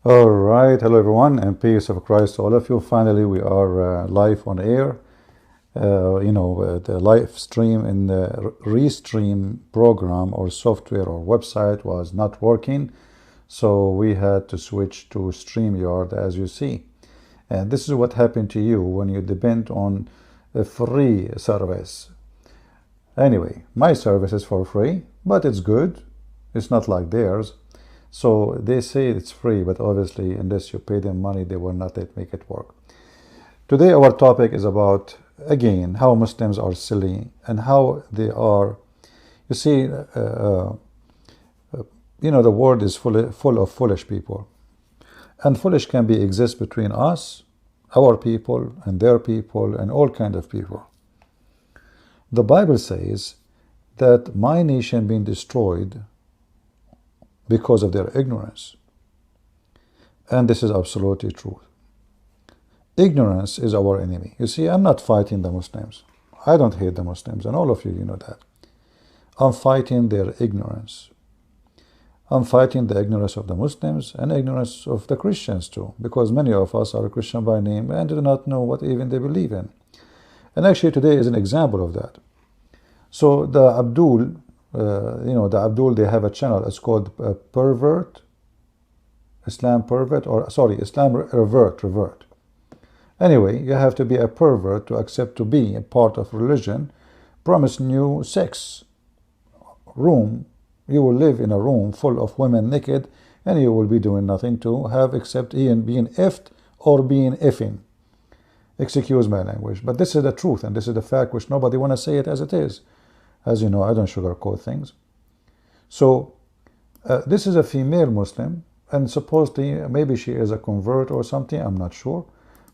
All right, hello everyone, and peace of Christ to all of you. Finally, we are live on air. The live stream in the Restream program or software or website was not working, so we had to switch to StreamYard, as you see. And this is what happened to you when you depend on a free service. Anyway, my service is for free, but it's good. It's not like theirs. So they say it's free, but obviously, unless you pay them money, they will not make it work. Today, our topic is about, again, how Muslims are silly and how they are. You see, the world is full of foolish people. And foolish can be exist between us, our people, and their people, and all kinds of people. The Bible says that my nation being destroyed because of their ignorance. And this is absolutely true. Ignorance is our enemy. You see, I'm not fighting the Muslims. I don't hate the Muslims, and all of you know that. I'm fighting their ignorance. I'm fighting the ignorance of the Muslims and ignorance of the Christians too, because many of us are Christian by name and do not know what even they believe in. And actually today is an example of that. So the Abdul, they have a channel. It's called Pervert, Islam Pervert, or sorry, Islam Revert. Anyway, you have to be a pervert to accept to be a part of religion. Promising you sex room. You will live in a room full of women naked, and you will be doing nothing to have except being effed or being effing. Excuse my language, but this is the truth, and this is the fact which nobody want to say it as it is. As you know, I don't sugarcoat things. So this is a female Muslim, and supposedly maybe she is a convert or something, I'm not sure.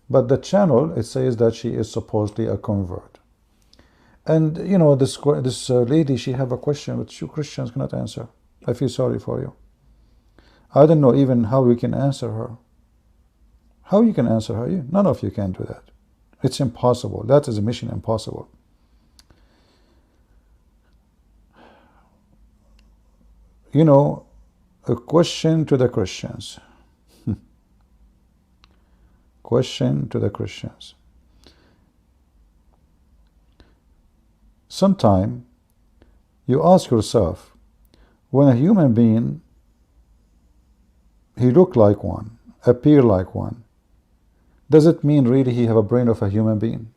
But the channel, it says that she is supposedly a convert. And this lady, she have a question which you Christians cannot answer. I feel sorry for you. I don't know even how we can answer her. How you can answer her? None of you can do that. It's impossible. That is a mission impossible. A question to the Christians. Question to the Christians. Sometime you ask yourself, when a human being, he look like one, appear like one, does it mean really he have a brain of a human being?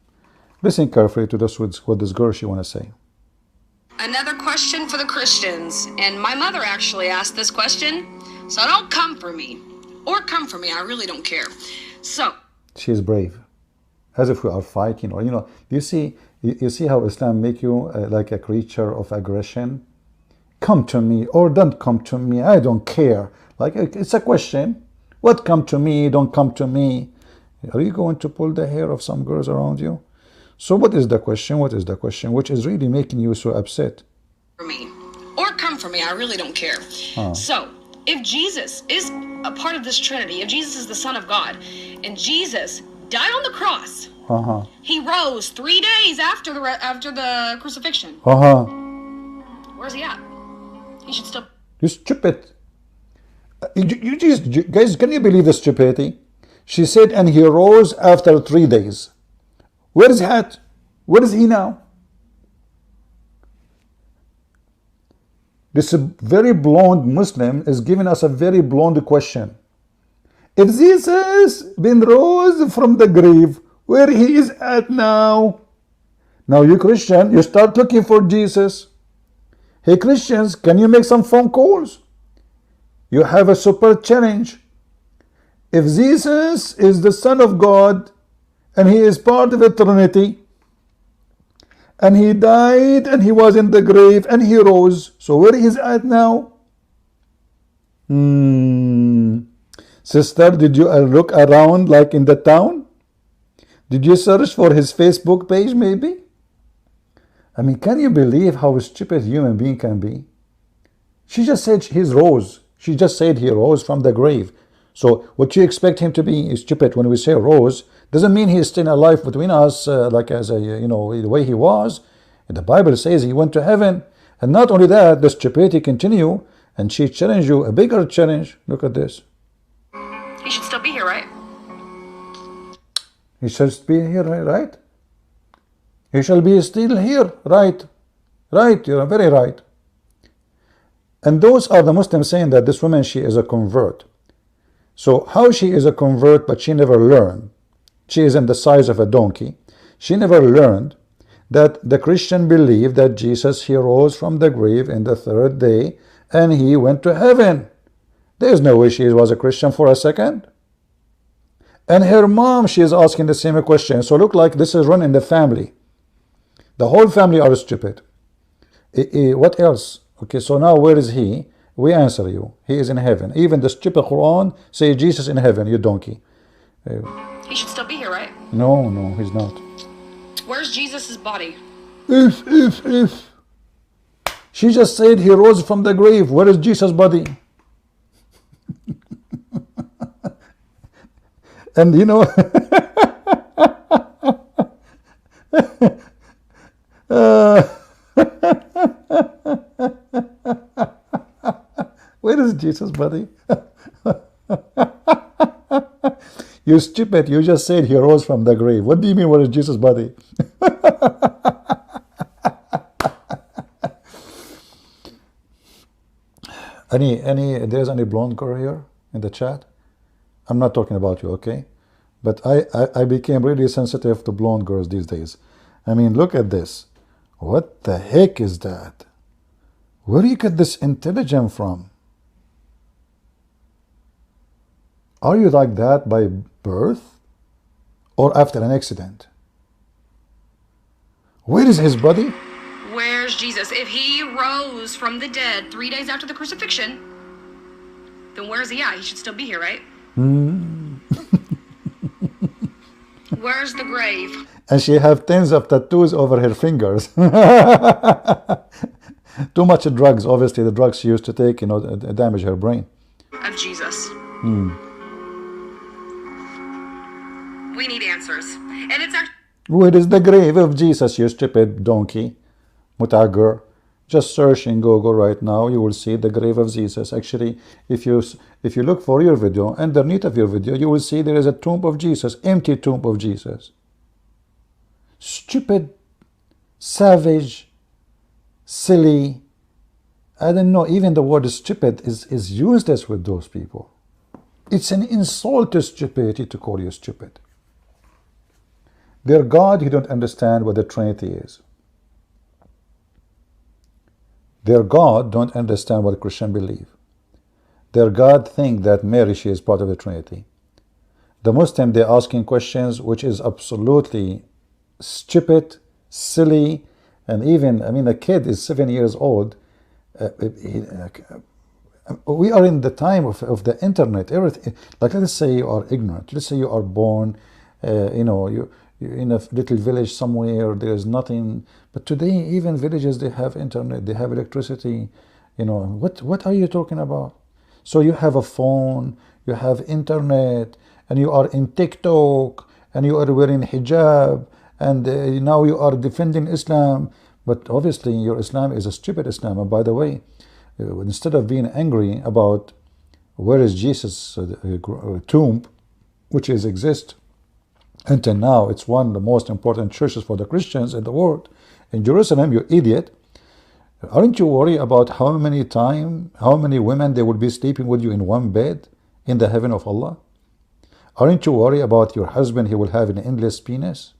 Listen carefully to this, what this girl she want to say. Another question for the Christians, and my mother actually asked this question, so don't come for me, or come for me, I really don't care. So she is brave, as if we are fighting, or you see how Islam make you like a creature of aggression. Come to me or don't come to me, I don't care. Like, it's a question. What come to me, don't come to me? Are you going to pull the hair of some girls around you? So what is the question? What is the question which is really making you so upset? For me, or come for me, I really don't care. So if Jesus is a part of this Trinity, if Jesus is the Son of God, and Jesus died on the cross, he rose 3 days after the crucifixion. Where's he at? He should still. You stupid. Guys, can you believe the stupidity? She said, and he rose after 3 days. Where is he at? Where is he now? This very blonde Muslim is giving us a very blonde question. If Jesus been rose from the grave, where he is at now? Now you Christian, you start looking for Jesus. Hey Christians, can you make some phone calls? You have a super challenge. If Jesus is the Son of God, and he is part of the Trinity, and he died, and he was in the grave, and he rose, so where is he at now? Sister, did you look around like in the town? Did you search for his Facebook page maybe? I mean, can you believe how stupid a human being can be? She just said he rose. She just said he rose from the grave. So what you expect him to be is stupid. When we say rose, doesn't mean he's still alive between us, like as a, the way he was. And the Bible says he went to heaven. And not only that, the stupidity continue, and she challenged you, a bigger challenge. Look at this. He should still be here, right? He shall be here, right? He shall be still here, right? Right, you're very right. And those are the Muslims saying that this woman, she is a convert. So how she is a convert, but she never learned? She is in the size of a donkey. She never learned that the Christian believe that Jesus, he rose from the grave in the third day and he went to heaven. There is no way she was a Christian for a second. And her mom, she is asking the same question. So look like this is run in the family. The whole family are stupid. What else? Okay, so now where is he? We answer you. He is in heaven. Even the stupid Quran say Jesus in heaven, you donkey. He should still be here, right? No, no, he's not. Where's Jesus' body? If. She just said he rose from the grave. Where is Jesus' body? And you know, where is Jesus' body? You stupid, you just said he rose from the grave. What do you mean, where is Jesus' body? There's any blonde girl here in the chat? I'm not talking about you, okay? But I became really sensitive to blonde girls these days. I mean, look at this. What the heck is that? Where do you get this intelligence from? Are you like that by birth or after an accident? Where is his body? Where's Jesus? If he rose from the dead 3 days after the crucifixion, then where's he at? He should still be here, right? Where's the grave? And she have tens of tattoos over her fingers. Too much drugs. Obviously, the drugs she used to take, damage her brain. Of Jesus. We need answers. And it's actually... Where is the grave of Jesus, you stupid donkey? Mutagar. Just search in Google right now. You will see the grave of Jesus. Actually, if you look for your video, underneath of your video, you will see there is a tomb of Jesus, empty tomb of Jesus. Stupid, savage, silly. I don't know. Even the word stupid is useless with those people. It's an insult to stupidity to call you stupid. Their God, you don't understand what the Trinity is. Their God don't understand what Christians believe. Their God think that Mary, she is part of the Trinity. The Muslim, they're asking questions which is absolutely stupid, silly, and even, I mean, a kid is 7 years old. We are in the time of the internet. Everything, like, let's say you are ignorant. Let's say you are born, you're in a little village somewhere, there is nothing. But today, even villages, they have internet, they have electricity. What are you talking about? So you have a phone, you have internet, and you are in TikTok, and you are wearing hijab, and now you are defending Islam. But obviously, your Islam is a stupid Islam. And by the way, instead of being angry about where is Jesus' tomb, which exists, until now, it's one of the most important churches for the Christians in the world. In Jerusalem, you idiot. Aren't you worried about how many women they will be sleeping with you in one bed in the heaven of Allah? Aren't you worried about your husband, he will have an endless penis?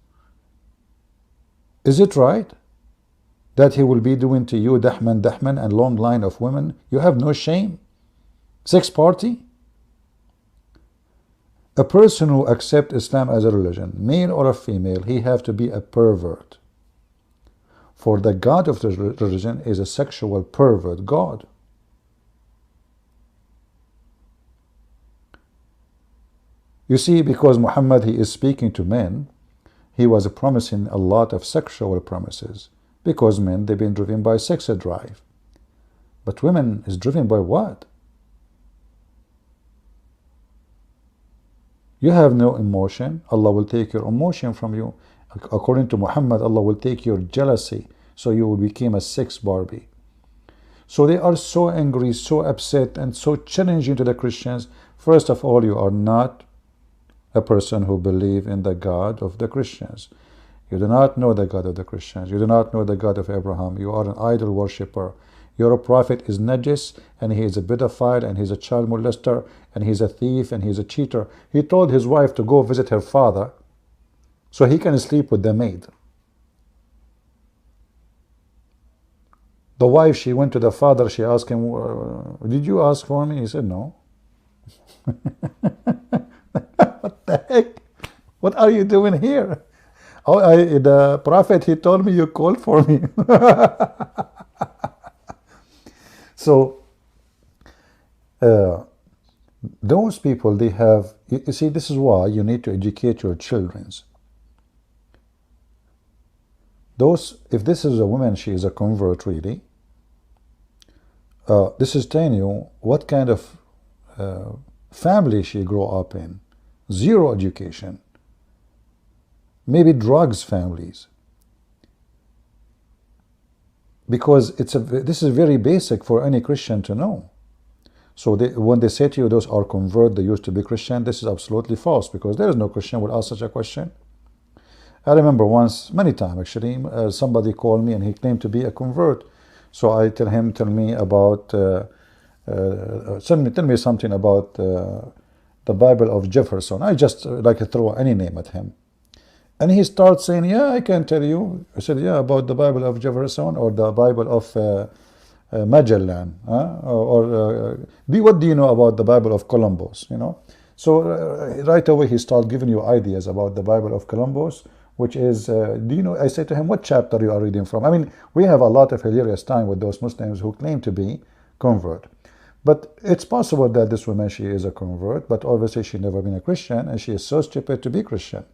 Is it right that he will be doing to you dahman and long line of women? You have no shame? Sex party? A person who accepts Islam as a religion, male or a female, he have to be a pervert. For the God of the religion is a sexual pervert God. You see, because Muhammad, he is speaking to men, he was promising a lot of sexual promises. Because men, they've been driven by sex drive. But women is driven by what? You have no emotion, Allah will take your emotion from you. According to Muhammad, Allah will take your jealousy, so you will become a sex Barbie. So they are so angry, so upset, and so challenging to the Christians. First of all, you are not a person who believes in the God of the Christians. You do not know the God of the Christians. You do not know the God of Abraham. You are an idol worshipper. Your prophet is najis, and he is a pedophile, and he's a child molester, and he's a thief, and he's a cheater. He told his wife to go visit her father so he can sleep with the maid. The wife, she went to the father, she asked him, did you ask for me? He said, no. What the heck? What are you doing here? Oh, the prophet, he told me you called for me. So, those people, they have, you see, this is why you need to educate your children. If this is a woman, she is a convert really, this is telling you what kind of family she grew up in. Zero education. Maybe drugs families. Because this is very basic for any Christian to know. So when they say to you, those are convert, they used to be Christian, this is absolutely false, because there is no Christian would ask such a question. I remember once, many times actually, somebody called me and he claimed to be a convert. So I tell him, tell me something about the Bible of Jefferson. I just like to throw any name at him. And he starts saying, yeah, I can tell you. I said, yeah, about the Bible of Jefferson or the Bible of Magellan. What do you know about the Bible of Columbus? You know. So right away he started giving you ideas about the Bible of Columbus, which is, do you know, I say to him, what chapter you are reading from? I mean, we have a lot of hilarious time with those Muslims who claim to be convert. But it's possible that this woman, she is a convert, but obviously she never been a Christian, and she is so stupid to be Christian.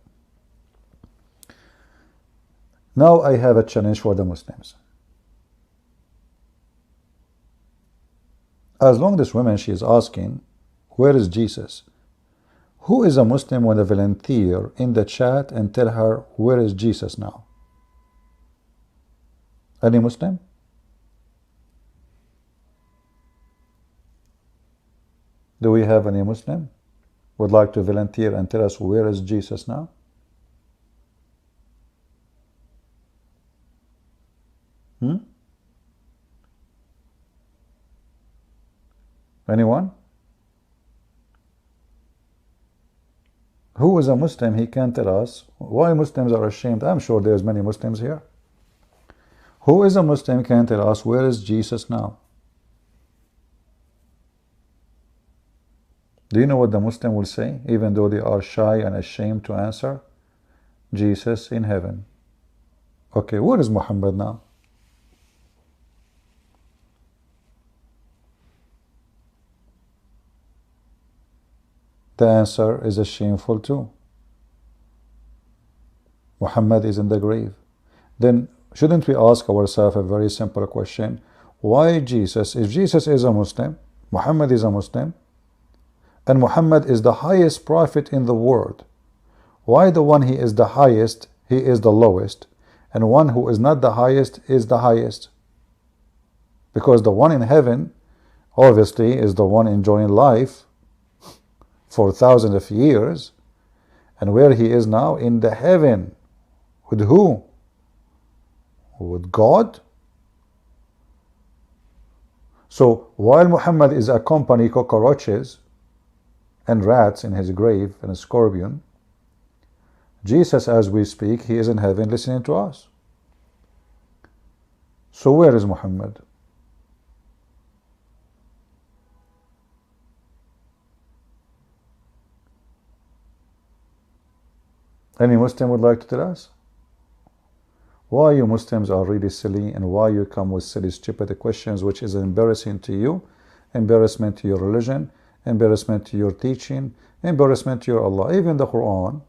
Now I have a challenge for the Muslims. As long as this woman, she is asking, where is Jesus? Who is a Muslim with a volunteer in the chat and tell her, where is Jesus now? Any Muslim? Do we have any Muslim would like to volunteer and tell us, where is Jesus now? Anyone? Who is a Muslim? He can tell us why Muslims are ashamed. I'm sure there's many Muslims here. Who is a Muslim can tell us, where is Jesus now? Do you know what the Muslim will say, even though they are shy and ashamed to answer? Jesus in heaven. Okay, where is Muhammad now? The answer is shameful too. Muhammad is in the grave. Then shouldn't we ask ourselves a very simple question? Why Jesus? If Jesus is a Muslim, Muhammad is a Muslim, and Muhammad is the highest prophet in the world, why the one he is the highest, he is the lowest, and one who is not the highest is the highest? Because the one in heaven obviously is the one enjoying life for thousands of years, and where he is now, in the heaven, with who? With God. So while Muhammad is accompanying cockroaches and rats in his grave and a scorpion, Jesus, as we speak, he is in heaven listening to us. So where is Muhammad? Any Muslim would like to tell us? Why you Muslims are really silly, and why you come with silly, stupid questions, which is embarrassing to you, embarrassment to your religion, embarrassment to your teaching, embarrassment to your Allah. Even the Quran,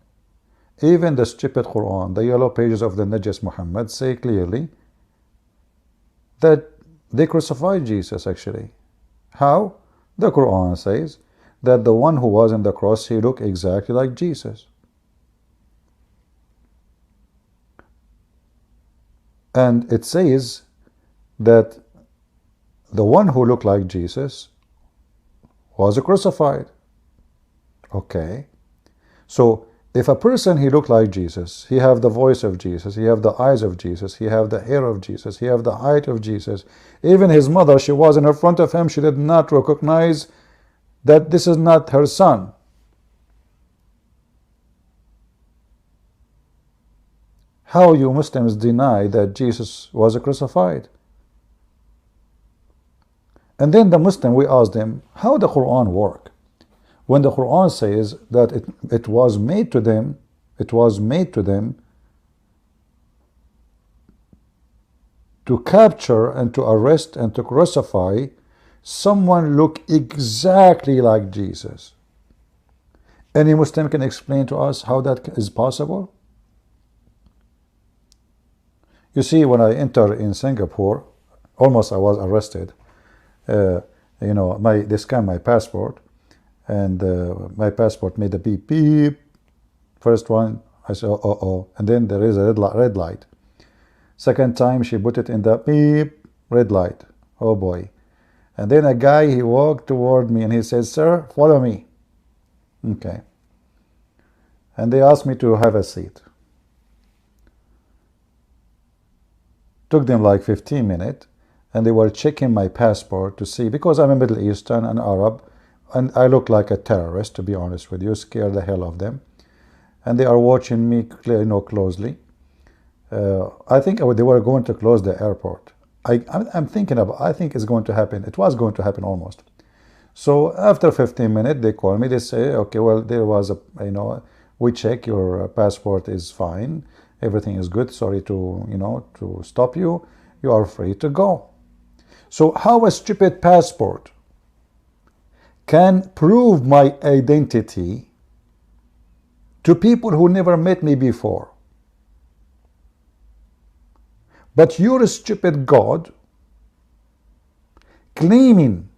even the stupid Quran, the yellow pages of the Najis Muhammad say clearly that they crucified Jesus actually. How? The Quran says that the one who was on the cross, he looked exactly like Jesus. And it says that the one who looked like Jesus was crucified. Okay. So if a person he looked like Jesus, he have the voice of Jesus, he have the eyes of Jesus, he have the hair of Jesus, he have the height of Jesus. Even his mother, she was in front of him, she did not recognize that this is not her son. How you Muslims deny that Jesus was crucified? And then the Muslim, we asked them, how the Quran work? When the Quran says that it was made to them, to capture and to arrest and to crucify someone look exactly like Jesus. Any Muslim can explain to us how that is possible? You see, when I entered in Singapore, almost I was arrested. You know, they scanned my passport, and my passport made a beep beep. First one, I said, oh, and then there is a red light. Second time, she put it in the beep, red light. Oh boy. And then a guy, he walked toward me and he said, sir, follow me. Okay. And they asked me to have a seat. Took them like 15 minutes, and they were checking my passport to see, because I'm a Middle Eastern and Arab, and I look like a terrorist, to be honest with you, scare the hell of them. And they are watching me, you know, closely. I think they were going to close the airport. I'm thinking about, I think it's going to happen. It was going to happen almost. So after 15 minutes, they call me. They say, okay, well, there was a, you know, we check your passport is fine. Everything is good. Sorry to, you know, to stop you. You are free to go. So how a stupid passport can prove my identity to people who never met me before? But your stupid God claiming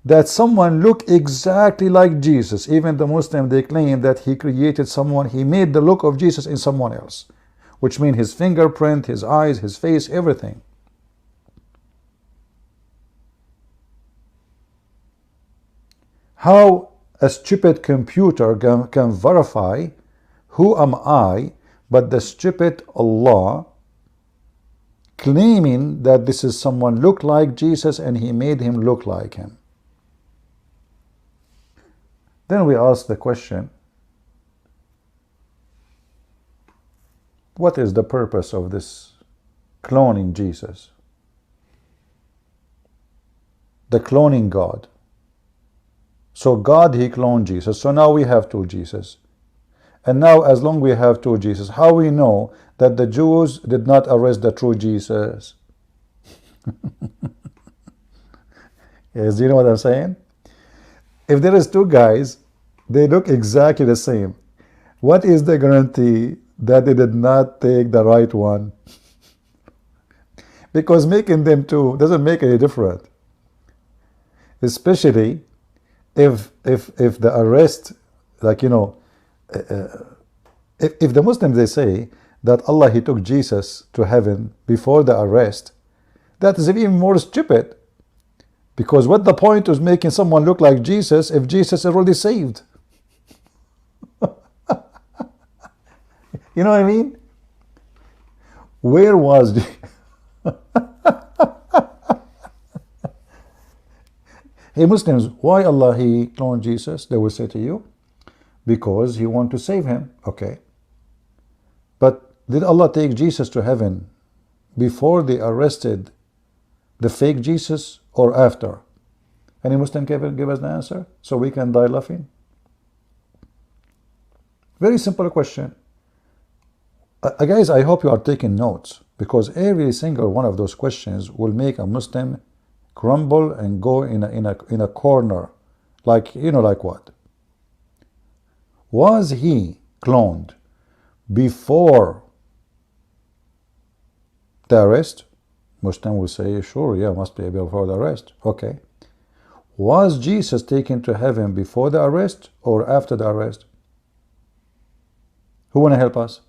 that someone look exactly like Jesus, even the Muslim, they claim that he created someone, he made the look of Jesus in someone else, which means his fingerprint, his eyes, his face, everything. How a stupid computer can verify who am I, but the stupid Allah claiming that this is someone look like Jesus and he made him look like him. Then we ask the question, what is the purpose of this cloning Jesus? The cloning God. So God, he cloned Jesus. So now we have two Jesus. And now as long we have two Jesus, how we know that the Jews did not arrest the true Jesus? Yes, do you know what I'm saying? If there is two guys, they look exactly the same. What is the guarantee that they did not take the right one? Because making them two doesn't make any difference. Especially if the arrest, like, you know, if the Muslims, they say that Allah, he took Jesus to heaven before the arrest, that is even more stupid. Because what the point is making someone look like Jesus if Jesus is already saved? You know what I mean? Where was Hey Muslims, why Allah he cloned Jesus? They will say to you, because he want to save him. Okay. But did Allah take Jesus to heaven before they arrested the fake Jesus or after? Any Muslim can give us the answer so we can die laughing? Very simple question. Guys, I hope you are taking notes, because every single one of those questions will make a Muslim crumble and go in a corner. Like, you know, like what? Was he cloned before the arrest? Muslim will say, sure, yeah, must be before the arrest. Okay. Was Jesus taken to heaven before the arrest or after the arrest? Who want to help us?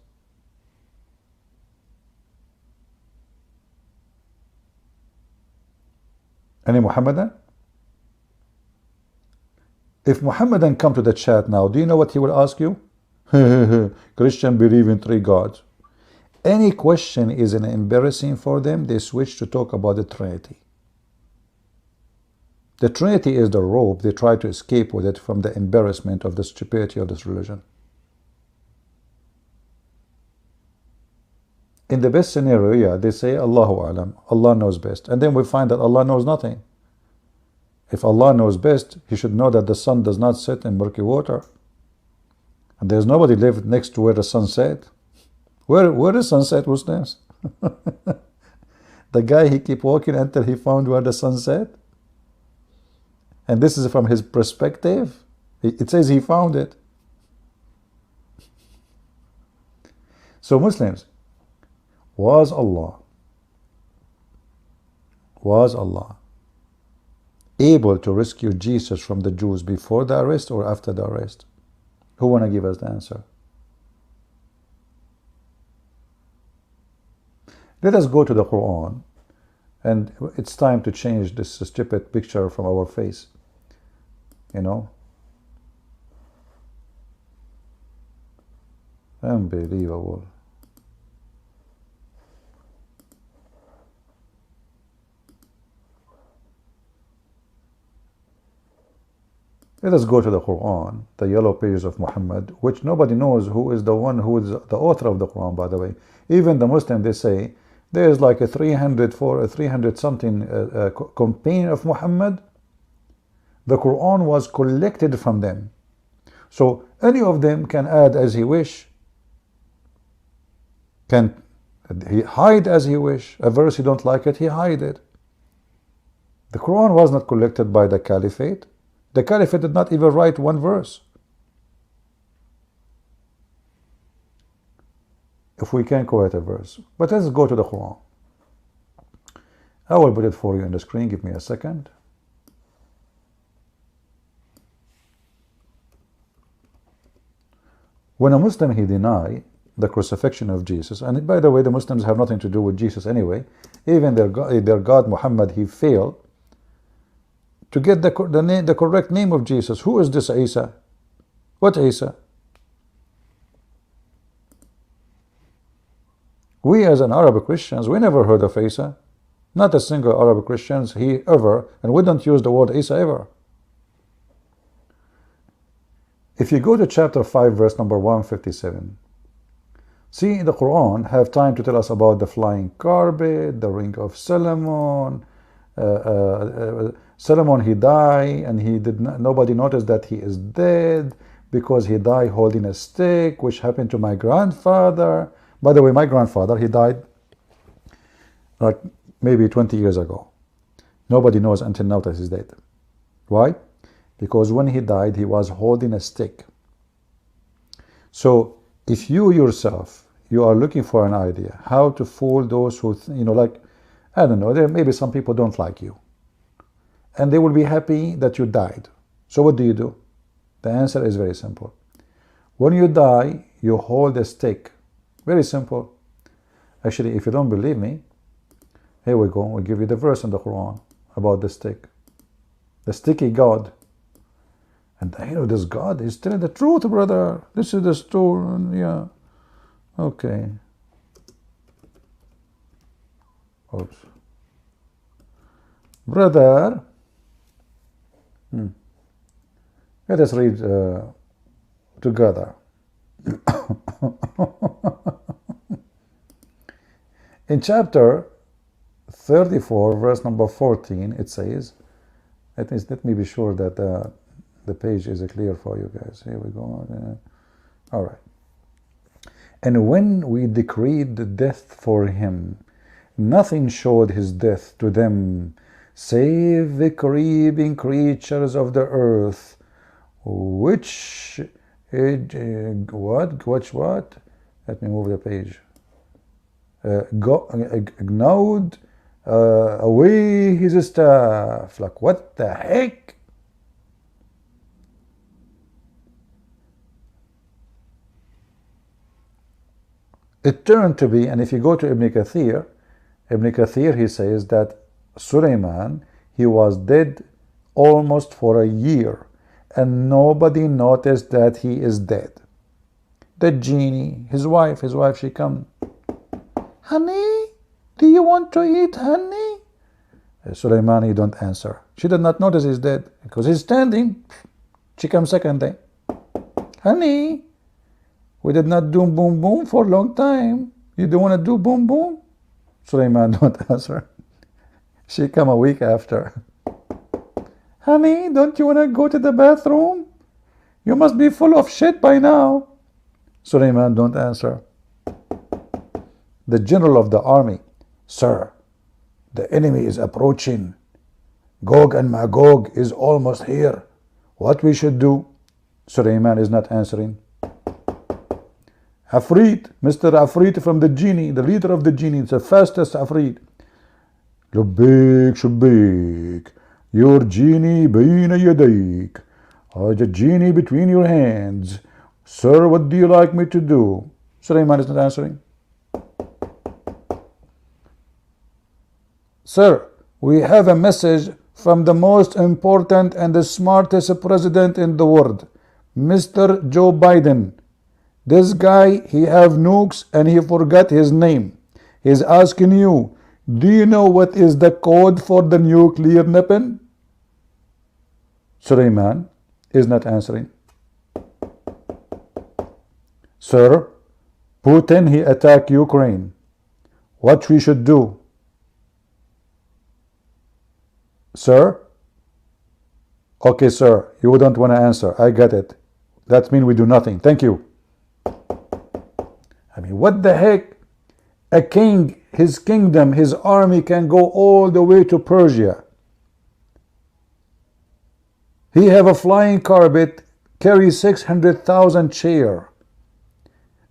Any Muhammadan? If Muhammadan come to the chat now, do you know what he will ask you? Christian believe in 3 gods. Any question is an embarrassing for them, they switch to talk about the Trinity. The Trinity is the rope they try to escape with it from the embarrassment of the stupidity of this religion. In the best scenario, yeah, they say Allahu Alam, Allah knows best. And then we find that Allah knows nothing. If Allah knows best, He should know that the sun does not set in murky water. And there's nobody lived next to where the sun set. Where the sun set, Muslims? The guy, he keep walking until he found where the sun set. And this is from his perspective. It says he found it. So Muslims, was Allah able to rescue Jesus from the Jews before the arrest or after the arrest? Who want to give us the answer? Let us go to the Quran, and it's time to change this stupid picture from our face. You know? Unbelievable. Let us go to the Quran, the yellow pages of Muhammad, which nobody knows who is the one who is the author of the Quran, by the way. Even the Muslim, they say, there is like a 300 something companion of Muhammad. The Quran was collected from them. So any of them can add as he wish. Can he hide as he wish. A verse he don't like it, he hide it. The Quran was not collected by the Caliphate. The Caliphate did not even write one verse. If we can quote a verse. But let's go to the Quran. I will put it for you on the screen. Give me a second. When a Muslim, he deny the crucifixion of Jesus, and by the way, the Muslims have nothing to do with Jesus anyway. Even their God Muhammad, he failed to get the correct name of Jesus. Who is this Isa? What Isa? We as an Arab Christians, we never heard of Isa. Not a single Arab Christians he ever, and we don't use the word Isa ever. If you go to chapter 5, verse number 157, see, the Quran have time to tell us about the flying carpet, the ring of Solomon. Solomon, he died, and he did not, nobody noticed that he is dead because he died holding a stick, which happened to my grandfather. By the way, my grandfather, he died like maybe 20 years ago. Nobody knows until now that he's dead. Why? Because when he died, he was holding a stick. So if you yourself, you are looking for an idea how to fool those who, like, I don't know, there maybe some people don't like you, and they will be happy that you died. So what do? The answer is very simple. When you die, you hold a stick. Very simple. Actually, if you don't believe me, here we go. We'll give you the verse in the Quran about the stick. The sticky God. And this God is telling the truth, brother. This is the story. Yeah. Okay. Oops. Brother. Let us read together. In chapter 34, verse number 14, it says, let me be sure that the page is clear for you guys. Here we go. All right. And when we decreed the death for him, nothing showed his death to them, save the creeping creatures of the earth, which what? Let me move the page. Gnawed away his staff. Like, what the heck? It turned to be, and if you go to Ibn Kathir, he says that Sulaiman, He was dead almost for a year, and nobody noticed that he is dead. The genie, his wife, she come, honey, do you want to eat honey? Sulaiman, he don't answer. She did not notice he's dead because he's standing. She comes second day. Honey, we did not do boom boom for a long time. You don't want to do boom boom? Sulaiman don't answer. She come a week after. Honey, don't you want to go to the bathroom? You must be full of shit by now. Sulaiman don't answer. The general of the army, sir, the enemy is approaching. Gog and Magog is almost here. What we should do? Sulaiman is not answering. Afrit, Mr. Afrit from the genie, the leader of the genie, the fastest Afrit. Labbaik shabbaik, your genie bayna yadayk. The genie between your hands. Sir, what do you like me to do? Sulaiman is not answering. Sir, we have a message from the most important and the smartest president in the world, Mr. Joe Biden. This guy, he have nukes and he forgot his name. He's asking you, do you know what is the code for the nuclear weapon? Sulaiman is not answering. Sir, Putin, he attacked Ukraine. What we should do? Sir? Okay, sir, you don't want to answer. I get it. That means we do nothing. Thank you. I mean, what the heck? A king, his kingdom, his army can go all the way to Persia. He have a flying carpet, carry 600,000 chair,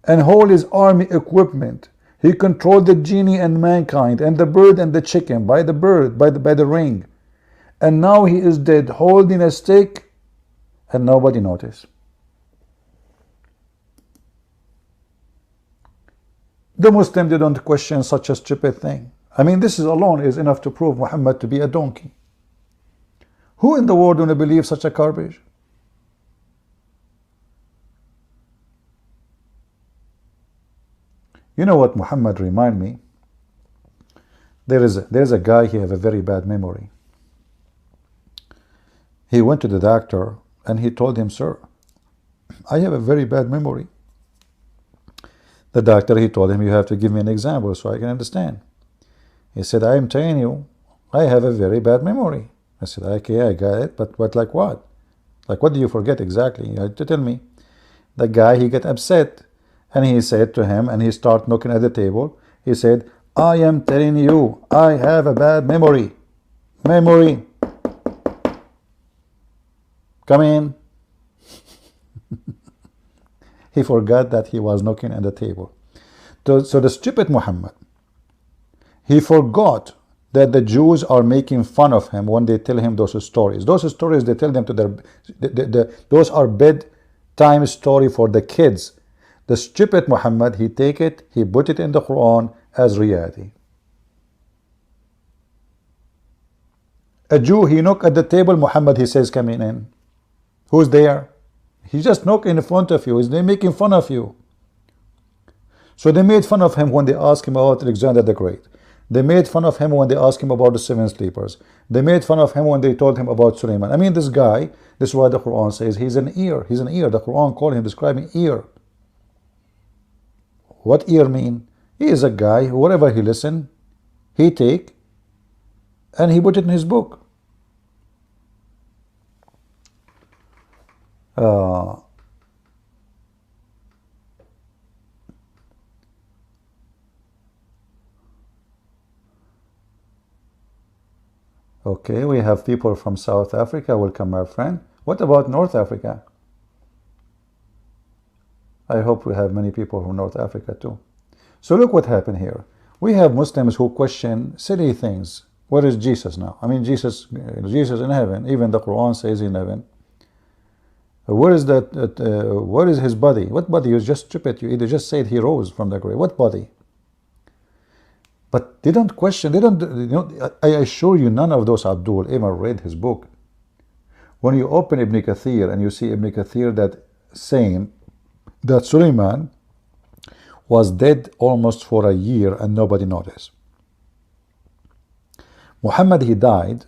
and hold his army equipment. He controlled the genie and mankind, and the bird and the chicken, by the bird, by the ring. And now he is dead, holding a stick, and nobody noticed. The Muslim, they don't question such a stupid thing. I mean, this is alone is enough to prove Muhammad to be a donkey. Who in the world want to believe such a garbage? You know what Muhammad remind me? There's a guy, he have a very bad memory. He went to the doctor and he told him, sir, I have a very bad memory. The doctor, he told him, you have to give me an example so I can understand. He said, I am telling you, I have a very bad memory. I said, okay, I got it, but like what? Like what do you forget exactly? You have to tell me. The guy, he get upset, and he said to him, and he start knocking at the table. He said, I am telling you, I have a bad memory. Memory. Come in. He forgot that he was knocking at the table. So the stupid Muhammad, he forgot that the Jews are making fun of him when they tell him those stories. Those stories they tell them to those are bedtime story for the kids. The stupid Muhammad, he take it, he put it in the Quran as reality. A Jew, he knock at the table, Muhammad, he says, coming in. Who's there? He just knock in front of you. They're making fun of you. So they made fun of him when they asked him about Alexander the Great. They made fun of him when they asked him about the seven sleepers. They made fun of him when they told him about Sulaiman. I mean, this guy, this is why the Quran says he's an ear. He's an ear. The Quran called him, describing ear. What ear mean? He is a guy, whatever he listen, he take, and he put it in his book. Okay, we have people from South Africa. Welcome, my friend. What about North Africa? I hope we have many people from North Africa too. So look what happened here. We have Muslims who question silly things. Where is Jesus now? I mean, Jesus in heaven. Even the Quran says in heaven. Where is that? Where is his body? What body? You're just stupid. You either just said he rose from the grave. What body? But they don't question, they don't, I assure you, none of those Abdul ever read his book. When you open Ibn Kathir and you see Ibn Kathir that saying that Suleiman was dead almost for a year and nobody noticed. Muhammad, he died,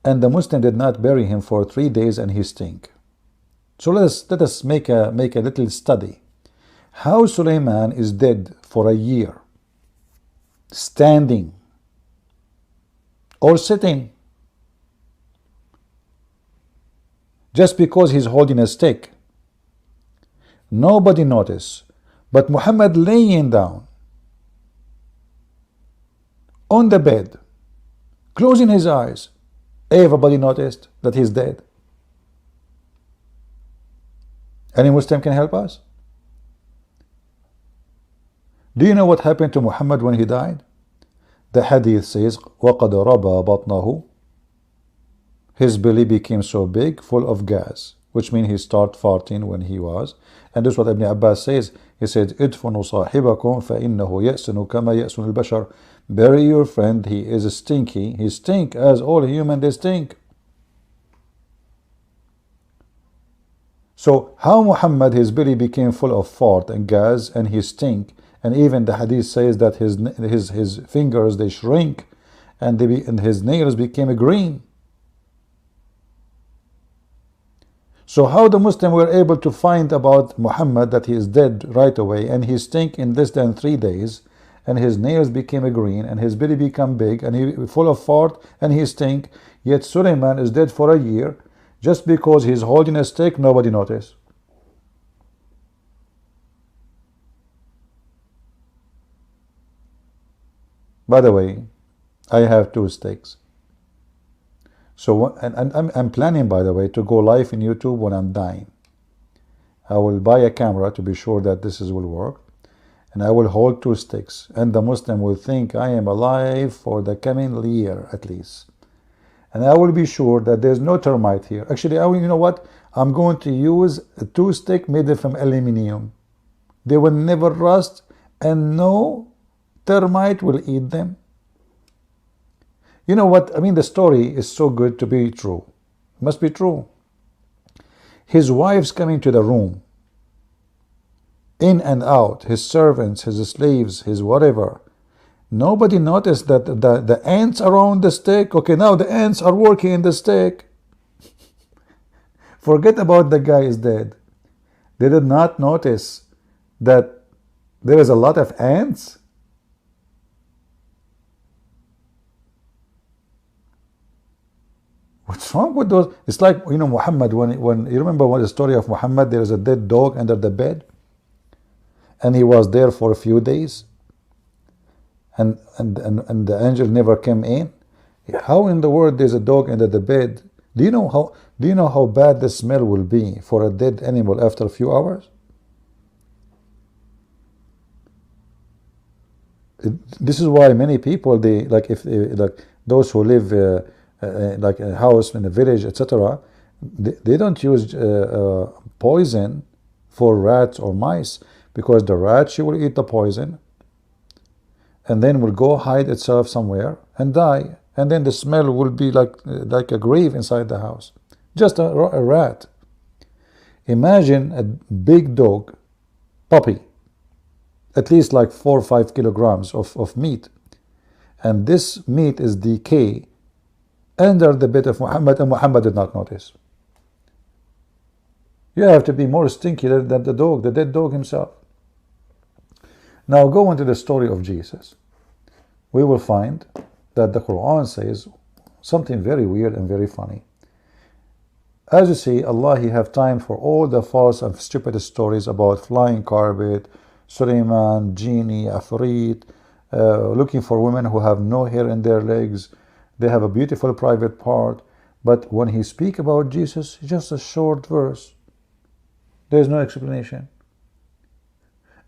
and the Muslim did not bury him for 3 days and he stink. So let us make a little study. How Suleiman is dead for a year, standing or sitting, just because he's holding a stick. Nobody noticed. But Muhammad laying down on the bed, closing his eyes, everybody noticed that he's dead. Any Muslim can help us? Do you know what happened to Muhammad when he died? The hadith says, وَقَدْ رَبَى بَطْنَهُ. His belly became so big, full of gas, which means he started farting when he was. And this is what Ibn Abbas says. He said, ادْفُنُوا صَاحِبَكُمْ فَإِنَّهُ يَأْسُنُ كَمَا يَأْسُنُ الْبَشَرُ. Bury your friend, he is stinky. He stink as all humans, they stink. So how Muhammad, his belly became full of fart and gas and he stink, and even the hadith says that his fingers, they shrink, and his nails became green. So how the Muslims were able to find about Muhammad that he is dead right away, and he stink in less than 3 days, and his nails became green, and his belly become big, and he full of fart, and he stink, yet Suleiman is dead for a year, just because he's holding a stick, nobody noticed. By the way, I have 2 sticks. So, and I'm planning, by the way, to go live in YouTube when I'm dying. I will buy a camera to be sure that this will work, and I will hold 2 sticks, and the Muslim will think I am alive for the coming year at least. And I will be sure that there's no termite here. Actually, you know what? I'm going to use a 2 stick made from aluminium. They will never rust, and no termite will eat them. You know what? I mean, the story is so good to be true. It must be true. His wives coming to the room, in and out, his servants, his slaves, his whatever. Nobody noticed that the ants around the stick. Okay, now the ants are working in the stick. Forget about the guy is dead. They did not notice that there is a lot of ants. What's wrong with those? It's like, you know, Muhammad, when you remember the story of Muhammad, there is a dead dog under the bed, and he was there for a few days, and the angel never came in. How in the world there's a dog under the bed? Do you know how bad the smell will be for a dead animal after a few hours? This is why many people, they like, if like those who live like a house in a village, etc., they don't use poison for rats or mice, because the rat, she will eat the poison and then will go hide itself somewhere and die, and then the smell will be like a grave inside the house. Just a rat. Imagine a big dog, puppy, at least like 4 or 5 kilograms of meat, and this meat is decay under the bed of Muhammad, and Muhammad did not notice. You have to be more stinky than the dog, the dead dog himself. Now go into the story of Jesus. We will find that the Quran says something very weird and very funny. As you see, Allah, He have time for all the false and stupid stories about flying carpet, Suleiman, genie, Afrit, looking for women who have no hair in their legs. They have a beautiful private part, but when he speak about Jesus, just a short verse. There is no explanation.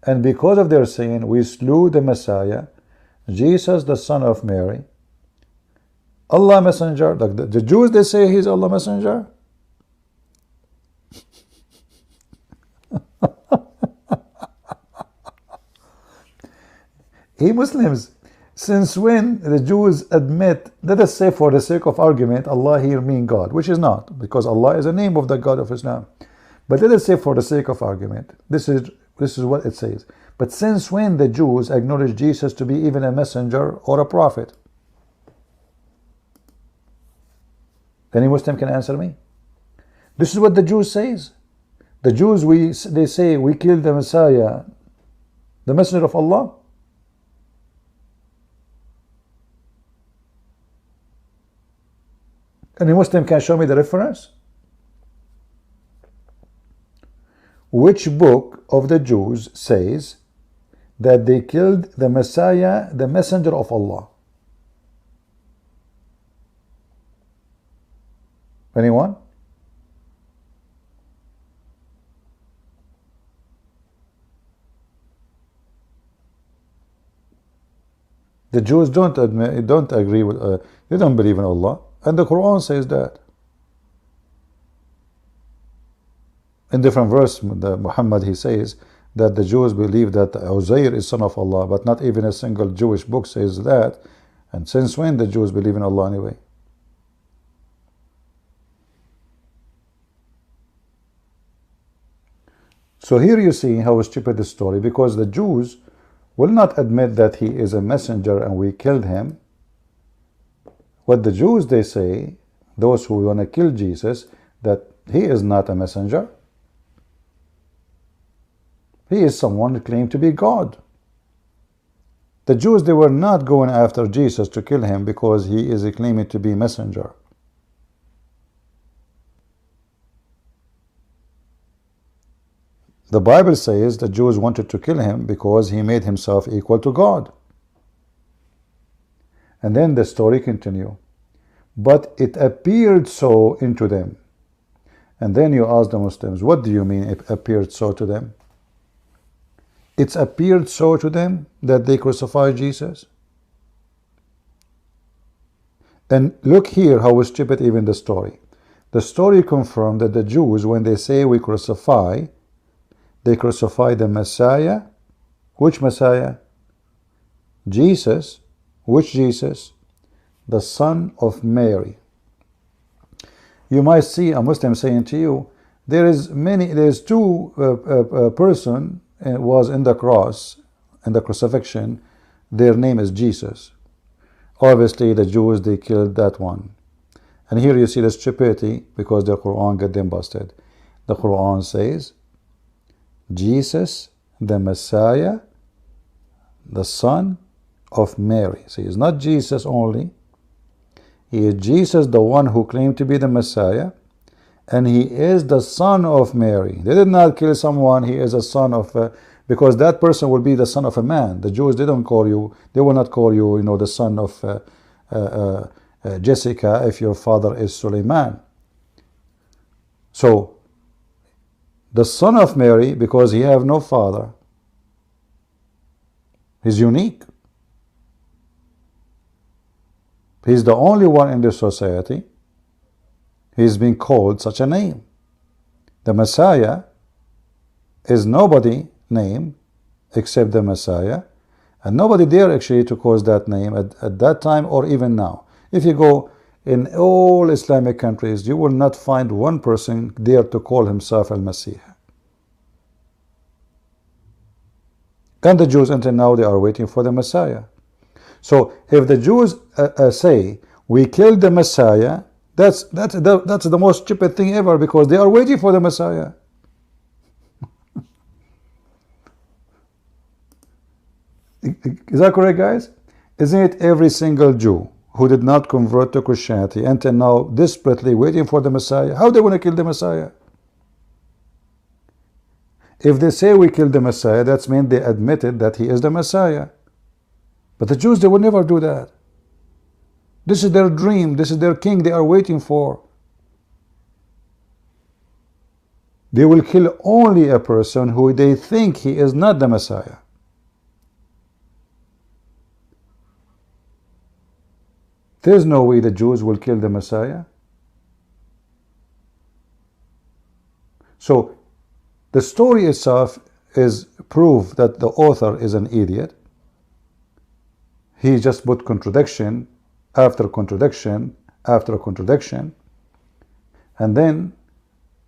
And because of their saying, we slew the Messiah, Jesus, the son of Mary, Allah messenger, like the Jews, they say he's Allah messenger. Hey Muslims, Since when the Jews admit, let us say for the sake of argument, Allah here mean God, which is not, because Allah is a name of the God of Islam. But let us say for the sake of argument, this is what it says. But since when the Jews acknowledge Jesus to be even a messenger or a prophet? Any Muslim can answer me? This is what the Jews says. The Jews, they say we killed the Messiah, the messenger of Allah. Any Muslim can show me the reference? Which book of the Jews says that they killed the Messiah, the messenger of Allah? Anyone? The Jews don't agree with, they don't believe in Allah, and the Quran says that. In different verse, Muhammad, he says that the Jews believe that Uzair is son of Allah, but not even a single Jewish book says that. And since when the Jews believe in Allah anyway? So here you see how stupid this story, because the Jews will not admit that he is a messenger and we killed him. What the Jews, they say, those who want to kill Jesus, that he is not a messenger. He is someone who claimed to be God. The Jews, they were not going after Jesus to kill him because he is claiming to be messenger. The Bible says the Jews wanted to kill him because he made himself equal to God. And then the story continues. But it appeared so into them. And then you ask the Muslims, what do you mean it appeared so to them? It's appeared so to them that they crucified Jesus. And look here how stupid even the story. The story confirmed that the Jews, when they say we crucify, they crucify the Messiah. Which Messiah? Jesus. Which Jesus? The son of Mary. You might see a Muslim saying to you, there's two person was in the cross, in the crucifixion, their name is Jesus. Obviously the Jews, they killed that one. And here you see the stupidity, because the Quran got them busted. The Quran says Jesus, the Messiah, the son of Mary. See, it's not Jesus only. He is Jesus, the one who claimed to be the Messiah, and he is the son of Mary. They did not kill someone. He is a son of, because that person will be the son of a man. The Jews, they don't call you, they will not call you, the son of Jessica if your father is Suleiman. So the son of Mary, because he have no father, he's unique. He's the only one in this society. He's been called such a name. The Messiah is nobody name except the Messiah, and nobody dare actually to cause that name at that time or even now. If you go in all Islamic countries, you will not find one person dare to call himself Al-Masih. And the Jews until now, they are waiting for the Messiah. So if the Jews say we killed the Messiah, that's the most stupid thing ever, because they are waiting for the Messiah. Is that correct, guys? Isn't it every single Jew who did not convert to Christianity until now desperately waiting for the Messiah? How they want to kill the Messiah? If they say we killed the Messiah, that means they admitted that he is the Messiah. But the Jews, they will never do that. This is their dream. This is their king they are waiting for. They will kill only a person who they think he is not the Messiah. There's no way the Jews will kill the Messiah. So the story itself is proof that the author is an idiot. he just put contradiction after contradiction after contradiction. And then,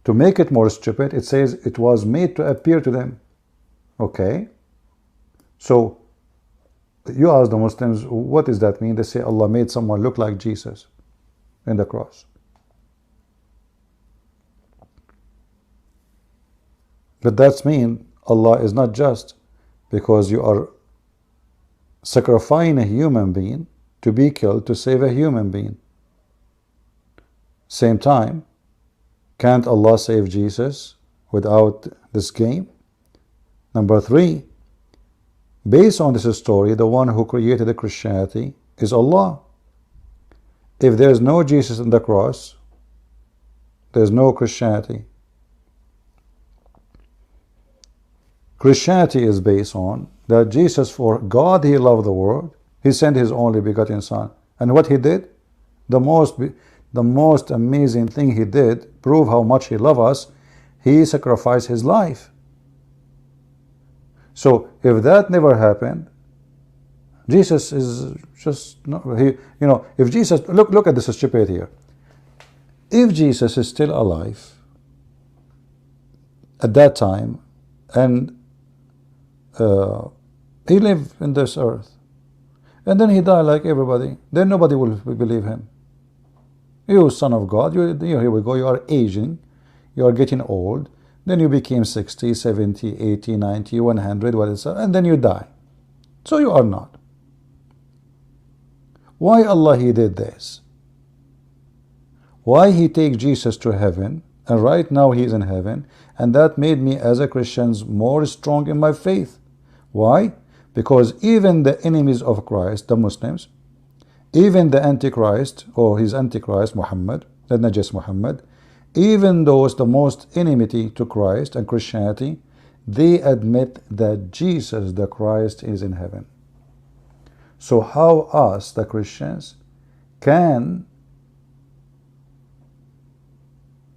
to make it more stupid, it says it was made to appear to them. Okay? So, you ask the Muslims, what does that mean? They say Allah made someone look like Jesus in the cross. But that means Allah is not just, because you are sacrificing a human being to be killed to save a human being. Same time, can't Allah save Jesus without this game? Number 3, based on this story, the one who created the Christianity is Allah. If there is no Jesus on the cross, there is no Christianity. Christianity is based on that Jesus, for God he loved the world, he sent his only begotten Son. And what he did? The most amazing thing he did, prove how much he loved us, he sacrificed his life. So if that never happened, Jesus is just not, if Jesus, look at this stupid here. If Jesus is still alive at that time, and he lived in this earth, and then he died like everybody, then nobody will believe him. You son of God, here we go, you are aging, you are getting old, then you became 60, 70, 80, 90, 100, and then you die. So you are not. Why Allah he did this? Why he take Jesus to heaven, and right now he is in heaven, and that made me as a Christian more strong in my faith. Why? Because even the enemies of Christ, the Muslims, even the Antichrist, or his Antichrist, Muhammad, not just Muhammad, even those the most enmity to Christ and Christianity, they admit that Jesus the Christ is in heaven. So how us, the Christians, can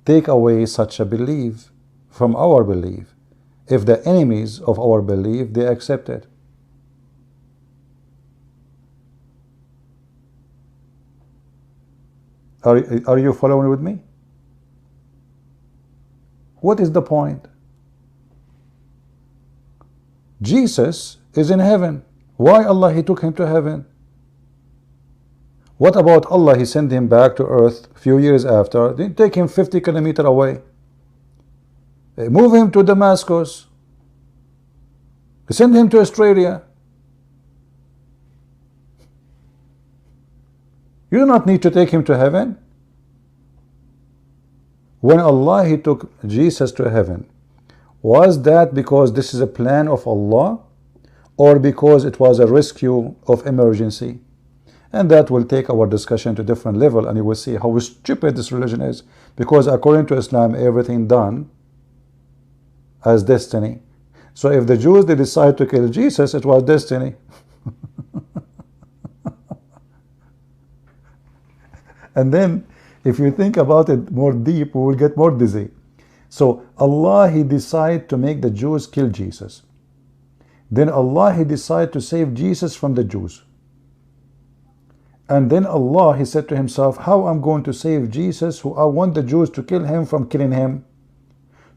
take away such a belief from our belief if the enemies of our belief, they accept it? Are you following with me? What is the point? Jesus is in heaven. Why Allah he took him to heaven? What about Allah he sent him back to earth a few years after? They take him 50 kilometers away. They move him to Damascus. They send him to Australia. You do not need to take him to heaven. When Allah he took Jesus to heaven, was that because this is a plan of Allah, or because it was a rescue of emergency? And that will take our discussion to a different level, and you will see how stupid this religion is. Because according to Islam, everything done as destiny. So if the Jews they decide to kill Jesus, it was destiny. And then if you think about it more deep, we will get more dizzy. So Allah he decided to make the Jews kill Jesus. Then Allah he decided to save Jesus from the Jews. And then Allah he said to himself, how I'm going to save Jesus who I want the Jews to kill him from killing him?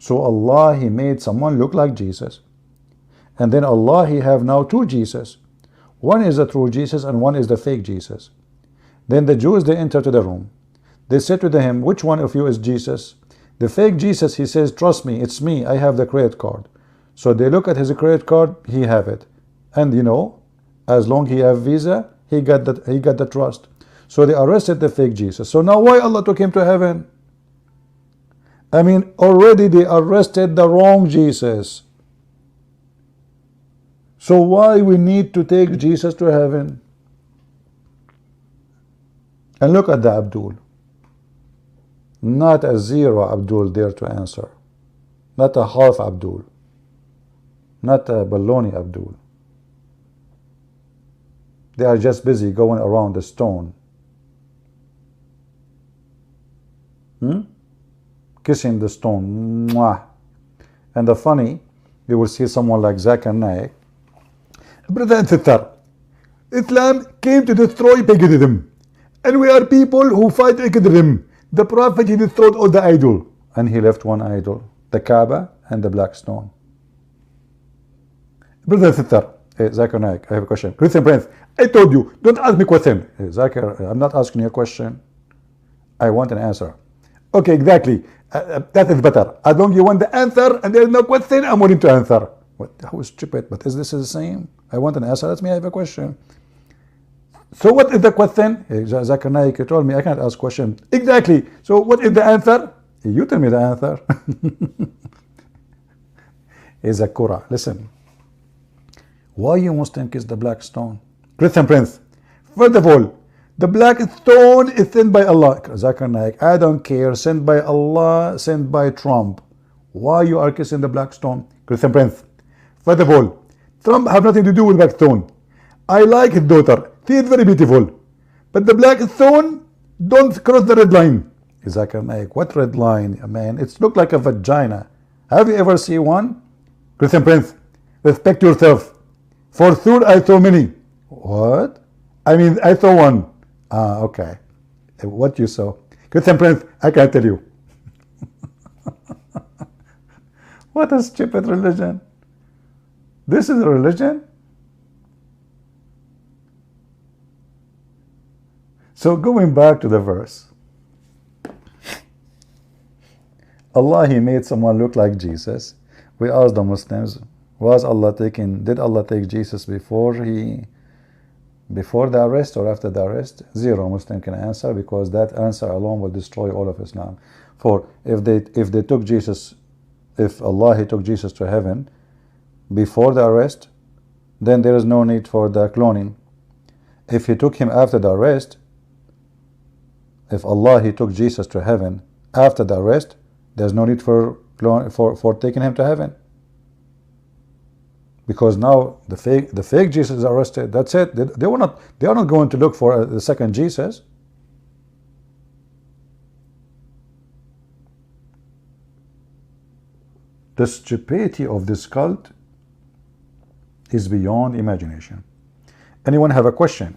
So Allah he made someone look like Jesus. And then Allah he have now two Jesus. One is the true Jesus and one is the fake Jesus. Then the Jews they enter to the room. They said to him, which one of you is Jesus? The fake Jesus he says, trust me, it's me, I have the credit card. So they look at his credit card, he have it. And as long he have Visa, he got the trust. So they arrested the fake Jesus. So now why Allah took him to heaven? I mean, already they arrested the wrong Jesus. So why we need to take Jesus to heaven? And look at the Abdul. Not a zero Abdul there to answer. Not a half Abdul. Not a baloney Abdul. They are just busy going around the stone. Kissing the stone. Mwah. And the funny, you will see someone like Zakir Naik. Brother Titar, Islam came to destroy paganism. And we are people who fight against him. The Prophet, he destroyed all the idol. And he left one idol, the Kaaba and the black stone. Brother and sister, Zakir Naik, I have a question. Christian Prince, I told you, don't ask me question. Zakir, I'm not asking you a question. I want an answer. Okay, exactly. That is better. As long as you want the answer and there is no question, I'm willing to answer. What? How stupid, but is this the same? I want an answer, let me have a question. So what is the question? Zakir Naik, you told me I can't ask question. Exactly. So what is the answer? You tell me the answer. Zakura, listen. Why you Muslim kiss the black stone? Christian Prince, first of all, the black stone is sent by Allah. Zakir Naik, I don't care, sent by Allah, sent by Trump. Why you are kissing the black stone? Christian Prince, first of all, Trump have nothing to do with black stone. I like his daughter, she is very beautiful. But the black stone, don't cross the red line. Zakir Naik, what red line, man? It looks like a vagina. Have you ever seen one? Christian Prince, respect yourself. For sure I saw many. What? I mean, I saw one. Ah, okay. What you saw? Christian Prince, I can't tell you. What a stupid religion. This is a religion? So going back to the verse. Allah, he made someone look like Jesus. We asked the Muslims, did Allah take Jesus before the arrest or after the arrest? Zero Muslim can answer, because that answer alone will destroy all of Islam. For if they took Jesus, if Allah he took Jesus to heaven before the arrest, then there is no need for the cloning. If he took him after the arrest, if Allah he took Jesus to heaven after the arrest, there's no need for taking him to heaven. Because now the fake Jesus is arrested. That's it. They are not going to look for the second Jesus. The stupidity of this cult is beyond imagination. Anyone have a question?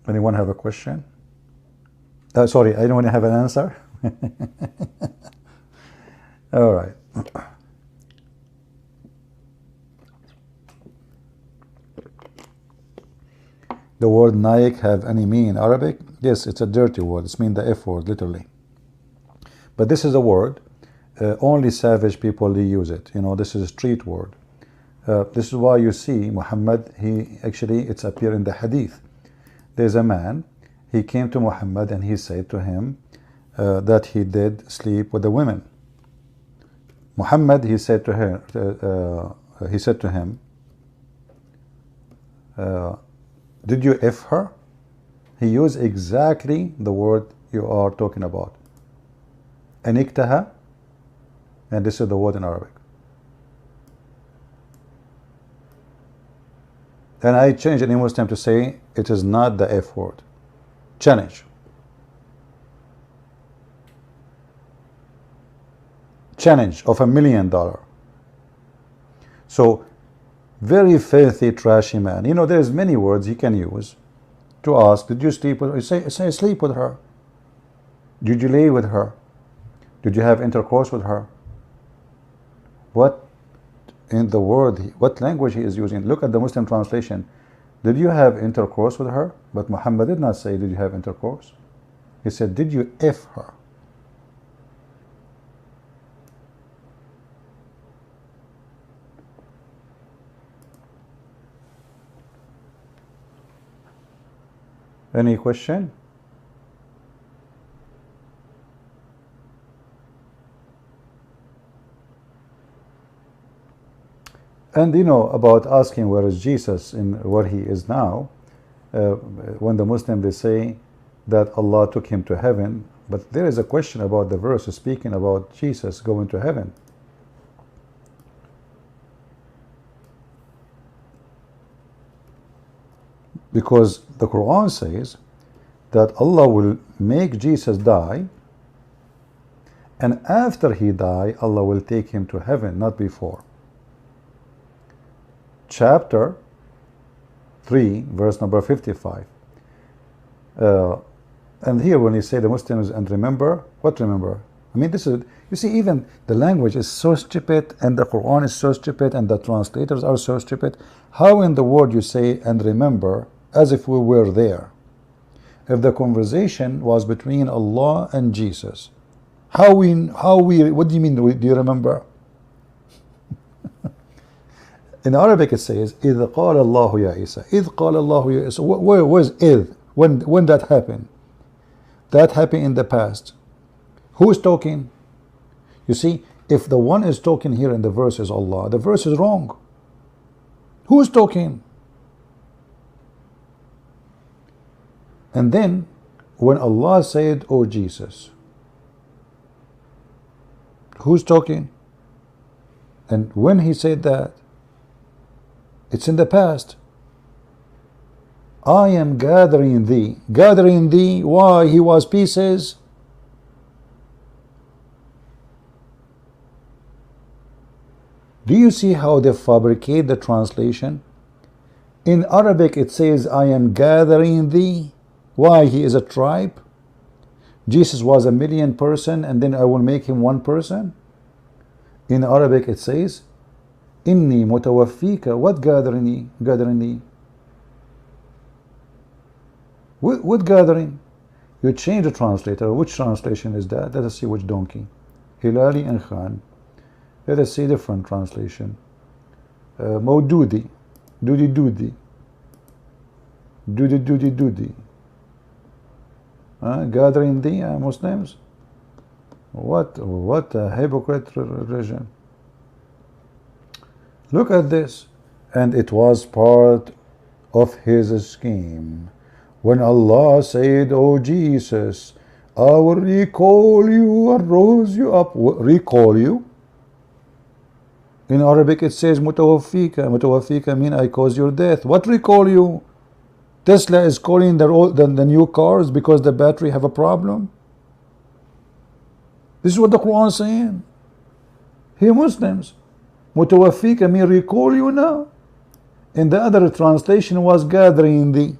Anyone have a question? Sorry, I don't have an answer. All right. The word Naik have any meaning in Arabic? Yes, it's a dirty word. It's mean the F word, literally. But this is a word, only savage people they use it. You know, this is a street word. This is why you see Muhammad, it's appear in the hadith. There's a man, he came to Muhammad and he said to him that he did sleep with the women. Muhammad, he said to him, did you F her? He used exactly the word you are talking about. Aniktaha, and this is the word in Arabic. And I change any Muslim to say it is not the F word. Challenge. Challenge of $1 million. So very filthy, trashy man. You know, there's many words he can use to ask, did you sleep with her? Say sleep with her. Did you lay with her? Did you have intercourse with her? What in the word, what language he is using? Look at the Muslim translation. Did you have intercourse with her? But Muhammad did not say, did you have intercourse? He said, did you F her? Any question? And you know, about asking where is Jesus in where he is now, when the Muslim they say that Allah took him to heaven, but there is a question about the verse speaking about Jesus going to heaven. Because the Quran says that Allah will make Jesus die, and after he die, Allah will take him to heaven, not before. chapter 3, verse number 55. And here when you say the Muslims, and remember, what remember? I mean, this is, you see, even the language is so stupid, and the Quran is so stupid, and the translators are so stupid. How in the world you say and remember as if we were there? If the conversation was between Allah and Jesus, what do you mean, do you remember? In Arabic it says, إِذْ قَالَ اللَّهُ يَا عِيسَى. إِذْ قَالَ اللَّهُ يَا عِيسَى. Where's إِذْ? When that happened? That happened in the past. Who is talking? You see, if the one is talking here in the verse is Allah, the verse is wrong. Who is talking? And then, when Allah said, "Oh Jesus," who's talking? And when he said that, it's in the past. I am gathering thee. Gathering thee, why? He was pieces. Do you see how they fabricate the translation? In Arabic it says, I am gathering thee. Why? He is a tribe. Jesus was 1,000,000 person, and then I will make him one person. In Arabic it says, Inni mutawaffika. What gathering thee? Gathering thee. What gathering? You change the translator. Which translation is that? Let us see which donkey. Hilali and Khan. Let us see different translation. Maududi. Dudi dudi. Dudi dudi dudi. Gathering thee, Muslims. What a hypocrite religion. Look at this. And it was part of his scheme. When Allah said, "Oh Jesus, I will recall you and rose you up." Recall you? In Arabic it says mutawaffika. Mutawaffika mean I cause your death. What recall you? Tesla is calling the new cars because the battery have a problem. This is what the Quran is saying. Here Muslims, mutawaffika mean recall you now. And the other translation was gathering thee.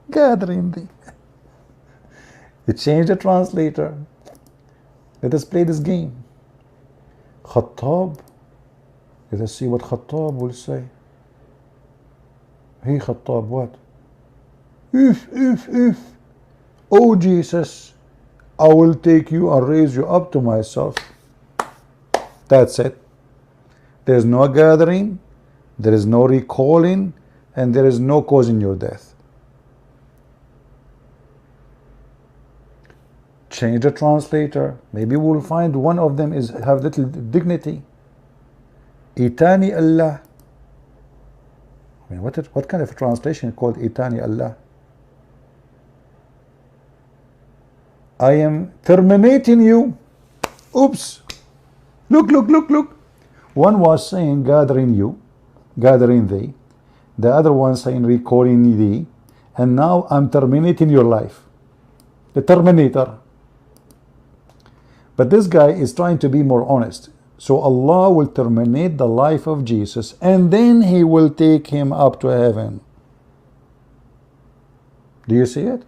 Gathering thee. You change the translator. Let us play this game. Khattab. Let us see what Khattab will say. Hey Khattab, what? If. Oh Jesus, I will take you and raise you up to myself. That's it. There's no gathering, there is no recalling, and there is no causing your death. Change the translator. Maybe we'll find one of them is have little dignity. Itani Allah. I mean, what kind of a translation is called Itani Allah? I am terminating you. Oops. Look. One was saying gathering you, gathering thee. The other one saying recalling thee. And now I'm terminating your life. The Terminator. But this guy is trying to be more honest. So Allah will terminate the life of Jesus, and then he will take him up to heaven. Do you see it?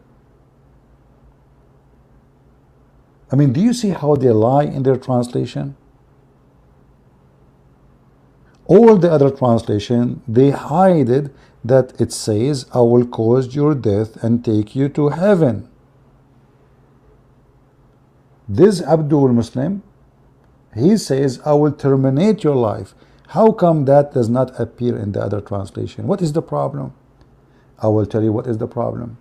I mean, do you see how they lie in their translation? All the other translation, they hide it, that it says, I will cause your death and take you to heaven. This Abdul Muslim, he says, I will terminate your life. How come that does not appear in the other translation? What is the problem? I will tell you what is the problem.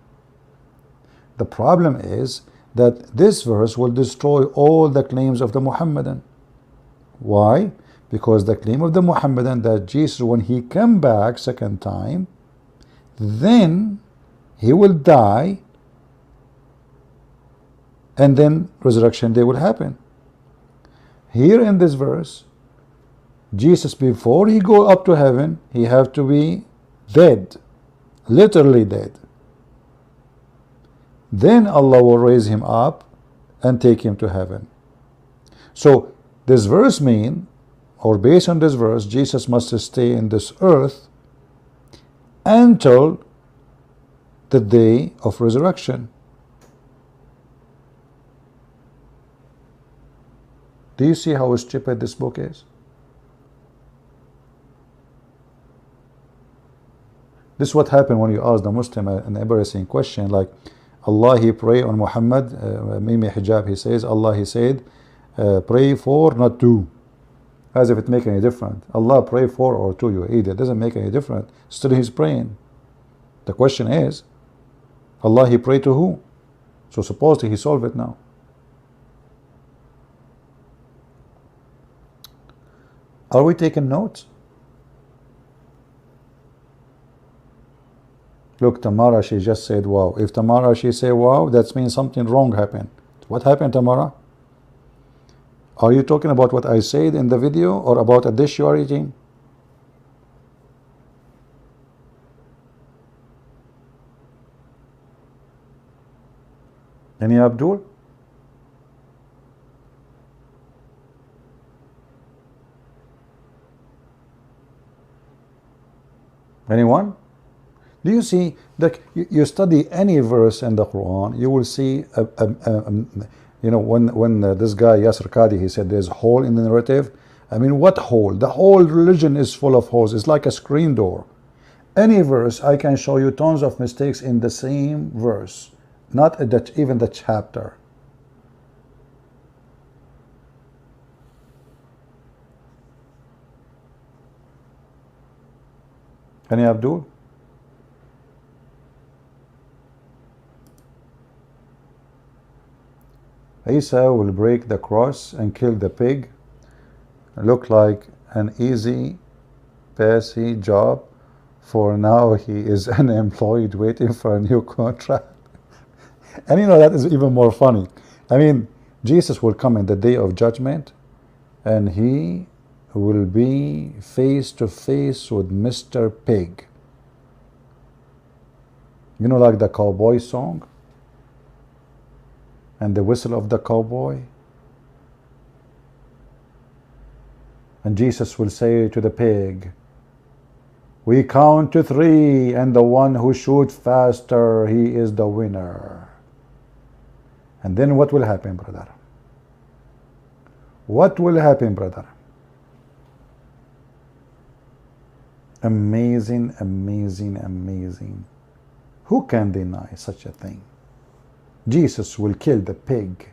The problem is that this verse will destroy all the claims of the Muhammadan. Why? Because the claim of the Muhammadan that Jesus, when he come back second time, then he will die, and then resurrection day will happen. Here in this verse, Jesus, before he go up to heaven, he have to be dead, literally dead. Then Allah will raise him up and take him to heaven. So this verse mean or based on this verse, Jesus must stay in this earth until the day of resurrection. Do you see how stupid this book is? This is what happened when you ask the Muslim an embarrassing question like, Allah, he pray on Muhammad, Mimi Hijab, he says, Allah, he said, pray for, not to. As if it make any difference. Allah pray for or to, you idiot. It doesn't make any difference. Still he's praying. The question is, Allah, he pray to who? So supposedly he solved it now. Are we taking notes? Look, Tamara, she just said wow. If Tamara, she say wow, that means something wrong happened. What happened, Tamara? Are you talking about what I said in the video or about a dish you are eating? Any Abdul? Anyone? Do you see that you study any verse in the Quran, you will see you know, when this guy Yasser Qadi, he said there's a hole in the narrative. I mean, what hole? The whole religion is full of holes. It's like a screen door. Any verse, I can show you tons of mistakes in the same verse, not even the chapter. Any Abdul? Isa will break the cross and kill the pig. Look like an easy, passy job. For now, he is unemployed, waiting for a new contract. And you know, that is even more funny. I mean, Jesus will come in the day of judgment, and he will be face to face with Mr. Pig. You know, like the cowboy song? And the whistle of the cowboy. And Jesus will say to the pig, we count to 3, and the one who shoots faster, he is the winner. And then what will happen, brother? What will happen, brother? Amazing, amazing, amazing. Who can deny such a thing? Jesus will kill the pig.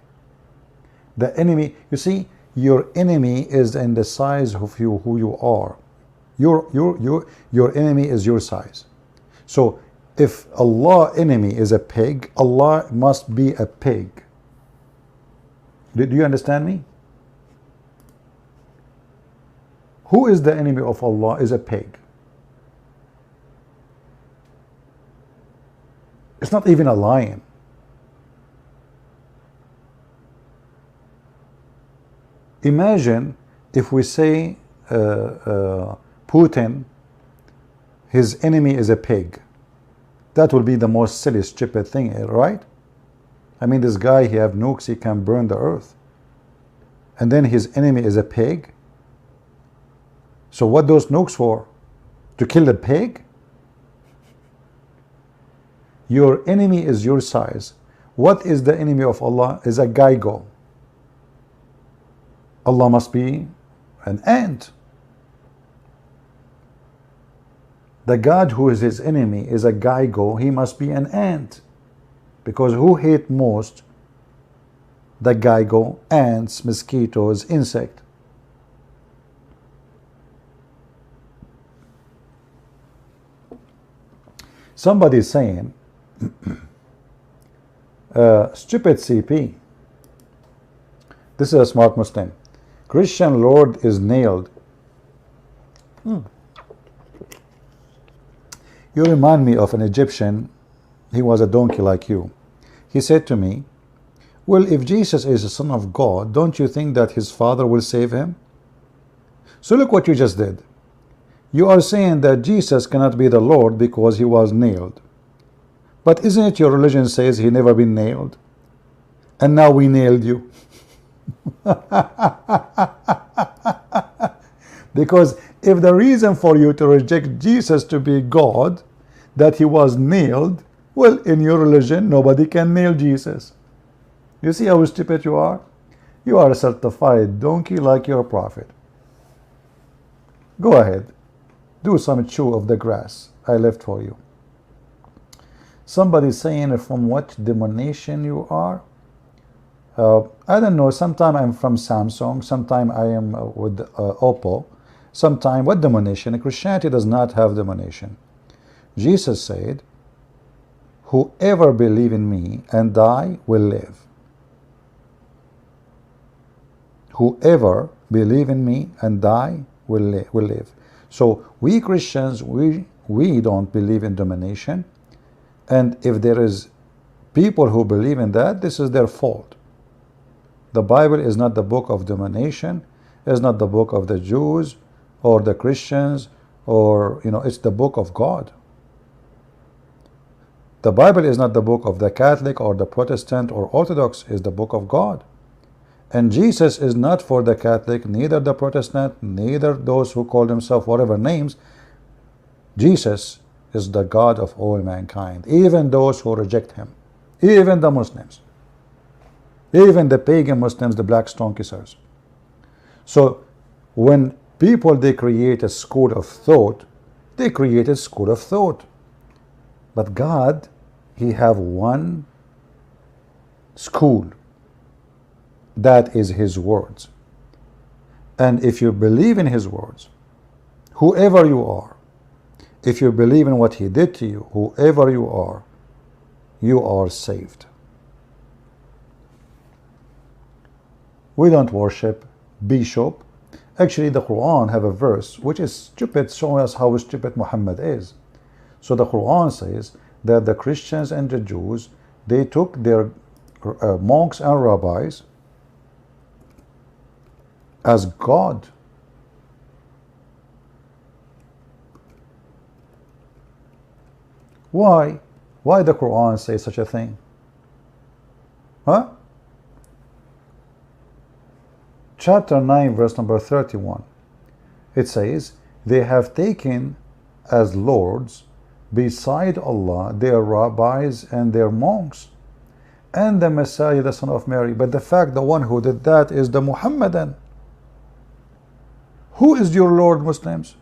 The enemy, you see, your enemy is in the size of you, who you are. Your enemy is your size. So if Allah's enemy is a pig, Allah must be a pig. Do you understand me? Who is the enemy of Allah is a pig. It's not even a lion. Imagine if we say Putin, his enemy is a pig. That will be the most silly, stupid thing, right? I mean, this guy, he have nukes, he can burn the earth. And then his enemy is a pig. So what those nukes for? To kill the pig? Your enemy is your size. What is the enemy of Allah? Is a geigo. Allah must be an ant. The God who is his enemy is a geigo. He must be an ant. Because who hate most? The geigo, ants, mosquitoes, insect. Somebody is saying, stupid CP. This is a smart Muslim. Christian Lord is nailed. You remind me of an Egyptian. He was a donkey like you. He said to me, well, if Jesus is the Son of God, don't you think that his Father will save him? So look what you just did. You are saying that Jesus cannot be the Lord because he was nailed. But isn't it your religion says he never been nailed? And now we nailed you. Because if the reason for you to reject Jesus to be God, that he was nailed, well, in your religion, nobody can nail Jesus. You see how stupid you are? You are a certified donkey like your prophet. Go ahead. Do some chew of the grass I left for you. Somebody saying from what denomination you are. I don't know. Sometime I'm from Samsung. Sometime I am with Oppo. Sometime what denomination? Christianity does not have denomination. Jesus said, whoever believe in me and die will live. Whoever believe in me and die will live. So we Christians, we don't believe in domination. And if there is people who believe in that, this is their fault. The Bible is not the book of domination. It's not the book of the Jews or the Christians, or, you know, it's the book of God. The Bible is not the book of the Catholic or the Protestant or Orthodox. It's the book of God. And Jesus is not for the Catholic, neither the Protestant, neither those who call themselves whatever names. Jesus is the God of all mankind, even those who reject him, even the Muslims, even the pagan Muslims, the black stone kissers. So when people, they create a school of thought, they create a school of thought. But God, he have one school. That is his words. And if you believe in his words, whoever you are, if you believe in what he did to you, whoever you are saved. We don't worship bishop. Actually, the Quran have a verse which is stupid, showing us how stupid Muhammad is. So the Quran says that the Christians and the Jews, they took their monks and rabbis as God. Why? Why the Quran say such a thing? Huh? Chapter 9, verse number 31. It says, they have taken as lords beside Allah their rabbis and their monks and the Messiah, the son of Mary. But the fact, the one who did that is the Muhammadan. Who is your Lord, Muslims?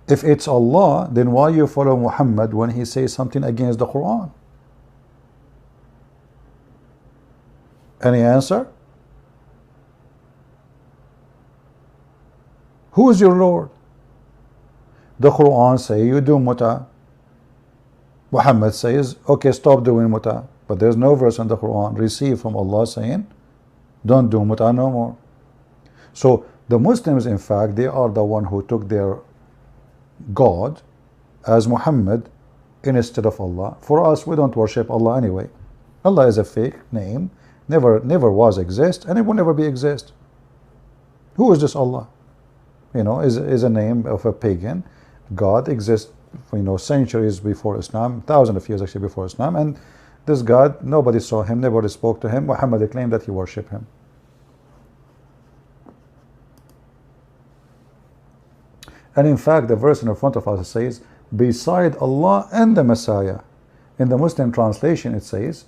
If it's Allah, then why you follow Muhammad when he says something against the Quran? Any answer? Who is your Lord? The Quran say you do muta. Muhammad says, okay, stop doing muta. But there's no verse in the Quran received from Allah saying, don't do muta no more. So the Muslims, in fact, they are the one who took their God as Muhammad instead of Allah. For us, we don't worship Allah anyway. Allah is a fake name, never was exist, and it will never be exist. Who is this Allah? You know, is a name of a pagan. God exists, you know, centuries before Islam, thousands of years actually before Islam, and this God, nobody saw him, nobody spoke to him. Muhammad claimed that he worshipped him. And in fact, the verse in front of us says, beside Allah and the Messiah. In the Muslim translation, it says,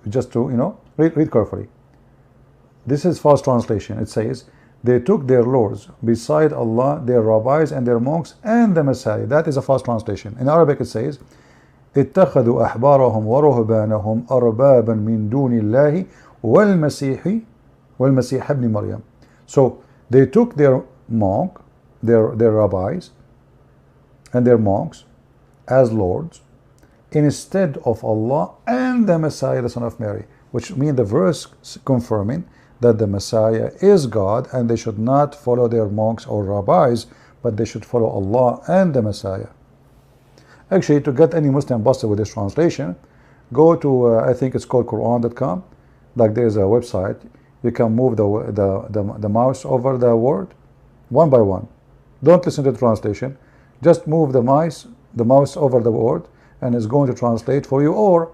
just to, you know, read carefully. This is false translation. It says, they took their lords beside Allah, their rabbis and their monks and the Messiah. That is a false translation. In Arabic, it says, اتخذوا أحبارهم ورهبانهم أربابا من دون الله والمسيح ابن مريم. So they took their monk, their rabbis and their monks as lords instead of Allah and the Messiah, the son of Mary, which means the verse confirming that the Messiah is God and they should not follow their monks or rabbis, but they should follow Allah and the Messiah. Actually, to get any Muslim busted with this translation, go to I think it's called Quran.com. Like there's a website. You can move the mouse over the word one by one. Don't listen to the translation. Just move the mouse over the word, and it's going to translate for you. Or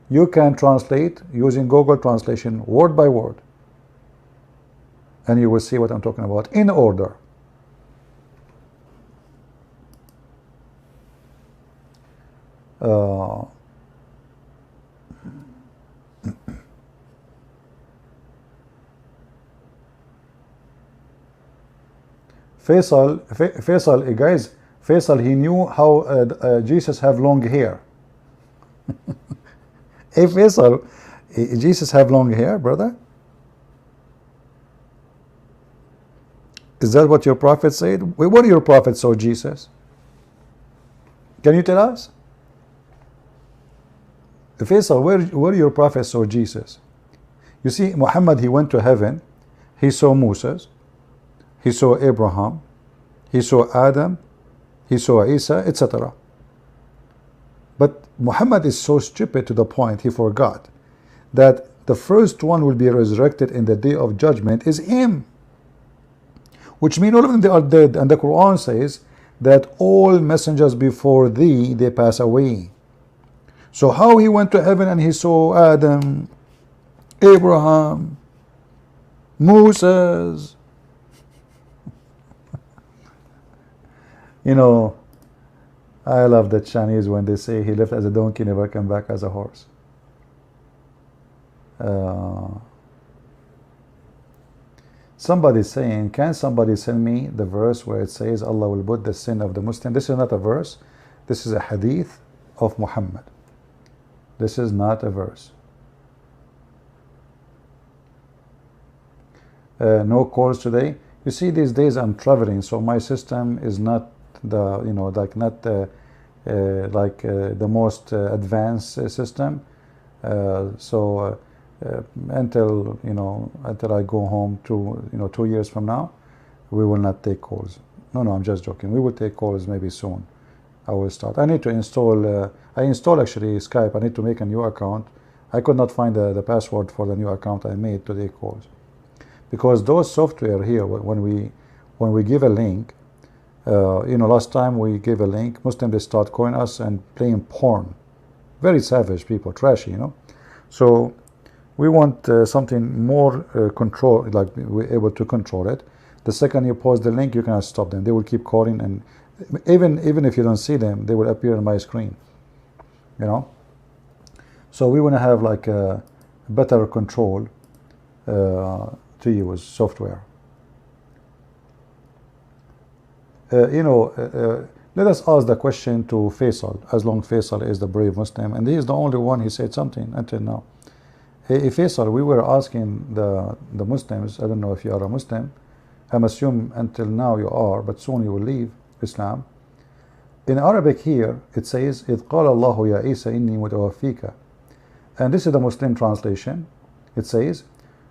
you can translate using Google Translation word by word, and you will see what I'm talking about in order. Uh, Faisal, guys, Faisal, he knew how Jesus have long hair. Hey, Faisal, Jesus have long hair, brother? Is that what your prophet said? What do your prophet saw Jesus? Can you tell us? Faisal, where your prophet saw Jesus? You see, Muhammad, he went to heaven. He saw Moses. He saw Abraham. He saw Adam. He saw Isa, etc. But Muhammad is so stupid to the point he forgot that the first one will be resurrected in the day of judgment is him. Which means all of them they are dead. And the Quran says that all messengers before thee, they pass away. So how he went to heaven and he saw Adam, Abraham, Moses? You know, I love the Chinese when they say he left as a donkey, never came back as a horse. Somebody saying, can somebody send me the verse where it says Allah will put the sin of the Muslim? This is not a verse. This is a hadith of Muhammad. This is not a verse. No calls today. You see, these days I'm traveling, so my system is not the, you know, like not the most advanced system. Until, you know, until I go home to, you know, 2 years from now, we will not take calls. No, I'm just joking. We will take calls maybe soon. I will start. I need to install. I installed actually Skype. I need to make a new account. I could not find the password for the new account I made to take calls, because those software here, when we give a link, you know, last time we gave a link, Muslims they start calling us and playing porn. Very savage people, trashy, you know. So we want something more control, like we're able to control it. The second you post the link, you cannot stop them. They will keep calling, and even if you don't see them, they will appear on my screen, you know. So we want to have like a better control to use software. You know, let us ask the question to Faisal, as long Faisal is the brave Muslim, and he is the only one he said something until now. Hey, Faisal, we were asking the Muslims, I don't know if you are a Muslim, I'm assuming until now you are, but soon you will leave Islam. In Arabic here, it says, إِذْ قَالَ اللَّهُ يَا عِيسَى إِنِّي مُتَوَفِّيكَ. And this is the Muslim translation. It says,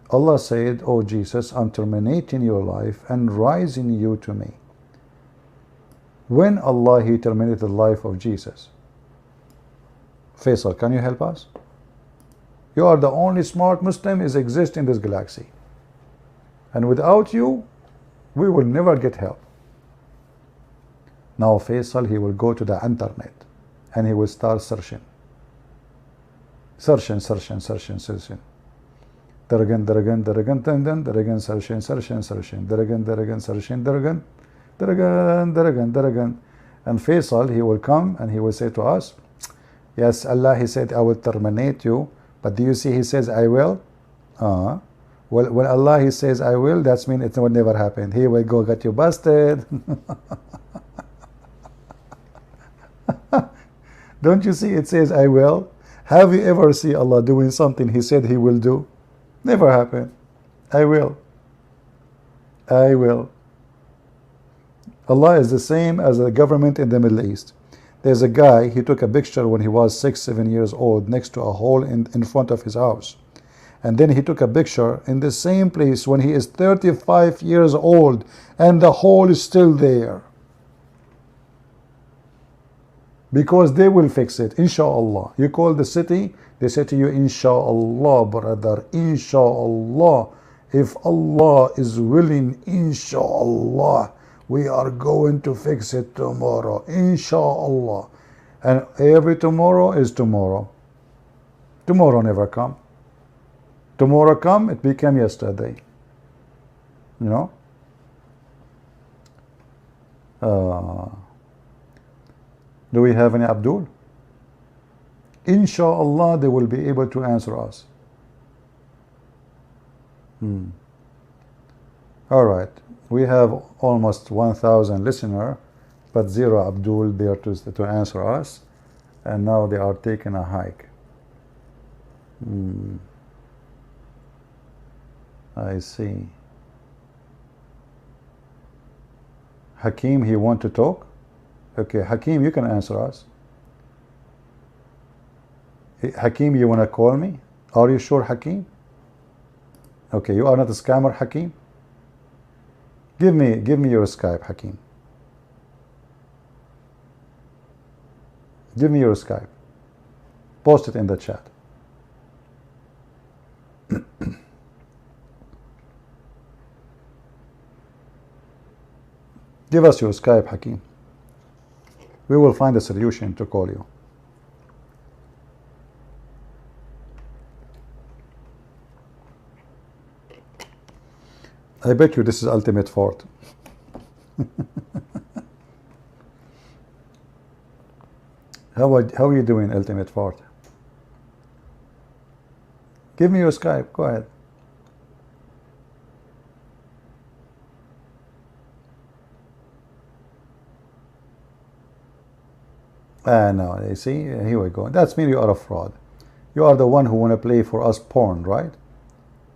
Allah said, "O Jesus, I'm terminating your life and rising you to me." When Allah, He terminated the life of Jesus? Faisal, can you help us? You are the only smart Muslim is exist in this galaxy. And without you, we will never get help. Now Faisal, he will go to the internet and he will start searching. Searching. Daragan, searching. And Faisal, he will come and he will say to us, yes, Allah, He said, I will terminate you. But do you see, He says, I will? Well, when Allah, He says, I will, that means it will never happen. He will go get you busted. Don't you see, it says, I will? Have you ever seen Allah doing something He said He will do? Never happen. I will. Allah is the same as the government in the Middle East. There's a guy, he took a picture when he was 6-7 years old next to a hole in front of his house. And then he took a picture in the same place when he is 35 years old and the hole is still there. Because they will fix it, inshallah. You call the city, they say to you, inshallah, brother, inshallah. If Allah is willing, inshallah, we are going to fix it tomorrow, inshallah. And every tomorrow is tomorrow. Tomorrow never come. Tomorrow come, it became yesterday. You know? Do we have any Abdul? Inshallah, they will be able to answer us. All right, we have almost 1,000 listeners, but zero Abdul there to answer us, and now they are taking a hike. I see. Hakim, he want to talk? Okay, Hakim, you can answer us. Hakim, you want to call me? Are you sure, Hakim? Okay, you are not a scammer, Hakim? Give me your Skype, Hakim. Give me your Skype. Post it in the chat. Give us your Skype, Hakim. We will find a solution to call you. I bet you this is ultimate fort. How are you doing, ultimate fort? Give me your Skype. Go ahead. No, you see, here we go. That's mean you are a fraud. You are the one who want to play for us porn, right?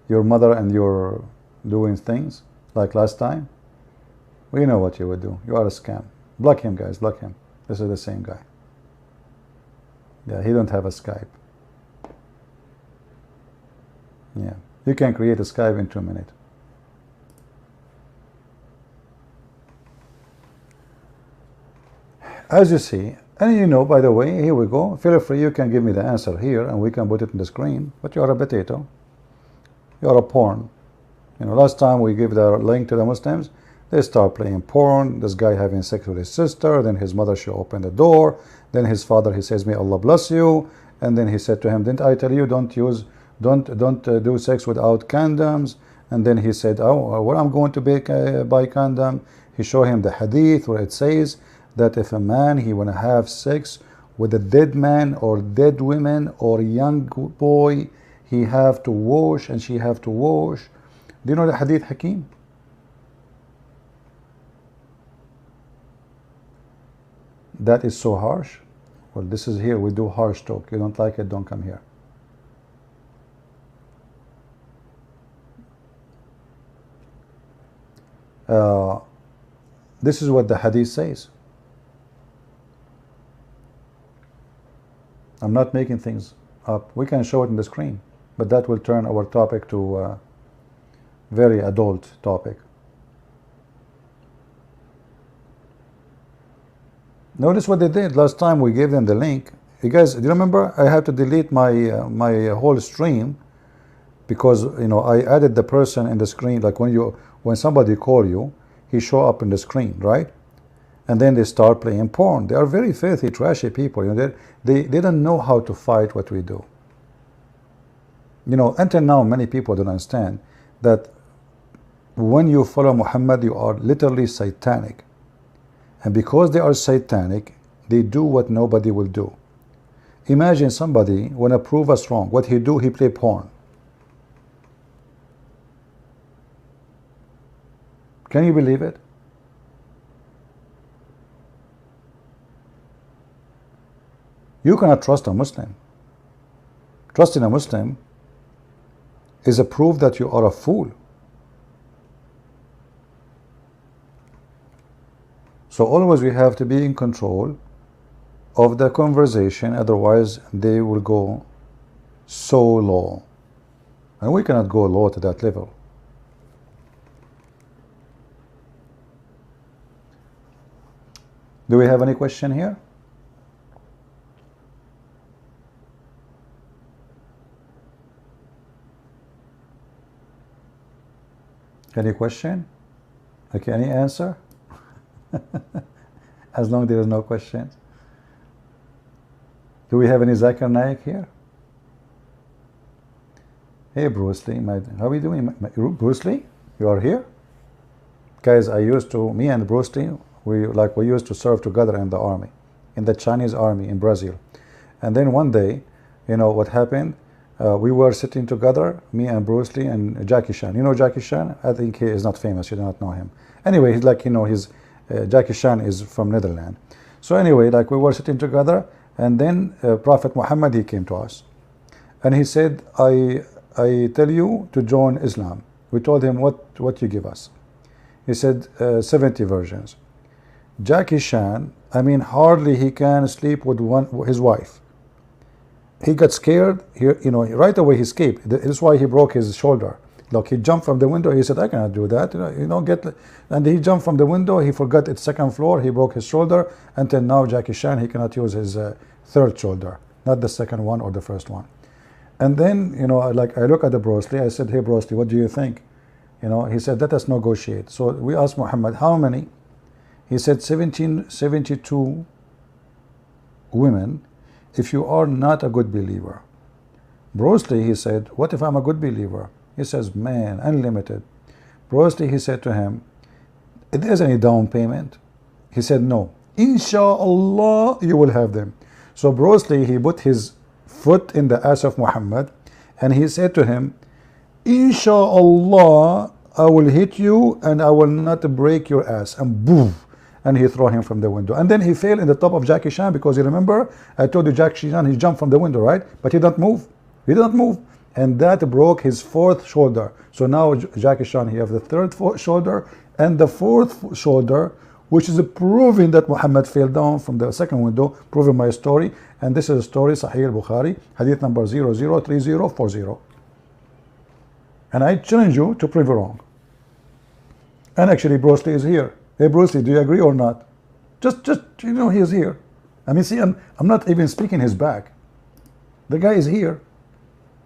Your mother and your doing things like last time. We know what you would do. You are a scam. Block him, guys. Block him. This is the same guy. Yeah, he don't have a Skype. Yeah, you can create a Skype in 2 minutes. As you see, and you know, by the way, here we go. Feel free, you can give me the answer here and we can put it in the screen. But you are a potato. You are a porn. You know, last time we gave the link to the Muslims, they start playing porn. This guy having sex with his sister. Then his mother, she opened the door. Then his father, he says, may Allah bless you. And then he said to him, didn't I tell you don't do sex without condoms? And then he said, oh, well, I'm going to buy condom. He showed him the hadith where it says that if a man, he want to have sex with a dead man or dead women or young boy, he have to wash and she have to wash. Do you know the hadith, Hakim? That is so harsh. Well, this is here, we do harsh talk. You don't like it, don't come here. This is what the hadith says. I'm not making things up. We can show it in the screen, but that will turn our topic to a very adult topic. Notice what they did last time. We gave them the link. You guys, do you remember? I had to delete my my whole stream because, you know, I added the person in the screen. Like when somebody call you, he show up in the screen, right? And then they start playing porn. They are very filthy, trashy people. You know, they don't know how to fight what we do. You know, until now, many people don't understand that when you follow Muhammad, you are literally satanic. And because they are satanic, they do what nobody will do. Imagine somebody want to prove us wrong. What he do? He play porn. Can you believe it? You cannot trust a Muslim. Trusting a Muslim is a proof that you are a fool. So always we have to be in control of the conversation, otherwise they will go so low. And we cannot go low to that level. Do we have any question here? Any question? Okay, any answer? As long as there is no questions. Do we have any Zakir Naik here? Hey Bruce Lee, how are you doing? Bruce Lee, you are here? Guys, me and Bruce Lee, we used to serve together in the army, in the Chinese army in Brazil. And then one day, you know what happened? We were sitting together, me and Bruce Lee and Jackie Chan. You know Jackie Chan? I think he is not famous. You do not know him. Anyway, he's like, you know, Jackie Chan is from Netherlands. So anyway, like we were sitting together, and then Prophet Muhammad, he came to us. And he said, I tell you to join Islam. We told him, what you give us? He said, 70 virgins. Jackie Chan, I mean, hardly he can sleep with his wife. He got scared, you know, right away he escaped. That's why he broke his shoulder. Look, he jumped from the window. He said, I cannot do that. You know, and he jumped from the window. He forgot it's second floor. He broke his shoulder. Until now, Jackie Chan, he cannot use his third shoulder, not the second one or the first one. And then, you know, like I look at the Bruce Lee. I said, hey, Bruce Lee, what do you think? You know, he said, let us negotiate. So we asked Muhammad, how many? He said, 72 women if you are not a good believer. Bruce Lee, he said, what if I'm a good believer? He says, man, unlimited. Bruce Lee, he said to him, is there any down payment? He said, no. Inshallah, you will have them. So Bruce Lee, he put his foot in the ass of Muhammad, and he said to him, Inshallah, I will hit you and I will not break your ass. And boom, and he threw him from the window. And then he fell in the top of Jackie Chan, because you remember, I told you Jackie Chan, he jumped from the window, right? But he didn't move. He didn't move. And that broke his fourth shoulder. So now Jackie Chan, he has the third shoulder and the fourth shoulder, which is proving that Muhammad fell down from the second window, proving my story. And this is a story, Sahih al-Bukhari, hadith number 003040. And I challenge you to prove it wrong. And actually, Bruce Lee is here. Hey, Bruce Lee, do you agree or not? Just you know, he is here. I mean, see, I'm not even speaking his back. The guy is here.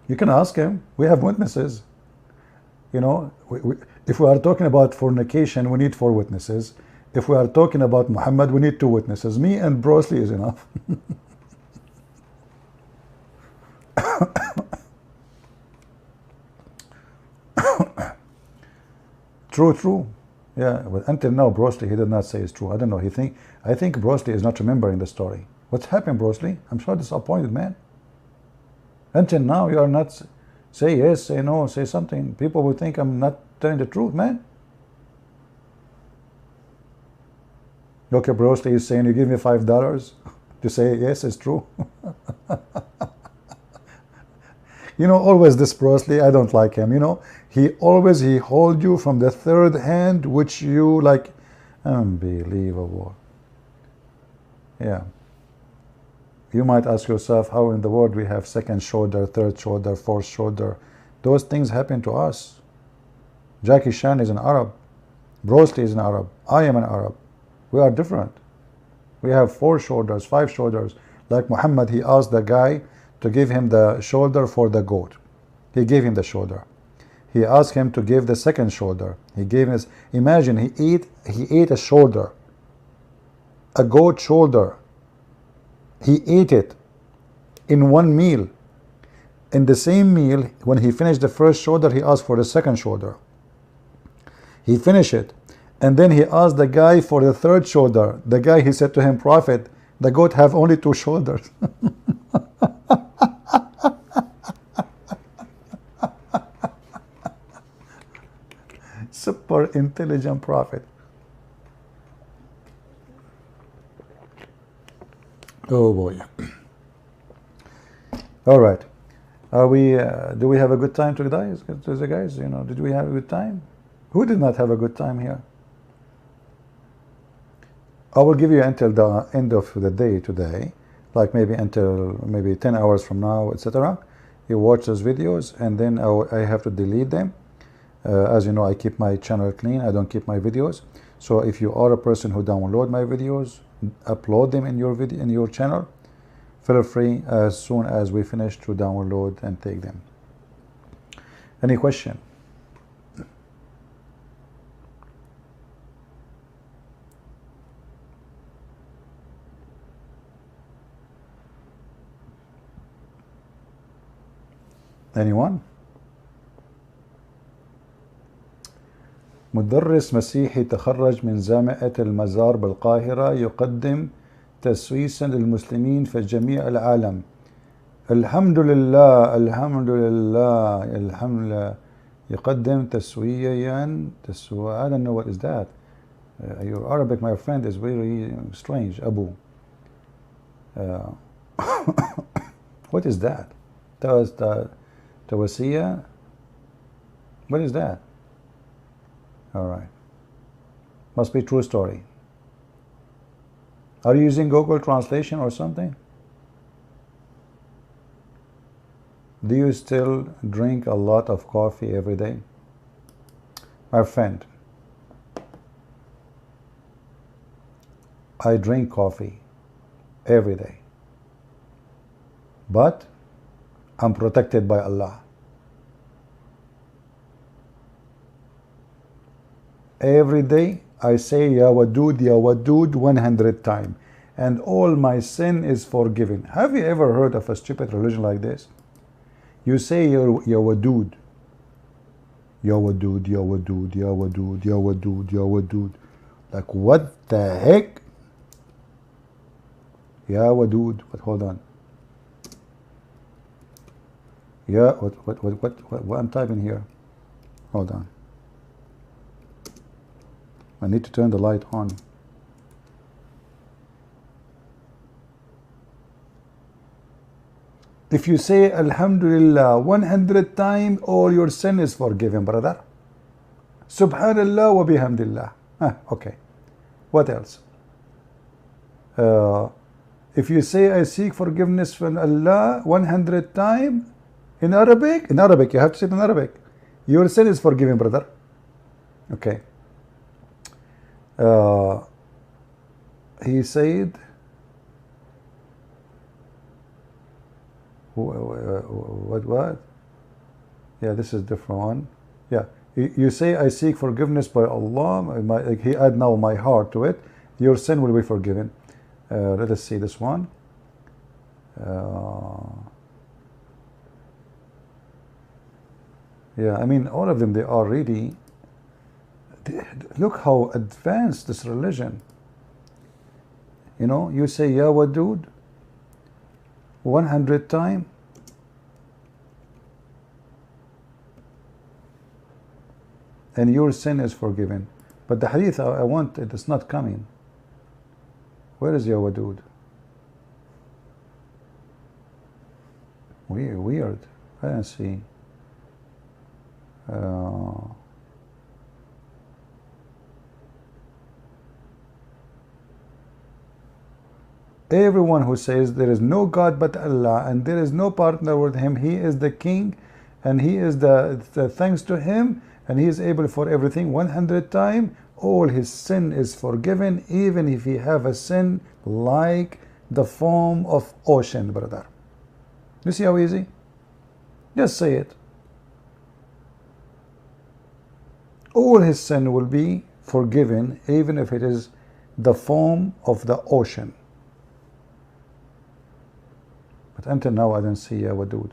You can ask him. We have witnesses. You know, if we are talking about fornication, we need 4 witnesses. If we are talking about Muhammad, we need 2 witnesses. Me and Bruce Lee is enough. True. Yeah, but until now, Bruce Lee, he did not say it's true. I don't know. I think Bruce Lee is not remembering the story. What's happened, Bruce Lee? I'm so disappointed, man. Until now, you are not say yes, say no, say something. People will think I'm not telling the truth, man. Okay, Bruce Lee is saying, you give me $5 to say yes, it's true. You know, always this Bruce Lee, I don't like him. You know, he hold you from the third hand, which you like. Unbelievable. Yeah. You might ask yourself, how in the world we have second shoulder, third shoulder, fourth shoulder? Those things happen to us. Jackie Chan is an Arab. Bruce Lee is an Arab. I am an Arab. We are different. We have 4 shoulders, 5 shoulders. Like Muhammad, he asked the guy to give him the shoulder for the goat. He gave him the shoulder. He asked him to give the second shoulder. He gave him, imagine, he ate a shoulder, a goat shoulder. He ate it in one meal. In the same meal, when he finished the first shoulder, he asked for the second shoulder. He finished it. And then he asked the guy for the third shoulder. The guy, he said to him, Prophet, the goat have only 2 shoulders. Super intelligent prophet. Oh boy. All right. Are we? Do we have a good time today, guys? You know, did we have a good time? Who did not have a good time here? I will give you until the end of the day today, like maybe until maybe 10 hours from now, etc. You watch those videos, and then I have to delete them. As you know, I keep my channel clean. I don't keep my videos. So if you are a person who download my videos, upload them in your channel, feel free as soon as we finish to download and take them. Any question? Anyone? مدرس مسيحي تخرج من جامعة المزار بالقاهرة يقدم تسويسا للمسلمين في جميع العالم. الحمد لله الحمد لله الحمد لله. يقدم تسويا I don't know what is that. Your Arabic, my friend, is very strange. Abu. What is that? Tawasiya? What is that? All right. Must be true story. Are you using Google Translation or something? Do you still drink a lot of coffee every day? My friend, I drink coffee every day, but I'm protected by Allah. Every day I say Ya Wadud 100 times, and all my sin is forgiven. Have you ever heard of a stupid religion like this? You say Ya Wadud, Ya Wadud, Ya Wadud, Ya Wadud, Ya Wadud, Ya Wadud. Like, what the heck? Ya Wadud. But hold on. Yeah, what I'm typing here? Hold on. I need to turn the light on. If you say Alhamdulillah 100 times, all your sin is forgiven, brother. Subhanallah wa bihamdillah. Okay. What else? If you say I seek forgiveness from Allah 100 times, in Arabic, you have to say it in Arabic, your sin is forgiven, brother. Okay. He said, what? Yeah, this is different one. Yeah, you say I seek forgiveness by Allah. He add now my heart to it. Your sin will be forgiven. Let us see this one. Yeah, I mean, all of them, they are really, look how advanced this religion. You know, you say Ya Wadud 100 times, and your sin is forgiven. But the hadith I want, it is not coming. Where is Ya Wadud? Weird. I don't see. Everyone who says there is no God but Allah and there is no partner with him, he is the king and he is the thanks to him and he is able for everything 100 times, all his sin is forgiven, even if he have a sin like the foam of ocean, brother. You see how easy? Just say it. All his sin will be forgiven, even if it is the foam of the ocean. But until now, I don't see Ya Wadud.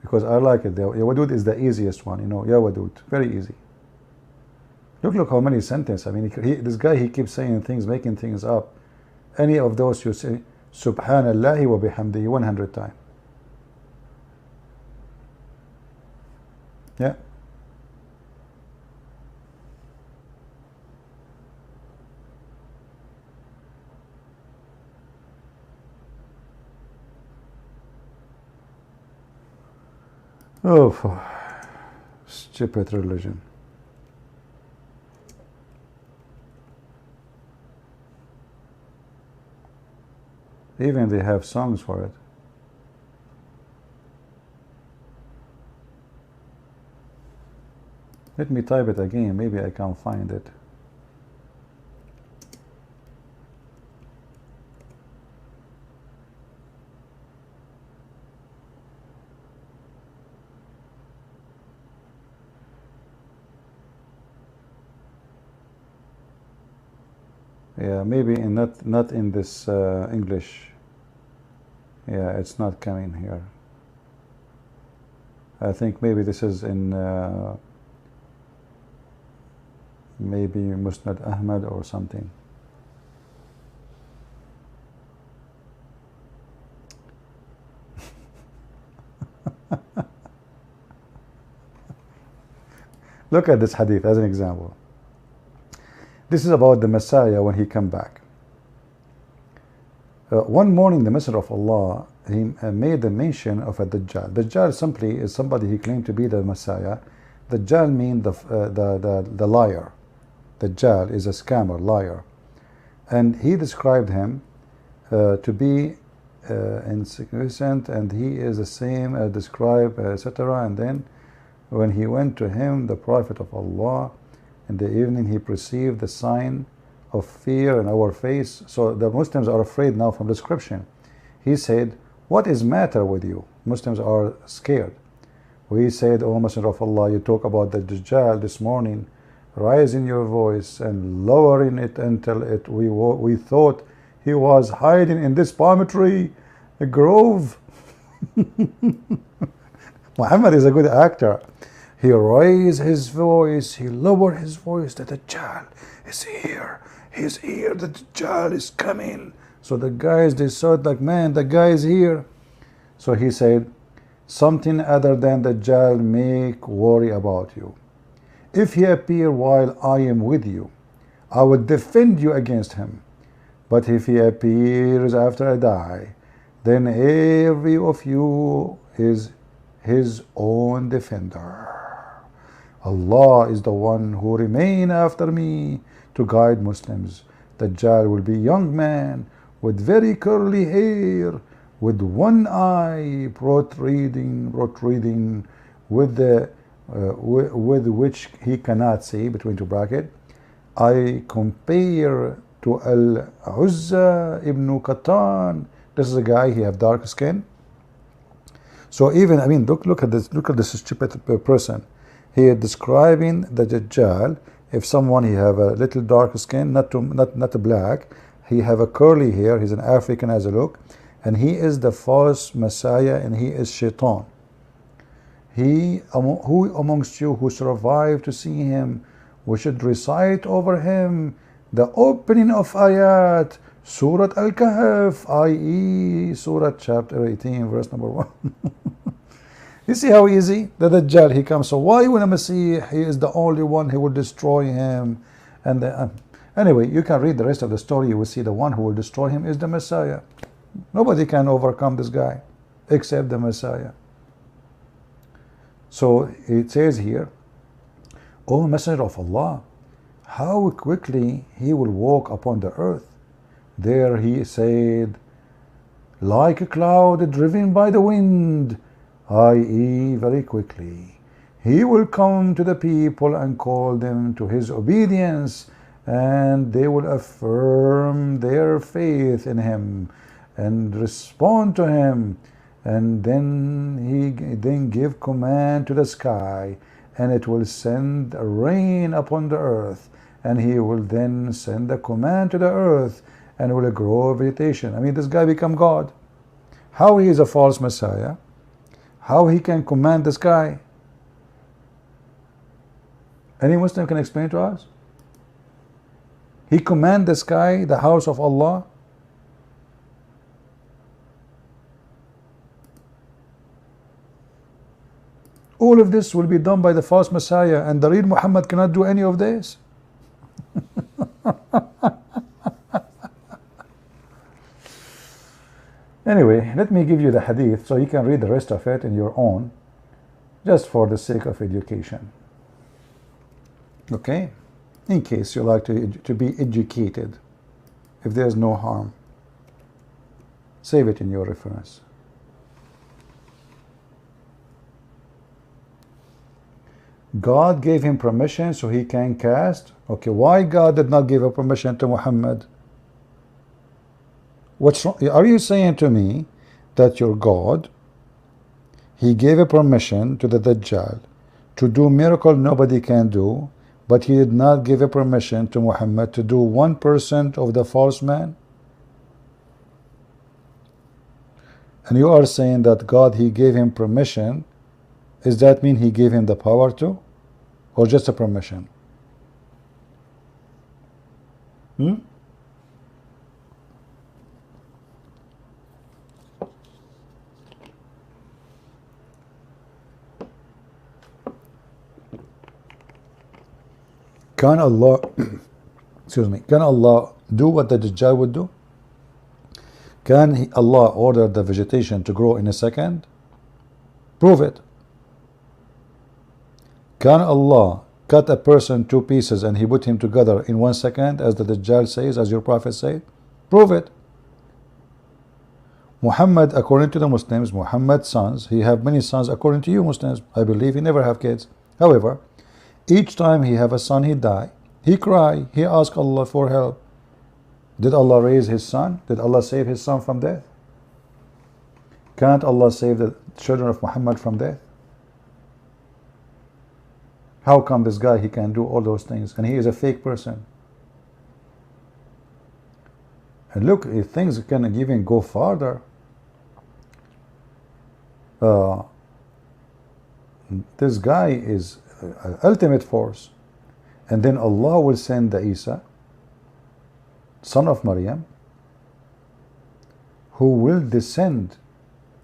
Because I like it. Ya Wadud is the easiest one, you know, Ya Wadud. Very easy. Look how many sentences. I mean, this guy, he keeps saying things, making things up. Any of those you say, Subhanallah wa bihamdihi 100 times. Yeah. Oh, stupid religion. Even they have songs for it. Let me type it again, maybe I can find it. Yeah, maybe not in this English. Yeah, it's not coming here. I think maybe this is in maybe Musnad Ahmad or something. Look at this hadith as an example. This is about the Messiah when he come back. One morning the Messenger of Allah, he made the mention of a Dajjal. Dajjal simply is somebody he claimed to be the Messiah. Dajjal means the liar. Dajjal is a scammer, liar. And he described him to be insignificant, and he is the same as described, etc. And then when he went to him, the Prophet of Allah, in the evening, he perceived the sign of fear in our face. So the Muslims are afraid now from description. He said, what is matter with you? Muslims are scared. We said, O Messenger of Allah, you talk about the Dajjal this morning, raising your voice and lowering it until we thought he was hiding in this palm tree, a grove. Muhammad is a good actor. He raised his voice, he lowered his voice, the Dajjal is here. He's here, the Dajjal is coming. So the guys, they saw it like, man, the guy is here. So he said, something other than the Dajjal make worry about you. If he appear while I am with you, I will defend you against him. But if he appears after I die, then every of you is his own defender. Allah is the one who remain after me to guide Muslims. Dajjal will be a young man with very curly hair, with one eye protruding with which he cannot see, between two brackets. I compare to Al-Uzza ibn Qatan. This is a guy, he have dark skin. So even, I mean, look at this stupid person. He is describing the Dajjal. If someone, he have a little dark skin, not black, he have a curly hair, he's an African as a look, and he is the false Messiah, and he is Shaitan. Who amongst you who survived to see him, we should recite over him the opening of ayat, Surah Al-Kahf, i.e. Surah chapter 18, verse number 1. You see how easy? The Dajjal, he comes. So why when a Messiah, he is the only one who will destroy him? And anyway, you can read the rest of the story. You will see the one who will destroy him is the Messiah. Nobody can overcome this guy except the Messiah. So it says here, O Messenger of Allah, how quickly he will walk upon the earth. There he said, like a cloud driven by the wind, i.e. very quickly. He will come to the people and call them to his obedience, and they will affirm their faith in him and respond to him. And then give command to the sky, and it will send rain upon the earth, and he will then send a command to the earth, and will grow vegetation. I mean, this guy become God. How he is a false Messiah? How he can command the sky? Any Muslim can explain to us? He command the sky, the house of Allah. All of this will be done by the false Messiah, and the real Muhammad cannot do any of this. Anyway, let me give you the hadith so you can read the rest of it in your own, just for the sake of education. Okay? In case you like to be educated, if there's no harm. Save it in your reference. God gave him permission so he can cast. Okay, why God did not give a permission to Muhammad? What's wrong? Are you saying to me that your God, he gave a permission to the Dajjal to do miracle nobody can do, but he did not give a permission to Muhammad to do 1% of the false man? And you are saying that God, he gave him permission. Does that mean he gave him the power to? Or just a permission? Hmm? Can Allah, excuse me, can Allah do what the Dajjal would do? Can Allah order the vegetation to grow in a second? Prove it. Can Allah cut a person two pieces and he put him together in 1 second, as the Dajjal says, as your prophet said? Prove it. Muhammad, according to the Muslims, Muhammad's sons, he have many sons. According to you Muslims, I believe he never have kids. However, each time he have a son, he die. He cry. He ask Allah for help. Did Allah raise his son? Did Allah save his son from death? Can't Allah save the children of Muhammad from death? How come this guy, he can do all those things, and he is a fake person? And look, if things can even go farther, this guy is ultimate force, and then Allah will send the Isa, son of Maryam, who will descend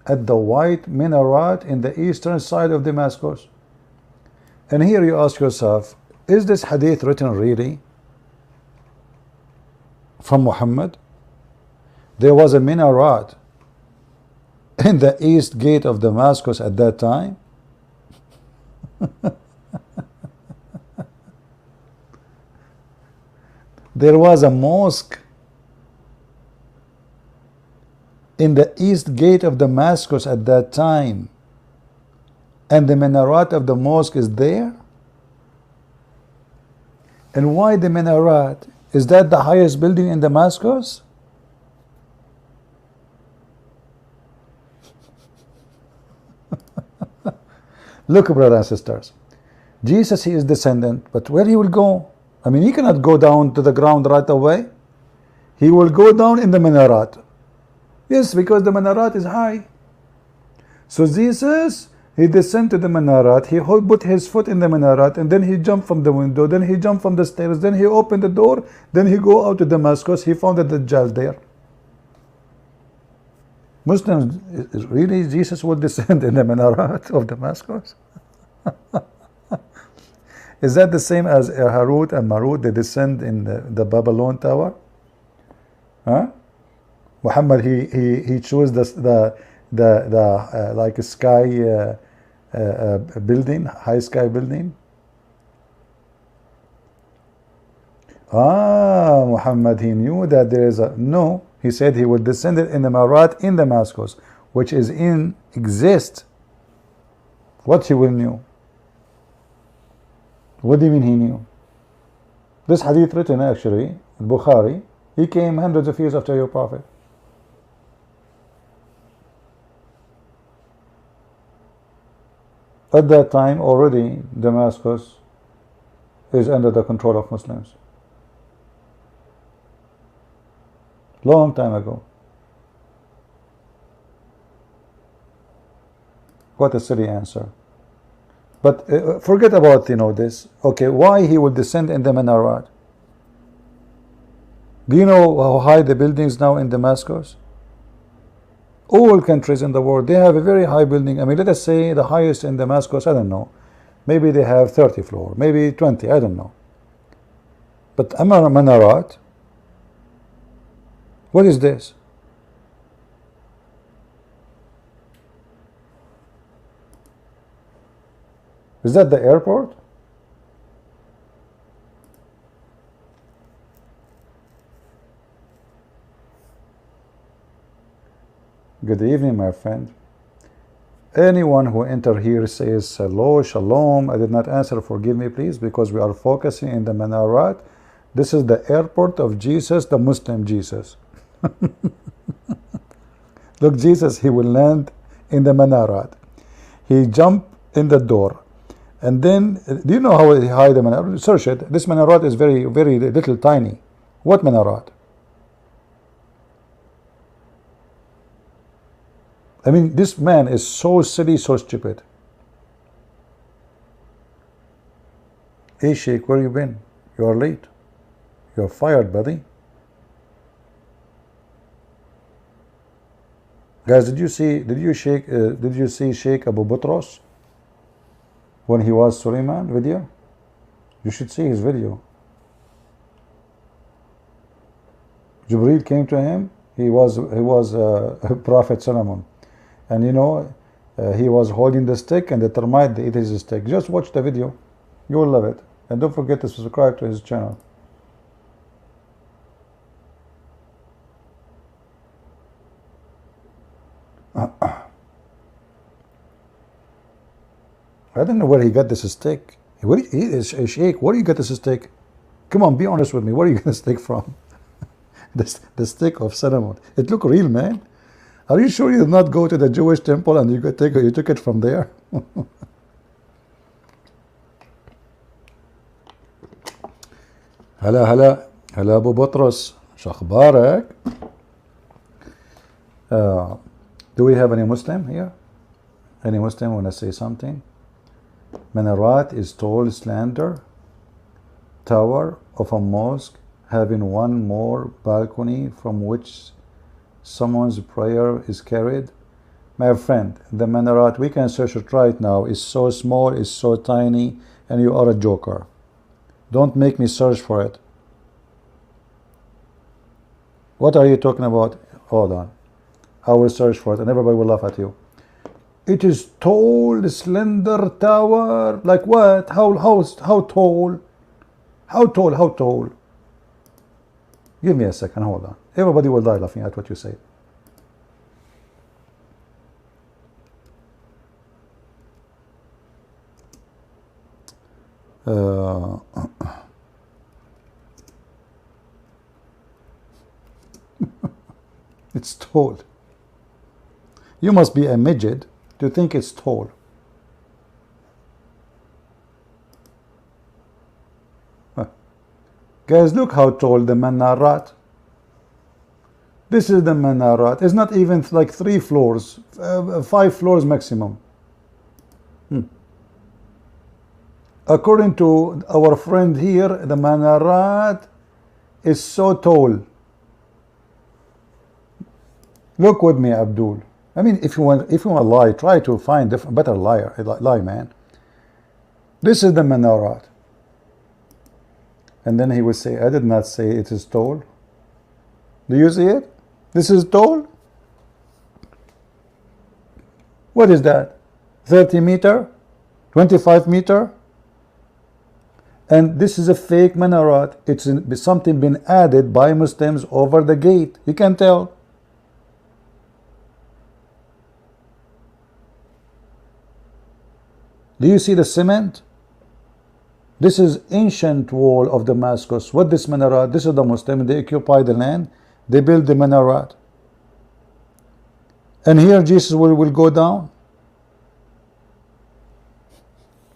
at the white minaret in the eastern side of Damascus. And here you ask yourself, is this hadith written really from Muhammad? There was a minaret in the east gate of Damascus at that time. There was a mosque in the east gate of Damascus at that time, and the minaret of the mosque is there. And why the minaret? Is that the highest building in Damascus? Look, brothers and sisters, Jesus, he is descendant, but where he will go? I mean, he cannot go down to the ground right away. He will go down in the minaret. Yes, because the minaret is high. So Jesus, he descended to the minaret, he put his foot in the minaret, and then he jumped from the window, then he jumped from the stairs, then he opened the door, then he go out to Damascus, he found the Dajjal there. Muslims, really Jesus will descend in the minaret of Damascus? Is that the same as Harut and Marut, they descend in the Babylon tower? Huh? Muhammad, he chose the like a sky building, high sky building. Muhammad, he knew that there is a no. He said he would descend in the Marat in Damascus, which is in exist. What he will knew? What do you mean he knew? This hadith written actually, Bukhari, he came hundreds of years after your prophet. At that time already Damascus is under the control of Muslims. Long time ago. What a silly answer. But forget about this. Okay, why he will descend in the minaret? Do you know how high the buildings now in Damascus? All countries in the world, they have a very high building. I mean, let us say the highest in Damascus, I don't know, maybe they have 30 floors, maybe 20, I don't know. But a minaret, what is this? Is that the airport? Good evening, my friend. Anyone who enter here says hello, shalom, I did not answer, forgive me please, because we are focusing in the minaret. This is the airport of Jesus, the Muslim Jesus. Look, Jesus, he will land in the minaret. He jump in the door. And then, do you know how high the minaret? Search it. This minaret is very, very little, tiny. What minaret? I mean, this man is so silly, so stupid. Hey, Sheikh, where you been? You are late. You're fired, buddy. Guys, did you see Sheikh Abu Butros when he was Suleiman video? You should see his video. Jibreel came to him. He was Prophet Solomon, and you know, he was holding the stick, and the termite ate his stick. Just watch the video, you will love it, and don't forget to subscribe to his channel. I don't know where he got this stick. Sheikh, where do you get this stick? Come on, be honest with me. Where do you get the stick from? The stick of Solomon. It look real, man. Are you sure you did not go to the Jewish temple and you took it from there? هلا أبو بطرس. شو أخبارك? Do we have any Muslim here? Any Muslim want to say something? Minarat is tall, slender tower of a mosque having one more balcony from which someone's prayer is carried. My friend, the minaret, we can search it right now, is so small, is so tiny, and you are a joker. Don't make me search for it. What are you talking about? Hold on. I will search for it and everybody will laugh at you. It is tall, slender tower. Like what? How tall? How tall? Give me a second, hold on. Everybody will die laughing at what you say. It's tall. You must be a midget to think it's tall. Guys, look how tall the minarat. This is the minarat. It's not even like 3 floors, 5 floors maximum. According to our friend here, the minarat is so tall. Look with me, Abdul. I mean, if you want to lie, try to find a better lie, man. This is the minarat. And then he would say, I did not say it is tall. Do you see it? This is tall. What is that? 30 meter? 25 meter? And this is a fake minaret. It's something been added by Muslims over the gate. You can tell. Do you see the cement? This is ancient wall of Damascus. What this minaret? This is the Muslim. They occupy the land. They build the minaret. And here Jesus will go down.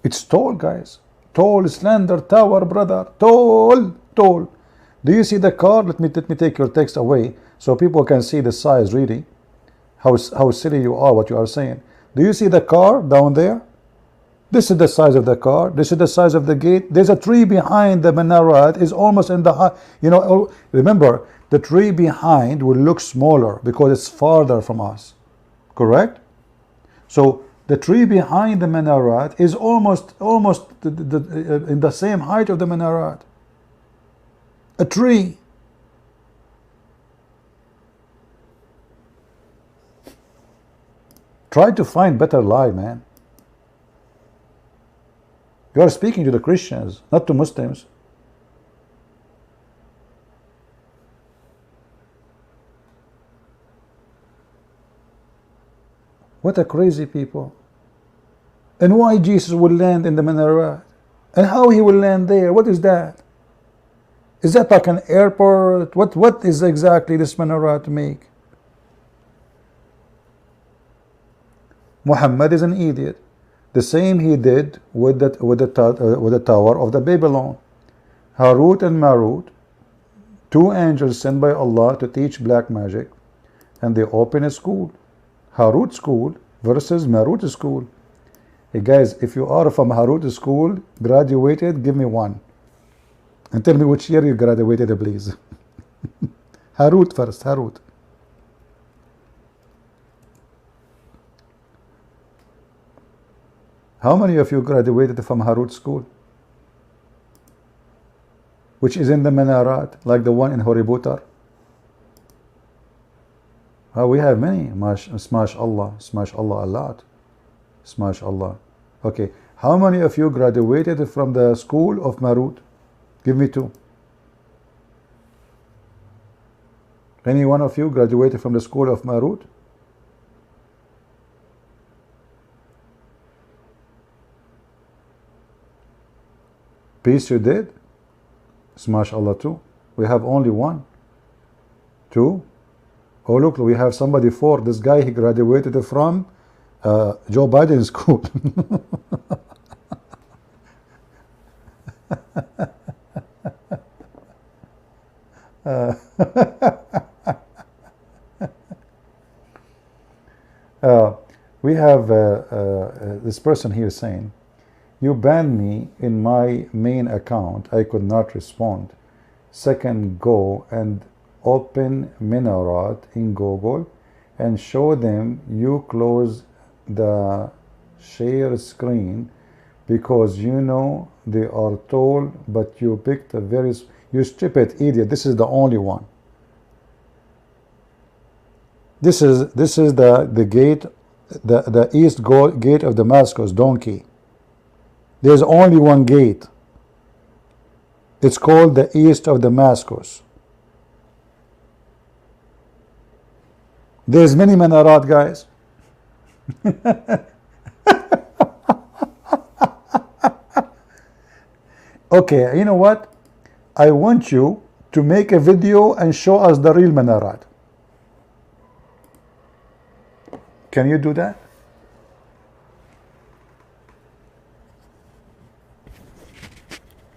It's tall, guys. Tall, slender tower, brother. Tall. Do you see the car? Let me take your text away so people can see the size really. How silly you are, what you are saying. Do you see the car down there? This is the size of the car. This is the size of the gate. There's a tree behind the minaret. Is almost in the high. You know, remember, the tree behind will look smaller because it's farther from us. Correct? So the tree behind the minaret is almost in the same height of the minaret. A tree. Try to find better lie, man. You are speaking to the Christians, not to Muslims. What a crazy people. And why Jesus will land in the minaret? And how he will land there? What is that? Is that like an airport? What is exactly this minaret to make? Muhammad is an idiot. The same he did with the tower of the Babylon. Harut and Marut, 2 angels sent by Allah to teach black magic, and they open a school. Harut school versus Marut school. Hey guys, if you are from Harut school, graduated, give me 1. And tell me which year you graduated, please. Harut first, Harut. How many of you graduated from Harut school? Which is in the Minarat, like the one in Hoributar? We have many. Smash Allah, a lot. Smash Allah. Okay. How many of you graduated from the school of Marut? Give me two. Any one of you graduated from the school of Marut? Peace, you did? Smash Allah too. We have only one. Two. Oh look, we have somebody four. This guy, he graduated from Joe Biden's school. We have this person here saying, you banned me in my main account. I could not respond. Second, go and open Minarat in Google and show them you close the share screen because you know they are told, but you picked a very, you stupid idiot. This is the only one. This is the gate, the east gate of Damascus, donkey. There's only one gate. It's called the east of Damascus. There's many Minarat, guys. Okay, you know what? I want you to make a video and show us the real Minarat. Can you do that?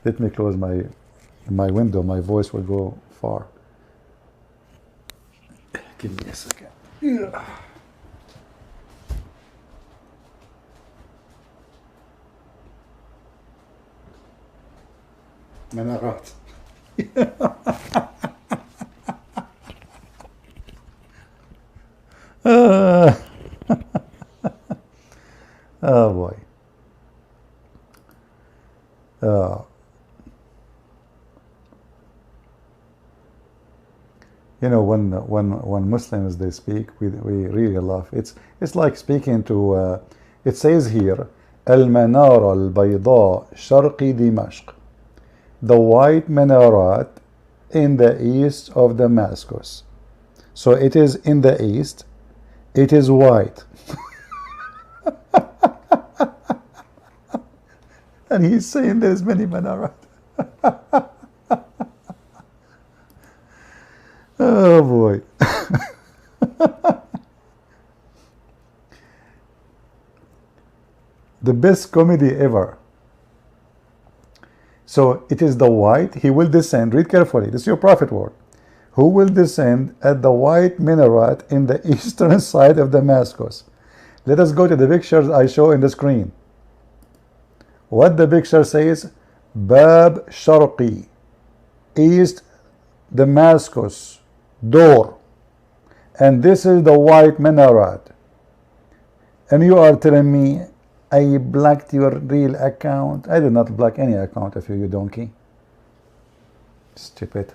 Let me close my window. My voice will go far. Give me a second. Yeah. Minarat. Oh boy. You know, when Muslims they speak, we really laugh. It's like speaking to. It says here, Al-Manara al-Bayda Sharqi Dimashq, the white minarat in the east of Damascus. So it is in the east. It is white. And he's saying there's many minarat. Oh boy. The best comedy ever. So it is the white, he will descend, read carefully, this is your prophet word, who will descend at the white minaret in the eastern side of Damascus. Let us go to the pictures I show in the screen. What the picture says, Bab Sharqi, East Damascus, door. And this is the white minaret. And you are telling me I blocked your real account? I did not block any account of you, you donkey. Stupid.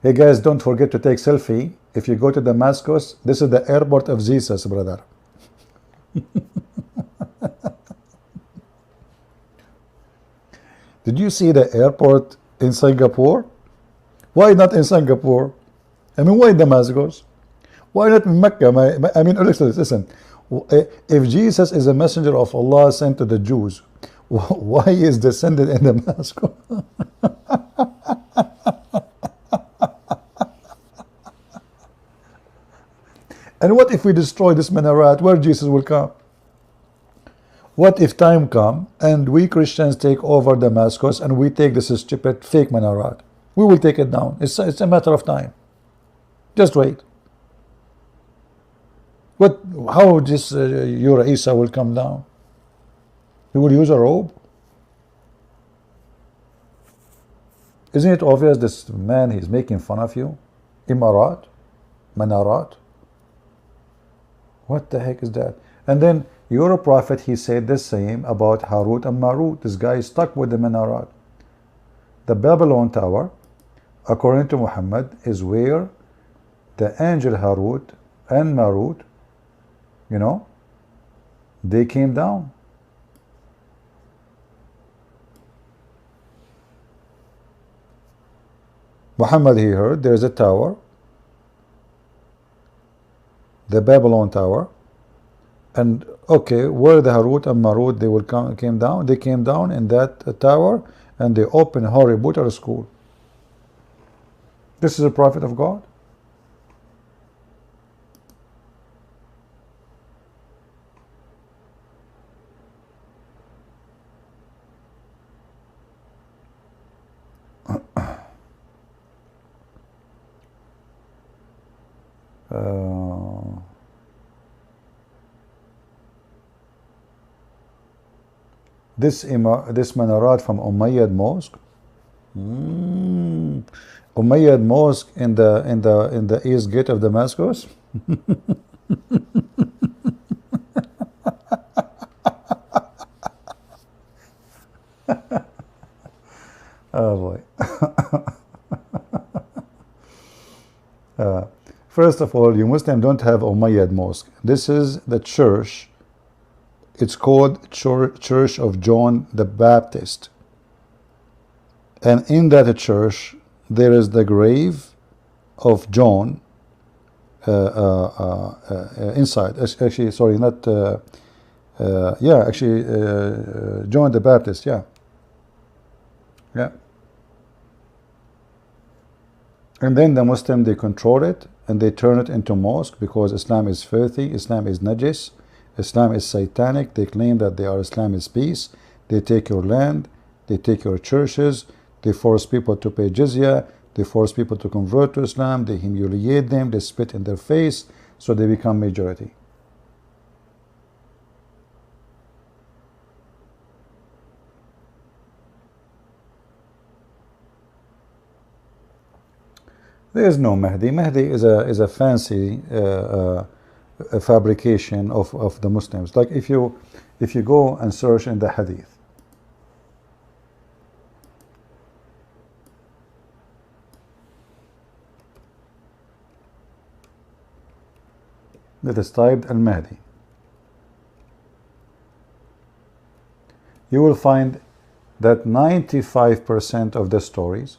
Hey guys, don't forget to take selfie. If you go to Damascus, this is the airport of Jesus, brother. Did you see the airport in Singapore? Why not in Singapore? I mean, why Damascus? Why not in Mecca? I mean, listen. If Jesus is a messenger of Allah sent to the Jews, why is descended in Damascus? And what if we destroy this minaret? Where Jesus will come? What if time come and we Christians take over Damascus and we take this stupid fake minaret? We will take it down. It's a matter of time. Just wait. What? How this your Isa will come down? He will use a robe? Isn't it obvious this man, he's making fun of you? Imarat? Manarat? What the heck is that? And then your prophet, he said the same about Harut and Marut. This guy is stuck with the Manarat. The Babylon Tower, according to Muhammad, is where the angel Harut and Marut, you know, they came down. Muhammad, he heard there is a tower, the Babylon Tower, and okay, where the Harut and Marut they will came down? They came down in that tower, and they opened Harry Potter school. This is a prophet of God. This minarat from Umayyad Mosque, Umayyad Mosque in the east gate of Damascus. Oh boy. First of all, you Muslims don't have Umayyad Mosque. This is the church. It's called Church of John the Baptist. And in that church, there is the grave of John inside. Actually, sorry, not... yeah, actually, John the Baptist, yeah. Yeah. And then the Muslim, they control it, and they turn it into mosque because Islam is filthy, Islam is najis, Islam is satanic. They claim that Islam is peace. They take your land, they take your churches, they force people to pay jizya, they force people to convert to Islam, they humiliate them, they spit in their face, so they become majority. There is no Mahdi. Mahdi is a fancy a fabrication of the Muslims. Like if you go and search in the Hadith, that is typed Al-Mahdi, you will find that 95% of the stories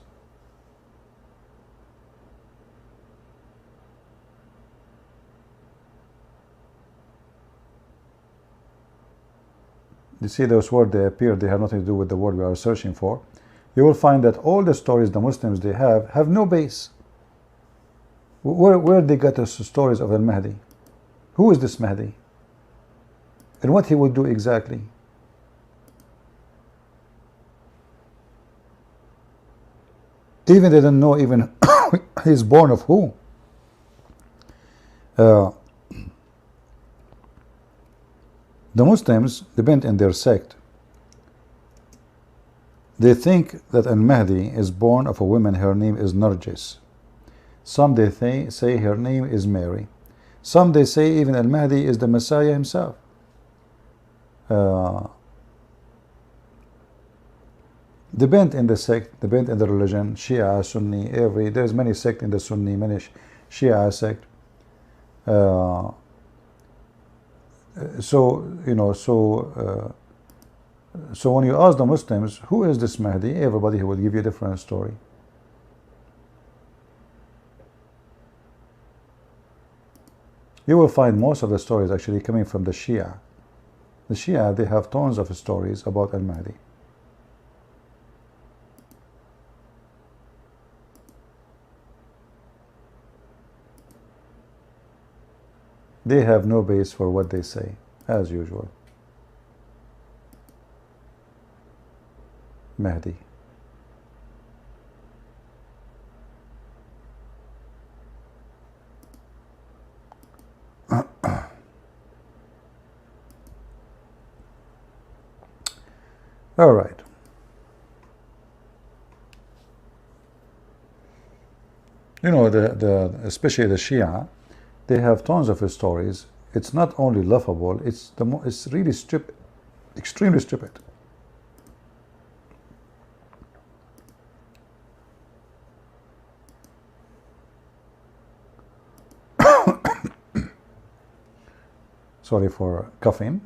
you see those words, they appear, they have nothing to do with the word we are searching for. You will find that all the stories the Muslims they have no base. Where they got the stories of Al-Mahdi? Who is this Mahdi? And what he will do exactly? Even they don't know even he's born of who. The Muslims, depend in their sect, they think that Al-Mahdi is born of a woman, her name is Narjis. Some they say her name is Mary. Some they say even Al-Mahdi is the Messiah himself. Depend in the sect, depend in the religion, Shia, Sunni, there's many sects in the Sunni, many Shia sect. So when you ask the Muslims, who is this Mahdi? Everybody will give you a different story. You will find most of the stories actually coming from the Shia. The Shia, they have tons of stories about Al-Mahdi. They have no base for what they say, as usual. Mahdi. All right. You know, especially the Shia, they have tons of stories. It's not only laughable, it's really stupid, extremely stupid. Sorry for coughing.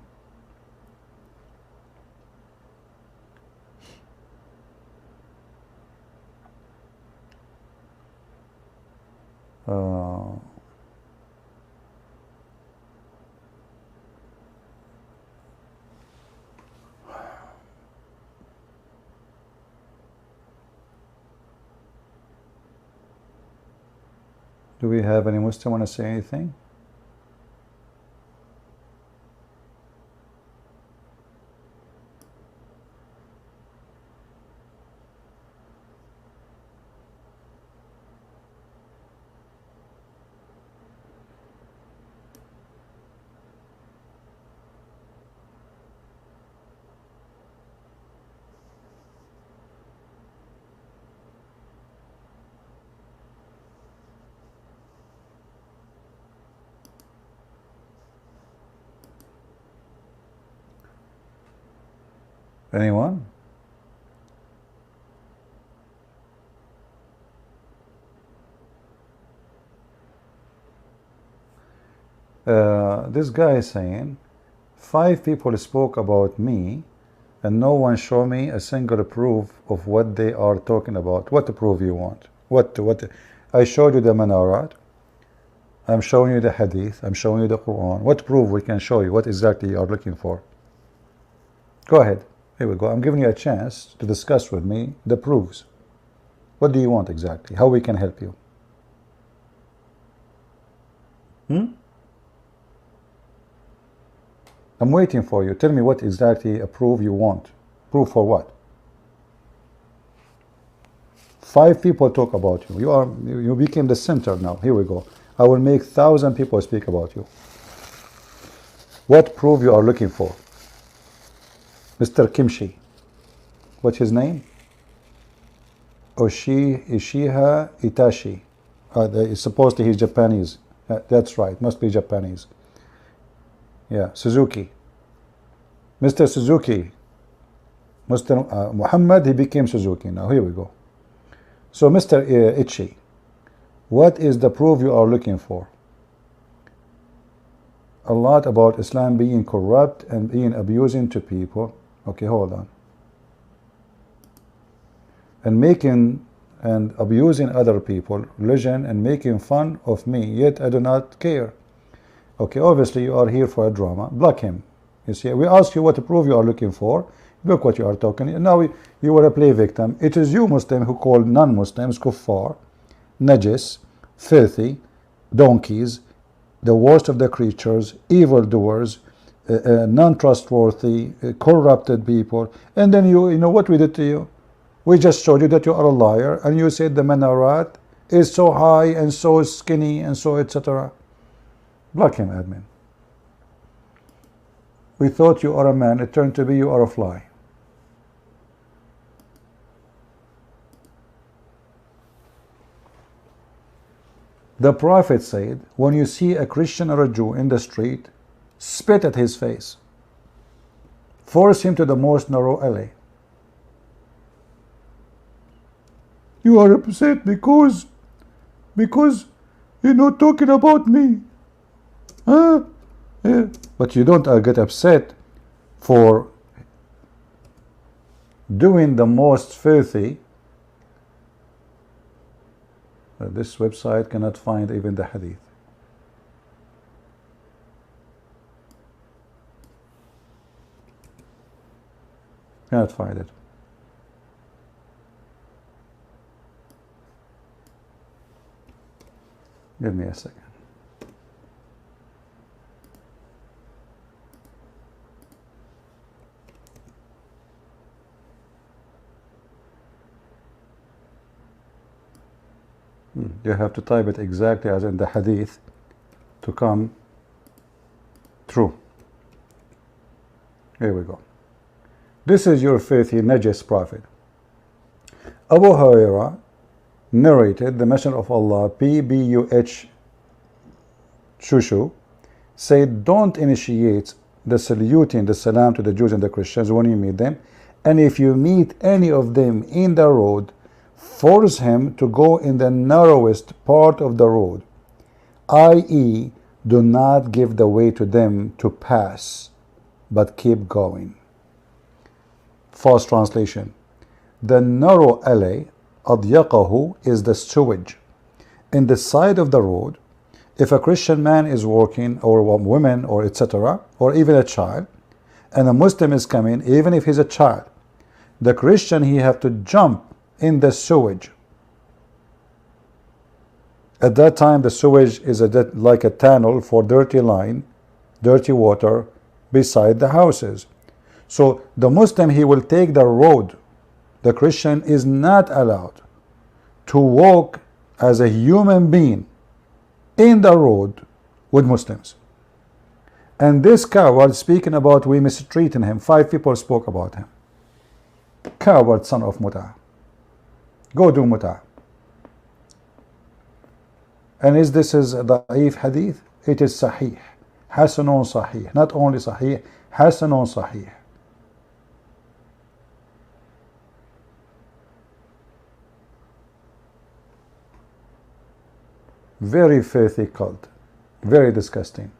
Do we have any Muslim want to say anything? Anyone? This guy is saying 5 people spoke about me and no one showed me a single proof of what they are talking about. What proof you want? What I showed you the Manarat, I'm showing you the Hadith, I'm showing you the Quran. What proof we can show you? What exactly you are looking for? Go ahead. Here we go. I'm giving you a chance to discuss with me the proofs. What do you want exactly? How we can help you? I'm waiting for you. Tell me what exactly a proof you want. Proof for what? 5 people talk about you. You became the center now. Here we go. I will make 1,000 people speak about you. What proof you are looking for? Mr. Kimchi. What's his name? Ishiha Itachi. Supposedly he's Japanese. That's right. Must be Japanese. Yeah. Suzuki. Mr. Suzuki. Mr. Muhammad, he became Suzuki. Now here we go. So Mr. Ichi, what is the proof you are looking for? A lot about Islam being corrupt and being abusing to people. Okay, hold on. And making and abusing other people, religion, and making fun of me, yet I do not care. Okay, obviously you are here for a drama. Block him. You see, we ask you what proof you are looking for. Look what you are talking. And now you want to play victim. It is you, Muslim, who call non-Muslims kuffar, najis, filthy, donkeys, the worst of the creatures, evildoers, non-trustworthy, corrupted people. And then you know what we did to you? We just showed you that you are a liar, and you said the minarat is so high and so skinny and so etc. Block him, admin. We thought you are a man. It turned to be you are a fly. The Prophet said, when you see a Christian or a Jew in the street, spit at his face. Force him to the most narrow alley. You are upset because you're not talking about me. Huh? Yeah. But you don't get upset for doing the most filthy. This website cannot find even the hadith. Cannot find it. Give me a second. You have to type it exactly as in the hadith to come true. Here we go. This is your filthy najis prophet. Abu Hurairah narrated the Messenger of Allah, PBUH Shushu, said, don't initiate the saluting, the salam to the Jews and the Christians when you meet them. And if you meet any of them in the road, force him to go in the narrowest part of the road, i.e., do not give the way to them to pass, but keep going. False translation. The narrow alley, adyaqahu, is the sewage. In the side of the road, if a Christian man is walking, or a woman, or etc., or even a child, and a Muslim is coming, even if he's a child, the Christian, he have to jump in the sewage. At that time, the sewage is like a tunnel for dirty line, dirty water beside the houses. So the Muslim, he will take the road. The Christian is not allowed to walk as a human being in the road with Muslims. And this coward, speaking about we mistreating him, 5 people spoke about him. Coward son of Muta. Go do Muta. And is this is da'if hadith? It is sahih. Hasanun sahih. Not only sahih, hasanun sahih. Very filthy cult. Very disgusting.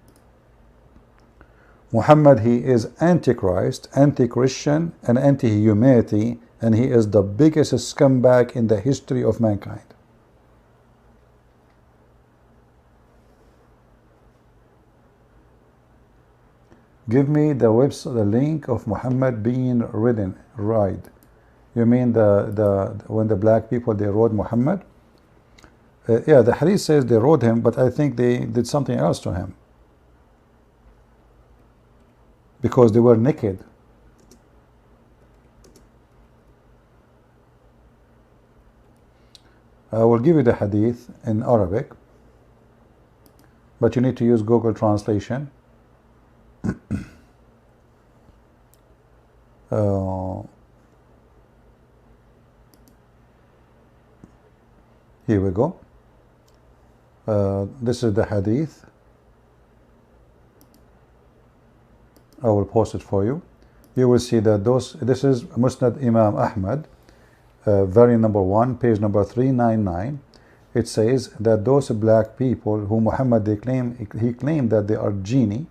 Muhammad, he is antichrist, anti-Christian, and anti-humanity, and he is the biggest scumbag in the history of mankind. Give me the website, the link of Muhammad being ride. You mean when the black people, they rode Muhammad? Yeah, the hadith says they rode him, but I think they did something else to him, because they were naked. I will give you the hadith in Arabic, but you need to use Google translation. Here we go. This is the hadith. I will post it for you. You will see that this is Musnad Imam Ahmad, variant number 1, page number 399. It says that those black people who Muhammad, he claimed that they are genie.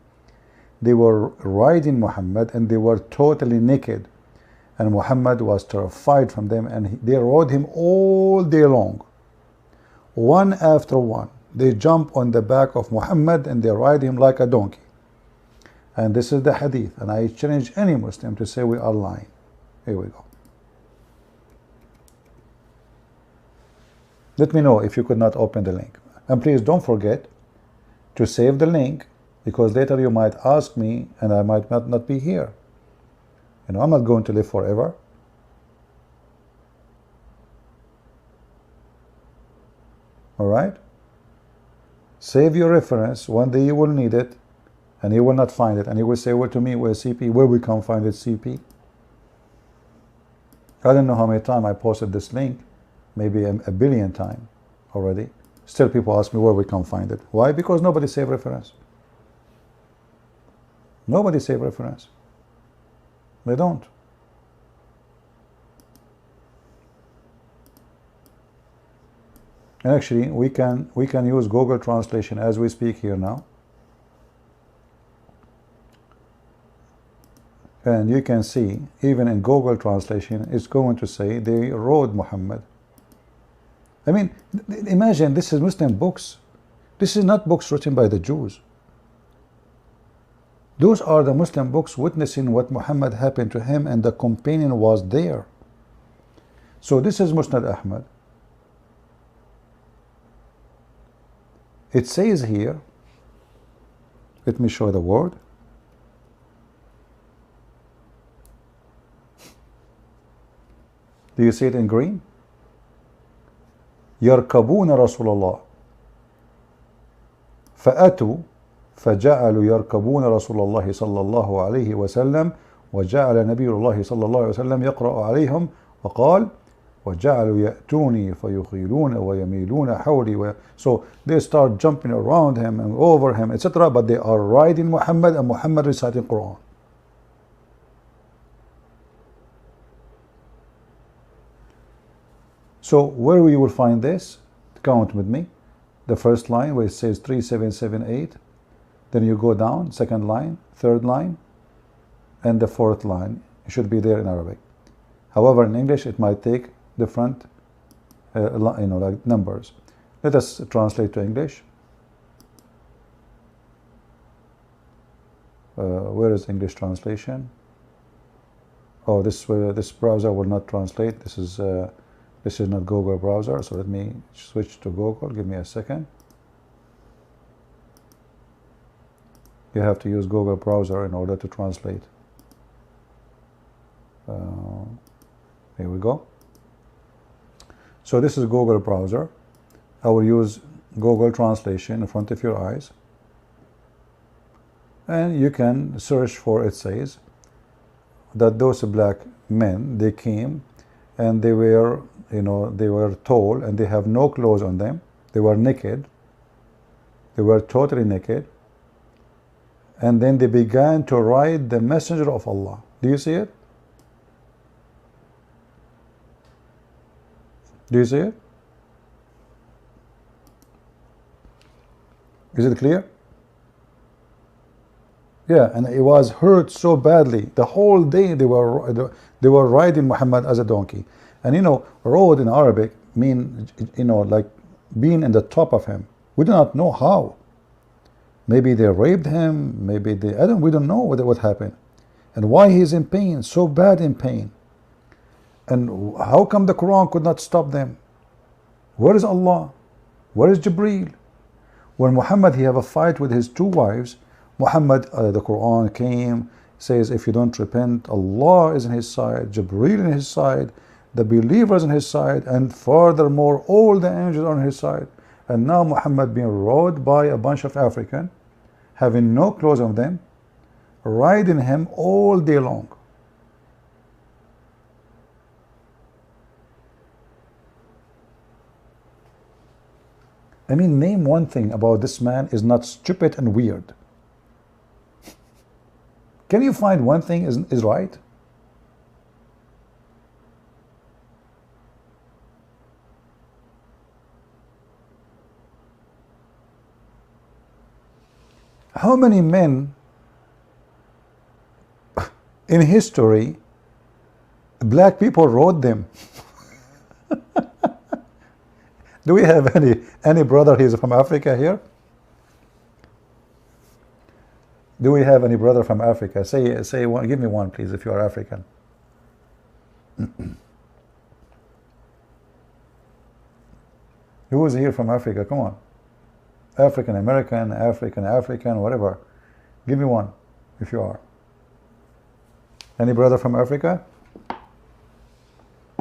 They were riding Muhammad and they were totally naked, and Muhammad was terrified from them, and they rode him all day long, one after one. They jump on the back of Muhammad and they ride him like a donkey. And this is the hadith, and I challenge any Muslim to say we are lying. Here we go. Let me know if you could not open the link, and please don't forget to save the link, because later you might ask me and I might not be here. You know, I'm not going to live forever. All right? Save your reference. One day you will need it, and you will not find it, and you will say, well, to me, where's CP? Where we can find it, CP? I don't know how many times I posted this link, maybe a billion times already. Still people ask me where we can find it. Why? Because nobody saved reference. Nobody save reference. They don't. And actually, we can use Google translation as we speak here now. And you can see, even in Google translation, it's going to say they rode Muhammad. I mean, imagine, this is Muslim books. This is not books written by the Jews. Those are the Muslim books witnessing what Muhammad happened to him, and the companion was there. So this is Musnad Ahmad. It says here, let me show the word. Do you see it in green? يركبون رسول الله فأتوا فجعلوا يركبون رسول الله صلى الله عليه وسلم وجعل نبي الله صلى الله عليه وسلم يقرأ عليهم وقال وجعلوا يأتوني فيخيلون ويميلون حولي. So they start jumping around him and over him, etc. But they are riding Muhammad and Muhammad reciting Quran. So where we will find this? Count with me. The first line where it says 3778. Then you go down, second line, third line, and the fourth line. It should be there in Arabic. However, in English, it might take different like numbers. Let us translate to English. Where is English translation? Oh, this browser will not translate. This is not Google browser, so let me switch to Google. Give me a second. You have to use Google browser in order to translate. Here we go. So this is Google browser. I will use Google translation in front of your eyes, and you can search for, it says that those black men, they came and they were, they were tall and they have no clothes on them. They were naked. They were totally naked. And then they began to ride the messenger of Allah. Do you see it? Do you see it? Is it clear? Yeah, and it was hurt so badly. The whole day they were riding Muhammad as a donkey. And rode in Arabic mean, like being in the top of him. We do not know how. Maybe they raped him, maybe we don't know what happened. And why he's in pain, so bad in pain. And how come the Quran could not stop them? Where is Allah? Where is Jibreel? When Muhammad, he have a fight with his two wives, Muhammad, the Quran came, says if you don't repent, Allah is on his side, Jibreel on his side, the believers on his side, and furthermore all the angels are on his side. And now Muhammad being rode by a bunch of Africans, having no clothes on them, riding him all day long. I mean, name one thing about this man is not stupid and weird. Can you find one thing is right? How many men in history, black people rode them? Do we have any brother who's from Africa here? Do we have any brother from Africa? Say one, give me one, please, if you are African. Who is here from Africa? Come on. African American, African, whatever. Give me one, if you are. Any brother from Africa?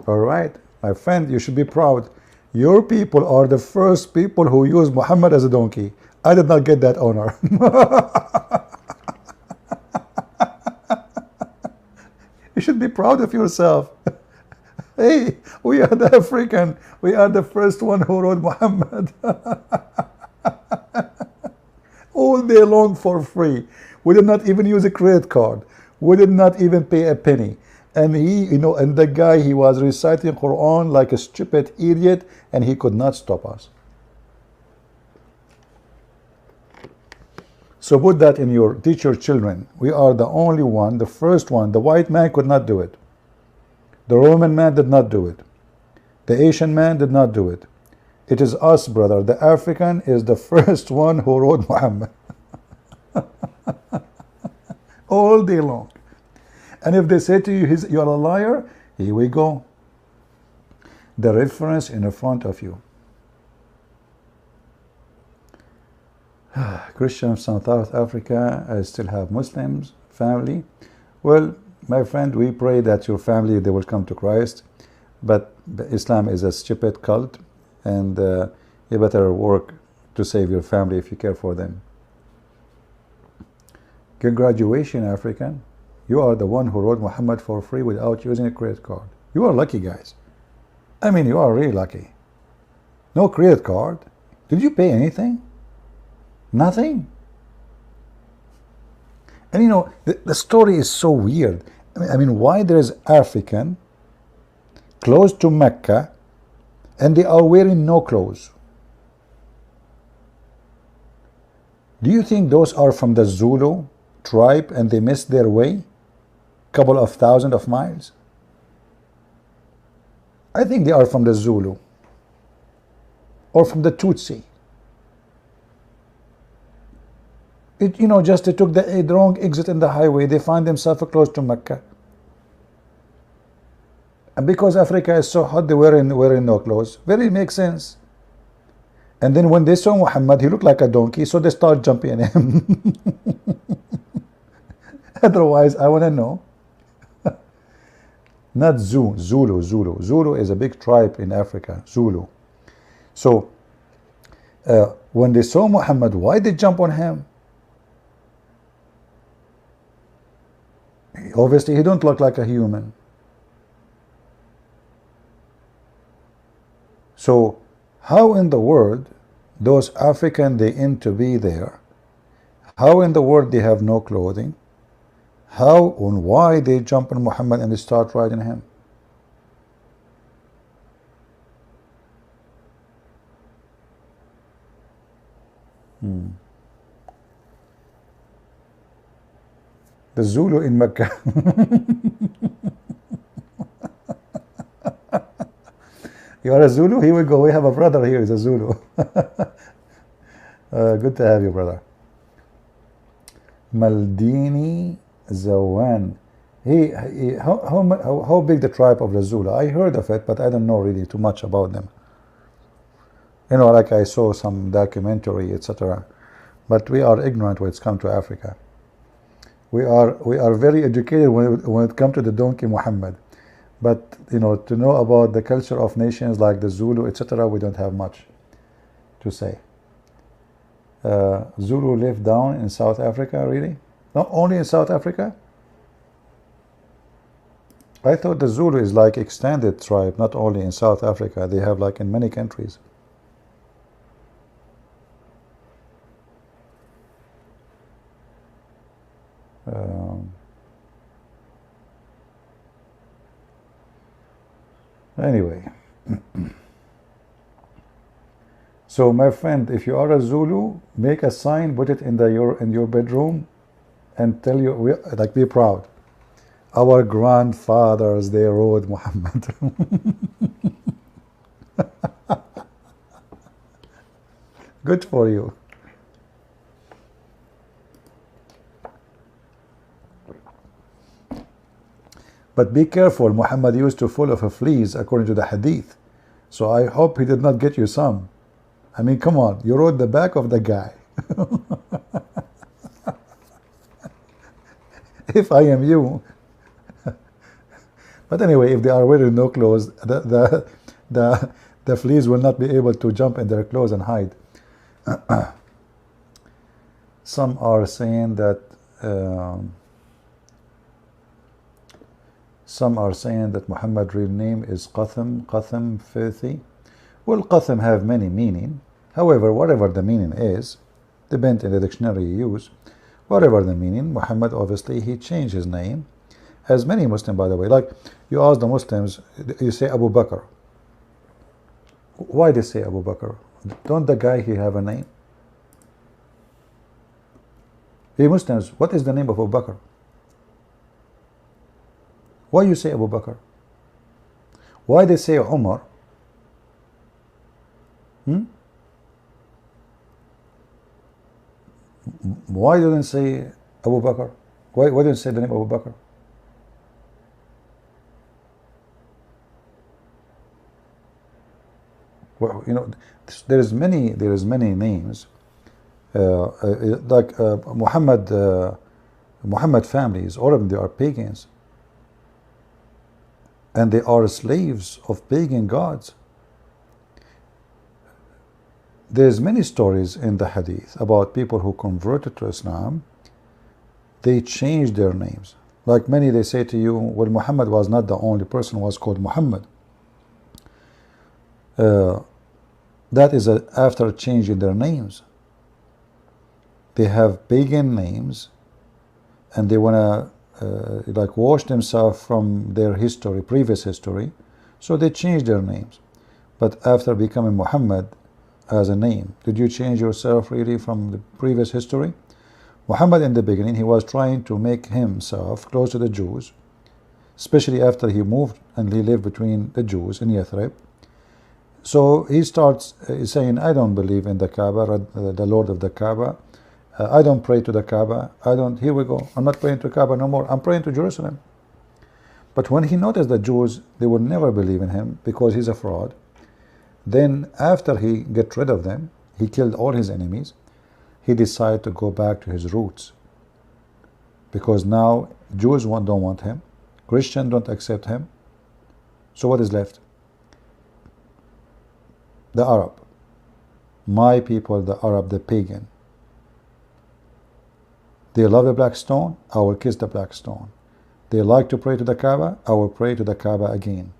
All right, my friend, you should be proud. Your people are the first people who used Muhammad as a donkey. I did not get that honor. You should be proud of yourself. Hey, we are the African. We are the first one who rode Muhammad. All day long for free. We did not even use a credit card. We did not even pay a penny. And he, and the guy, he was reciting Quran like a stupid idiot, and he could not stop us. So put that in teach your children. We are the only one, the first one. The white man could not do it. The Roman man did not do it. The Asian man did not do it. It is us, brother. The African is the first one who rode Muhammad. All day long. And if they say to you, you are a liar, here we go. The reference in front of you. Christians from South Africa, I still have Muslims, family. Well, my friend, we pray that your family, they will come to Christ. But Islam is a stupid cult. And you better work to save your family if you care for them. Congratulations, African. You are the one who wrote Muhammad for free without using a credit card. You are lucky, guys. I mean, you are really lucky. No credit card. Did you pay anything? Nothing. And you know, the story is so weird. I mean, why there is African close to Mecca and they are wearing no clothes? Do you think those are from the Zulu tribe and they missed their way? Couple of thousand of miles? I think they are from the Zulu or from the Tutsi. You know, just they took the wrong exit in the highway. They find themselves close to Mecca. And because Africa is so hot, they were wearing no clothes. Very makes sense. And then when they saw Muhammad, he looked like a donkey, so they start jumping him. Otherwise, I want to know. Not Zulu. Zulu is a big tribe in Africa. Zulu. So, when they saw Muhammad, why did they jump on him? Obviously, he don't look like a human. So, how in the world those African they in to be there? How in the world they have no clothing? How and why they jump on Muhammad and they start riding him? The Zulu in Mecca. You are a Zulu? Here we go. We have a brother here. He's a Zulu. Good to have you, brother. Maldini Zawan. How big the tribe of the Zulu? I heard of it, but I don't know really too much about them. You know, like I saw some documentary, etc. But we are ignorant when it's come to Africa. We are very educated when it comes to the donkey Muhammad. But, you know, to know about the culture of nations like the Zulu, etc., we don't have much to say. Zulu live down in South Africa, really? Not only in South Africa? I thought the Zulu is like extended tribe, not only in South Africa. They have like in many countries. Anyway, so my friend, if you are a Zulu, make a sign, put it in your bedroom, and tell you, like, be proud. Our grandfathers, they rode Muhammad. Good for you. But be careful, Muhammad used to full of fleas according to the hadith. So I hope he did not get you some. I mean, come on, you rode the back of the guy. If I am you. But anyway, if they are wearing no clothes, the fleas will not be able to jump in their clothes and hide. Some are saying that Muhammad's real name is Qatham, filthy. Well, Qatham have many meaning. However, whatever the meaning is, depends on the dictionary you use. Whatever the meaning, Muhammad, obviously, he changed his name. As many Muslims, by the way, like you ask the Muslims, you say Abu Bakr. Why they say Abu Bakr? Don't the guy he have a name? Hey Muslims, what is the name of Abu Bakr? Why you say Abu Bakr? Why they say Umar? Why didn't say Abu Bakr? Why didn't say the name Abu Bakr? Well, you know, there is many names like Muhammad families. All of them, they are pagans, and they are slaves of pagan gods. There's many stories in the hadith about people who converted to Islam. They changed their names. Like many, they say to you, well, Muhammad was not the only person who was called Muhammad. That is after changing their names. They have pagan names, and they want to like wash themselves from their history, previous history, so they change their names. But after becoming Muhammad as a name, did you change yourself really from the previous history? Muhammad in the beginning, he was trying to make himself close to the Jews, especially after he moved and he lived between the Jews in Yathrib. So he starts saying, I don't believe in the Kaaba, the Lord of the Kaaba. I don't pray to the Kaaba. Here we go. I'm not praying to Kaaba no more. I'm praying to Jerusalem. But when he noticed the Jews, they would never believe in him because he's a fraud. Then after he get rid of them, he killed all his enemies. He decided to go back to his roots. Because now Jews don't want him. Christians don't accept him. So what is left? The Arab. My people, the Arab, the pagan. They love the black stone, I will kiss the black stone. They like to pray to the Kaaba, I will pray to the Kaaba again.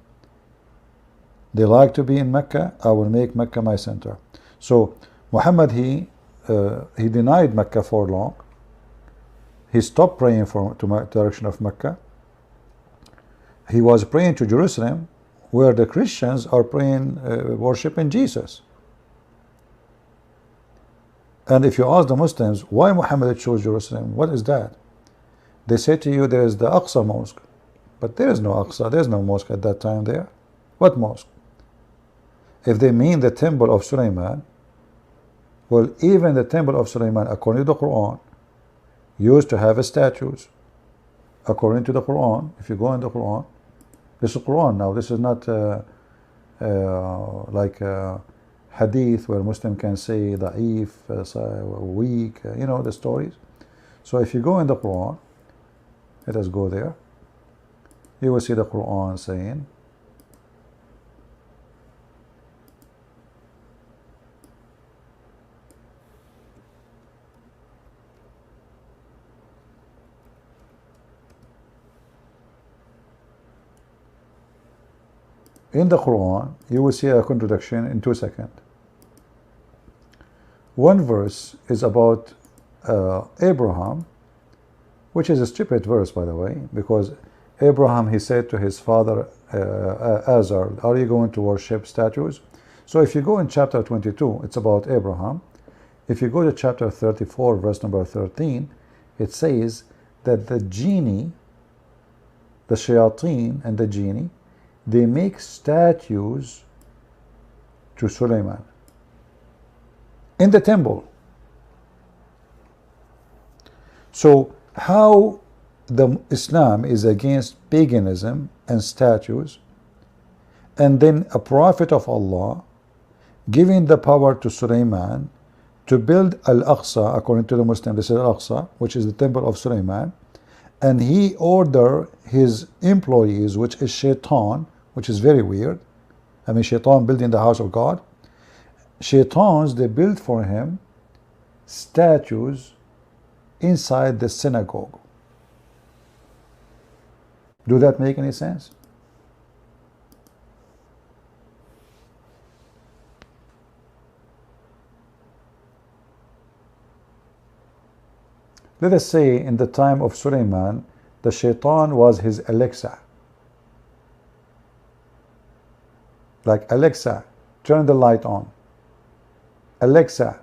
They like to be in Mecca, I will make Mecca my center. So Muhammad, he denied Mecca for long. He stopped praying to the direction of Mecca. He was praying to Jerusalem, where the Christians are praying, worshiping Jesus. And if you ask the Muslims, why Muhammad chose Jerusalem, what is that? They say to you, there is the Aqsa mosque. But there is no Aqsa, there is no mosque at that time there. What mosque? If they mean the temple of Sulaiman, well, even the temple of Sulaiman, according to the Quran, used to have statues. According to the Quran, if you go in the Quran, this is Quran now, this is not like hadith where Muslim can say da'if, weak, you know the stories. So if you go in the Quran, let us go there, you will see the Quran saying, in the Quran, you will see a contradiction in 2 seconds. One verse is about Abraham, which is a stupid verse, by the way, because Abraham, he said to his father Azar, are you going to worship statues? So if you go in chapter 22, it's about Abraham. If you go to chapter 34, verse number 13, it says that the genie, the shayateen and the genie, they make statues to Sulaiman in the temple. So how the Islam is against paganism and statues, and then a prophet of Allah giving the power to Sulaiman to build Al-Aqsa, according to the Muslim, this is Al-Aqsa, which is the temple of Sulaiman, and he ordered his employees, which is Shaitan, which is very weird. I mean, Shaitan building the house of God. Shaitans, they built for him statues inside the synagogue. Do that make any sense? Let us say in the time of Sulaiman, the Shaitan was his Alexa. Like, Alexa, turn the light on. Alexa.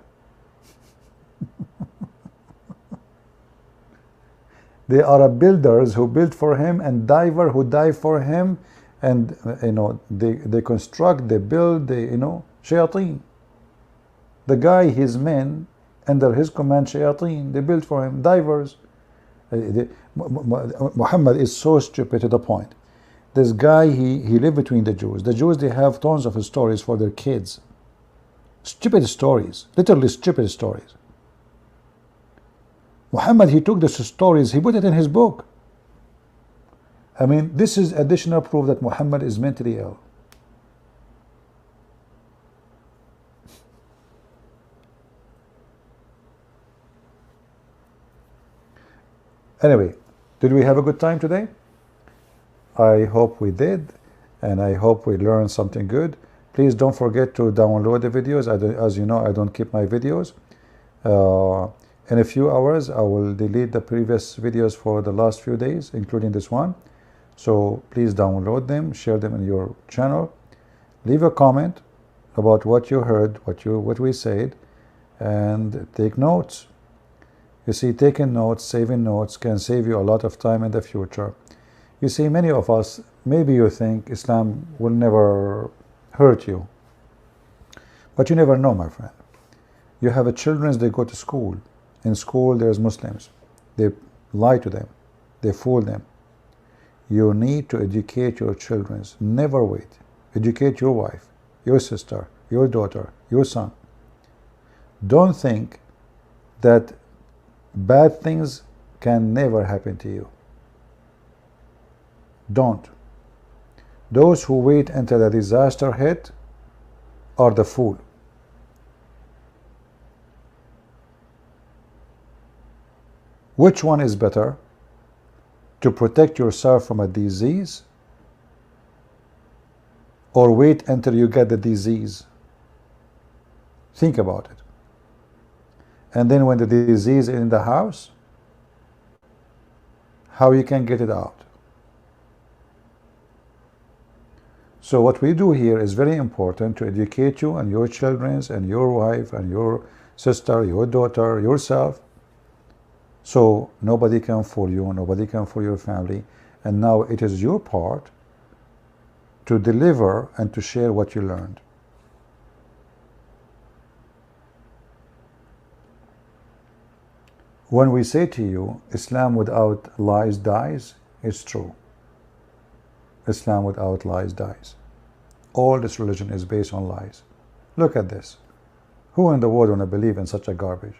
They are builders who build for him, and diver who dive for him, and you know, they construct, they build, they, you know, shayateen. The guy, his men, under his command, shayateen, they build for him, divers. Muhammad is so stupid to the point. This guy, he lived between the Jews. The Jews, they have tons of stories for their kids. Stupid stories, literally stupid stories. Muhammad, he took these stories, he put it in his book. I mean, this is additional proof that Muhammad is mentally ill. Anyway, Did we have a good time today? I hope we did, and I hope we learned something good. Please don't forget to download the videos. As you know, I don't keep my videos. In a few hours, I will delete the previous videos for the last few days, including this one. So please download them, share them in your channel. Leave a comment about what you heard, what we said, and take notes. You see, taking notes, saving notes can save you a lot of time in the future. You see, many of us, maybe you think Islam will never hurt you. But you never know, my friend. You have a children, they go to school. In school, there's Muslims. They lie to them. They fool them. You need to educate your children. Never wait. Educate your wife, your sister, your daughter, your son. Don't think that bad things can never happen to you. Don't. Those who wait until the disaster hit are the fool. Which one is better? To protect yourself from a disease, or wait until you get the disease? Think about it. And then when the disease is in the house, how you can get it out? So what we do here is very important to educate you and your children and your wife and your sister, your daughter, yourself. So nobody can fool you, nobody can fool your family. And now it is your part to deliver and to share what you learned. When we say to you, Islam without lies dies, it's true. Islam without lies dies. All this religion is based on lies. Look at this. Who in the world want to believe in such a garbage?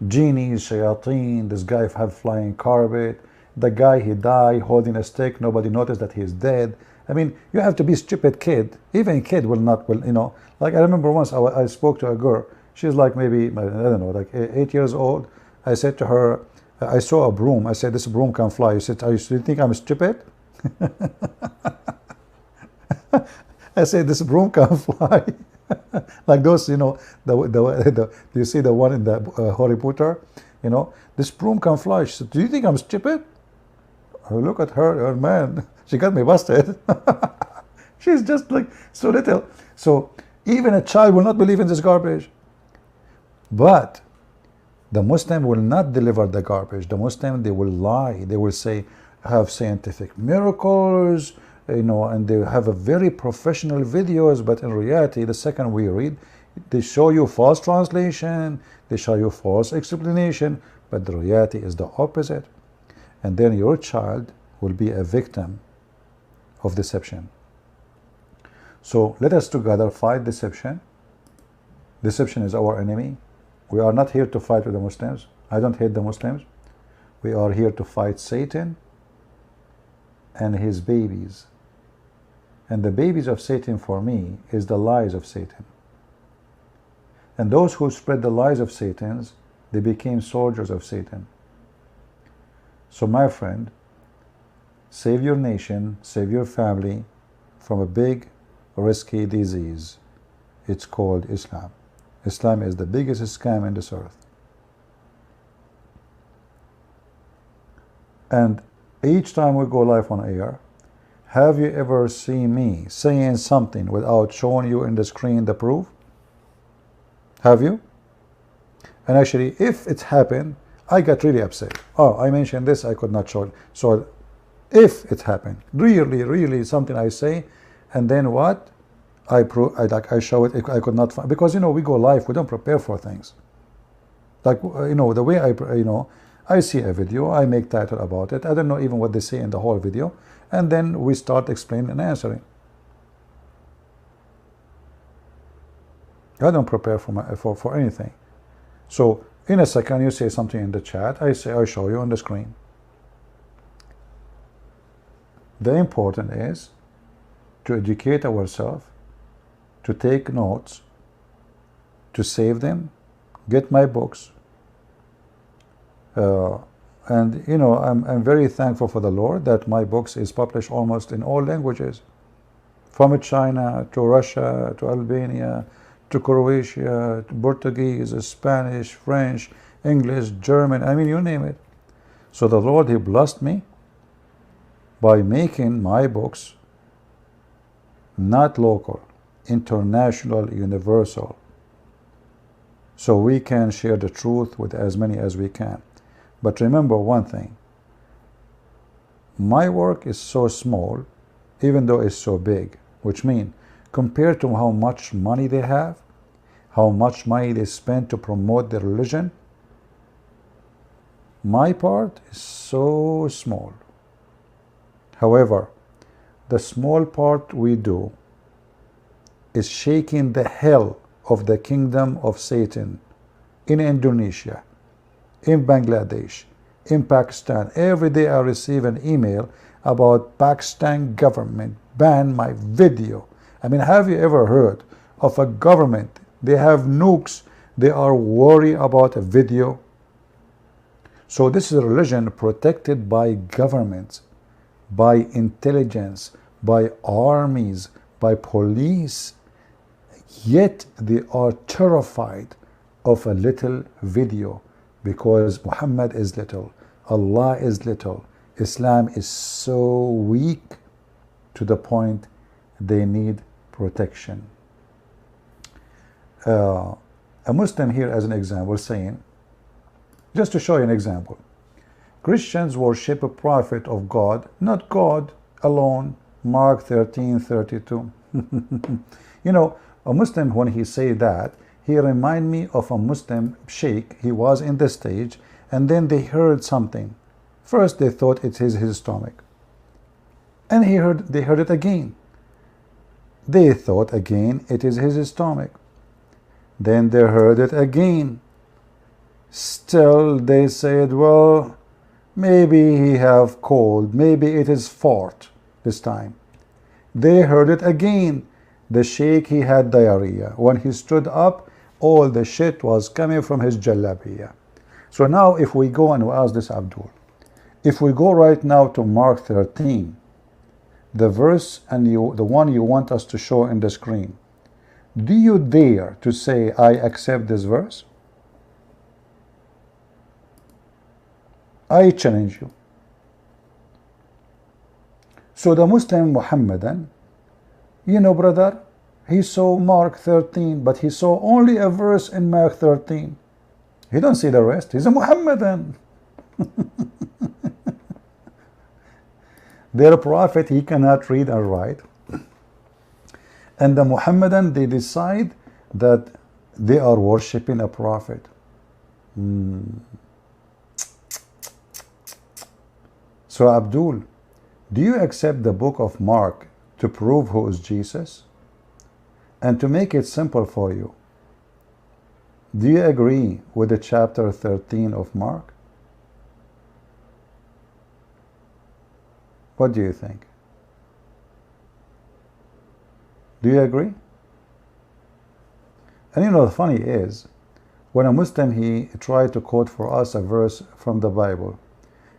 Genies, shayateen, this guy have flying carpet, the guy he died holding a stick, nobody noticed that he's dead. I mean, you have to be a stupid kid. Even kid will not, you know, like I remember once I spoke to a girl, she's like maybe, I don't know, like 8 years old. I said to her, I saw a broom. I said, this broom can fly. She said, do you think I'm stupid? I said, this broom can fly. Like those, you know, you see the one in the Harry Potter, you know, this broom can fly. She said, do you think I'm stupid? I look at her, man, she got me busted. She's just like so little. So even a child will not believe in this garbage. But the Muslim will not deliver the garbage. The Muslim, they will lie. They will say, have scientific miracles, you know, and they have a very professional videos, but in reality, the second we read, they show you false translation, they show you false explanation, but the reality is the opposite. And then your child will be a victim of deception. So let us together fight deception. Deception is our enemy. We are not here to fight with the Muslims. I don't hate the Muslims. We are here to fight Satan and his babies. And the babies of Satan for me is the lies of Satan. And those who spread the lies of Satan, they became soldiers of Satan. So my friend, save your nation, save your family from a big, risky disease. It's called Islam. Islam is the biggest scam in this earth. And each time we go live on air, have you ever seen me saying something without showing you in the screen the proof? Have you? And actually, if it happened, I got really upset. Oh, I mentioned this, I could not show it. So if it happened, really something I say, and then what? I show it, I could not find, because, you know, we go live, we don't prepare for things. Like, you know, the way I see a video, I make title about it, I don't know even what they say in the whole video, and then we start explaining and answering. I don't prepare for anything. So in a second you say something in the chat, I show you on the screen. The important is to educate ourselves, to take notes, to save them, get my books, Uh, and you know, I'm very thankful for the Lord that my books is published almost in all languages, from China to Russia to Albania to Croatia to Portuguese, Spanish, French, English, German, I mean, you name it. So the Lord, He blessed me by making my books not local, international, universal, so we can share the truth with as many as we can. But remember one thing, my work is so small, even though it's so big, which means compared to how much money they have, how much money they spend to promote their religion, my part is so small. However, the small part we do is shaking the hell of the kingdom of Satan in Indonesia, in Bangladesh, in Pakistan. Every day I receive an email about Pakistan government ban my video. I mean, have you ever heard of a government? They have nukes. They are worried about a video. So this is a religion protected by governments, by intelligence, by armies, by police. Yet they are terrified of a little video because Muhammad is little, Allah is little, Islam is so weak to the point they need protection. A Muslim here as an example saying, just to show you an example, Christians worship a prophet of God, not God alone, Mark 13:32. You know, a Muslim, when he say that, he remind me of a Muslim sheikh. He was in the stage, and then they heard something. First they thought it is his stomach, and they heard it again. They thought again it is his stomach. Then they heard it again. Still they said, well, maybe he have cold, maybe it is fart this time. They heard it again. The sheikh, he had diarrhea. When he stood up, all the shit was coming from his jalabiya. So now if we go and we ask this Abdul, if we go right now to Mark 13, the verse and the one you want us to show in the screen, do you dare to say, I accept this verse? I challenge you. So the Muslim Muhammadan, you know, brother, he saw Mark 13, but he saw only a verse in Mark 13. He don't see the rest. He's a Muhammadan. Their prophet, he cannot read and write. And the Muhammadan, they decide that they are worshipping a prophet. So Abdul, do you accept the book of Mark to prove who is Jesus? And to make it simple for you, do you agree with the chapter 13 of Mark? What do you think? Do you agree? And you know, the funny is, when a Muslim, he tried to quote for us a verse from the Bible,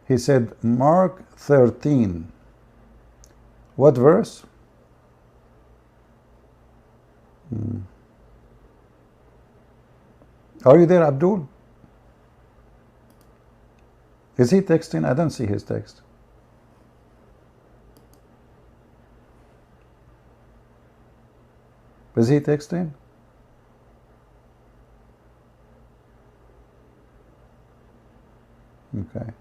he said, Mark 13. What verse? Are you there, Abdul? Is he texting? I don't see his text. Is he texting? Okay.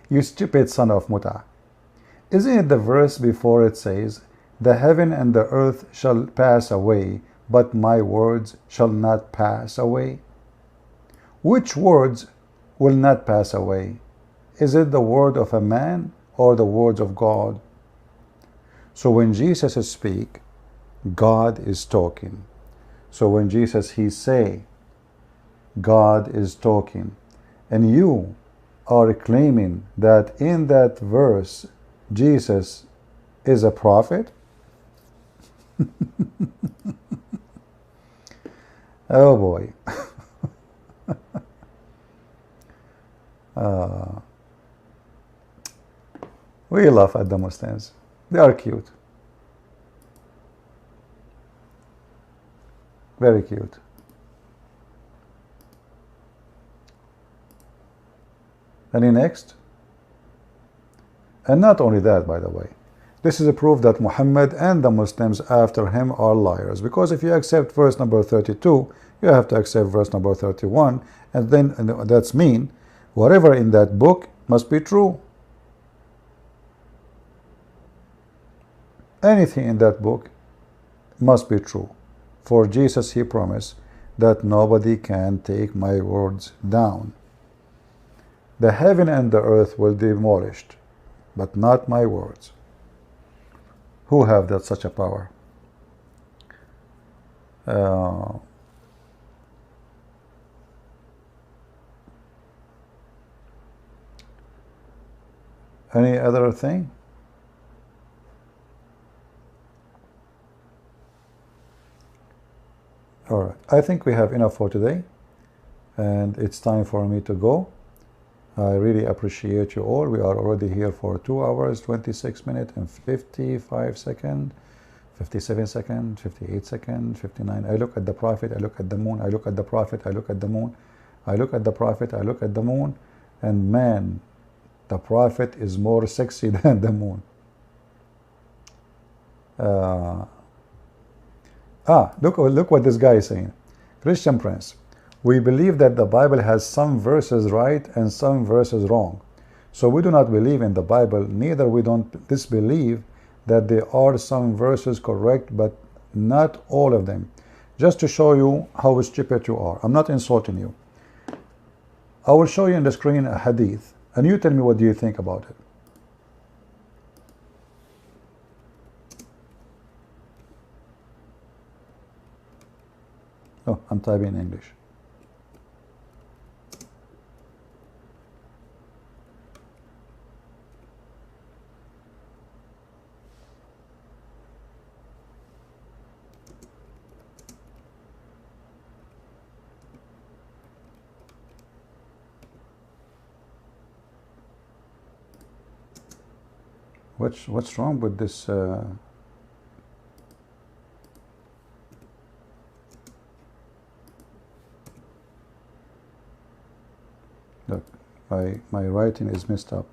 You stupid son of Muta. Isn't it the verse before it says, the heaven and the earth shall pass away, but my words shall not pass away? Which words will not pass away? Is it the word of a man or the words of God? So when Jesus speaks, God is talking. So when Jesus, he say, God is talking. And you are claiming that in that verse, Jesus is a prophet? Oh boy. We laugh at the Muslims. They are cute. Very cute. Any next? And not only that, by the way, this is a proof that Muhammad and the Muslims after him are liars. Because if you accept verse number 32, you have to accept verse number 31, and then that's mean whatever in that book must be true. Anything in that book must be true. For Jesus, he promised that nobody can take my words down. The heaven and the earth will be demolished, but not my words. Who have that such a power? Any other thing? All right. I think we have enough for today, and it's time for me to go. I really appreciate you all. We are already here for 2 hours, 26 minutes, and 55 seconds, 57 seconds, 58 seconds, 59. I look at the prophet, I look at the moon, I look at the prophet, I look at the moon, I look at the prophet, I look at the moon, and man, the prophet is more sexy than the moon. Look what this guy is saying. Christian Prince. We believe that the Bible has some verses right and some verses wrong. So we do not believe in the Bible, neither we don't disbelieve that there are some verses correct, but not all of them. Just to show you how stupid you are. I'm not insulting you. I will show you on the screen a hadith, and you tell me what do you think about it. Oh, I'm typing in English. What's wrong with this? Look, my writing is messed up.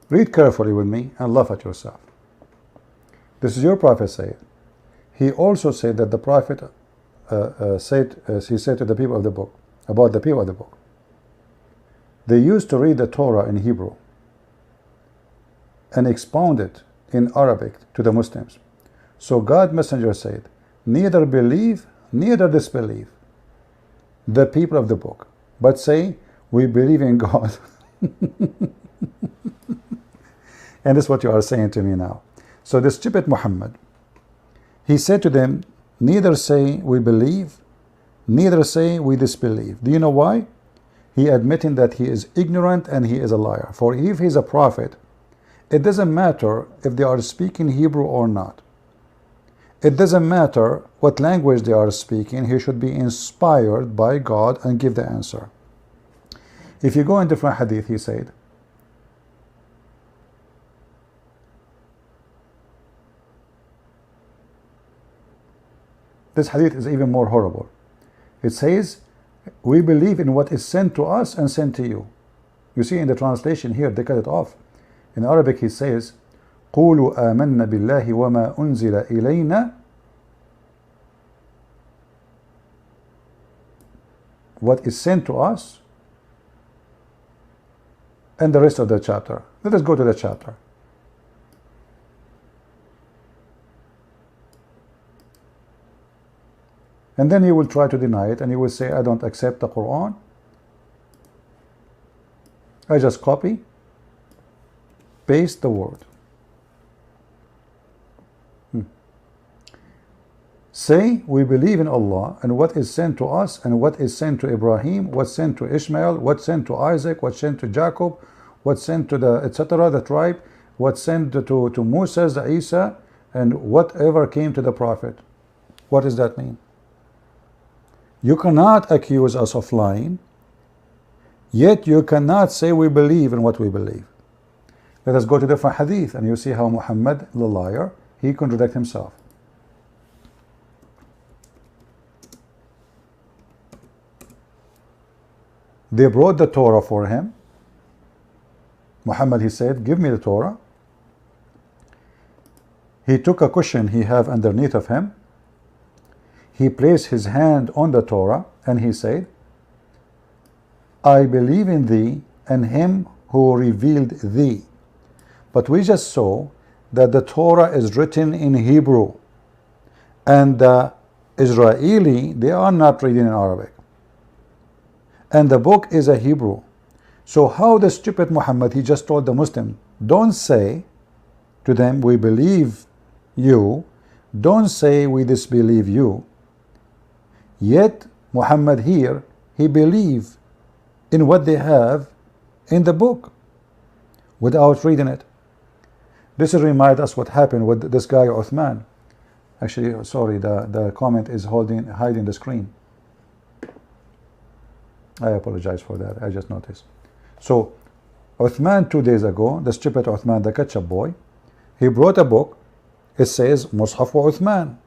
Read carefully with me and laugh at yourself. This is your prophet said. He also said that the prophet he said to the people of the book, about the people of the book. They used to read the Torah in Hebrew and expound it in Arabic to the Muslims. So God messenger said, neither believe, neither disbelieve the people of the book, but say, we believe in God. And this is what you are saying to me now. So the stupid Muhammad, he said to them, neither say we believe, neither say we disbelieve. Do you know why? He admitting that he is ignorant and he is a liar. For if he is a prophet, it doesn't matter if they are speaking Hebrew or not. It doesn't matter what language they are speaking. He should be inspired by God and give the answer. If you go in different hadith, he said, this hadith is even more horrible. It says, we believe in what is sent to us and sent to you. You see in the translation here, they cut it off. In Arabic, he says, قُولُوا آمَنَّا بِاللَّهِ وَمَا أُنزِلَ إِلَيْنَا. What is sent to us, and the rest of the chapter. Let us go to the chapter. And then you will try to deny it, and you will say, I don't accept the Quran. I just copy, paste the word. Say, we believe in Allah and what is sent to us and what is sent to Ibrahim, what's sent to Ishmael, what's sent to Isaac, what's sent to Jacob, what's sent to the etc. the tribe, what's sent to Moses, Isa, and whatever came to the Prophet. What does that mean? You cannot accuse us of lying, yet you cannot say we believe in what we believe. Let us go to different hadith and you see how Muhammad, the liar, he contradicts himself. They brought the Torah for him. Muhammad, he said, give me the Torah. He took a cushion he have underneath of him. He placed his hand on the Torah and he said, I believe in thee and him who revealed thee. But we just saw that the Torah is written in Hebrew and the Israeli, they are not reading in Arabic. And the book is a Hebrew. So how the stupid Muhammad, he just told the Muslim, don't say to them, we believe you, don't say we disbelieve you. Yet Muhammad here, he believe in what they have in the book without reading it. This reminds us what happened with this guy Uthman. Actually, sorry, the comment is hiding the screen. I apologize for that. I just noticed. So Uthman 2 days ago, the stupid Uthman, the ketchup boy, he brought a book. It says Mushaf wa Uthman.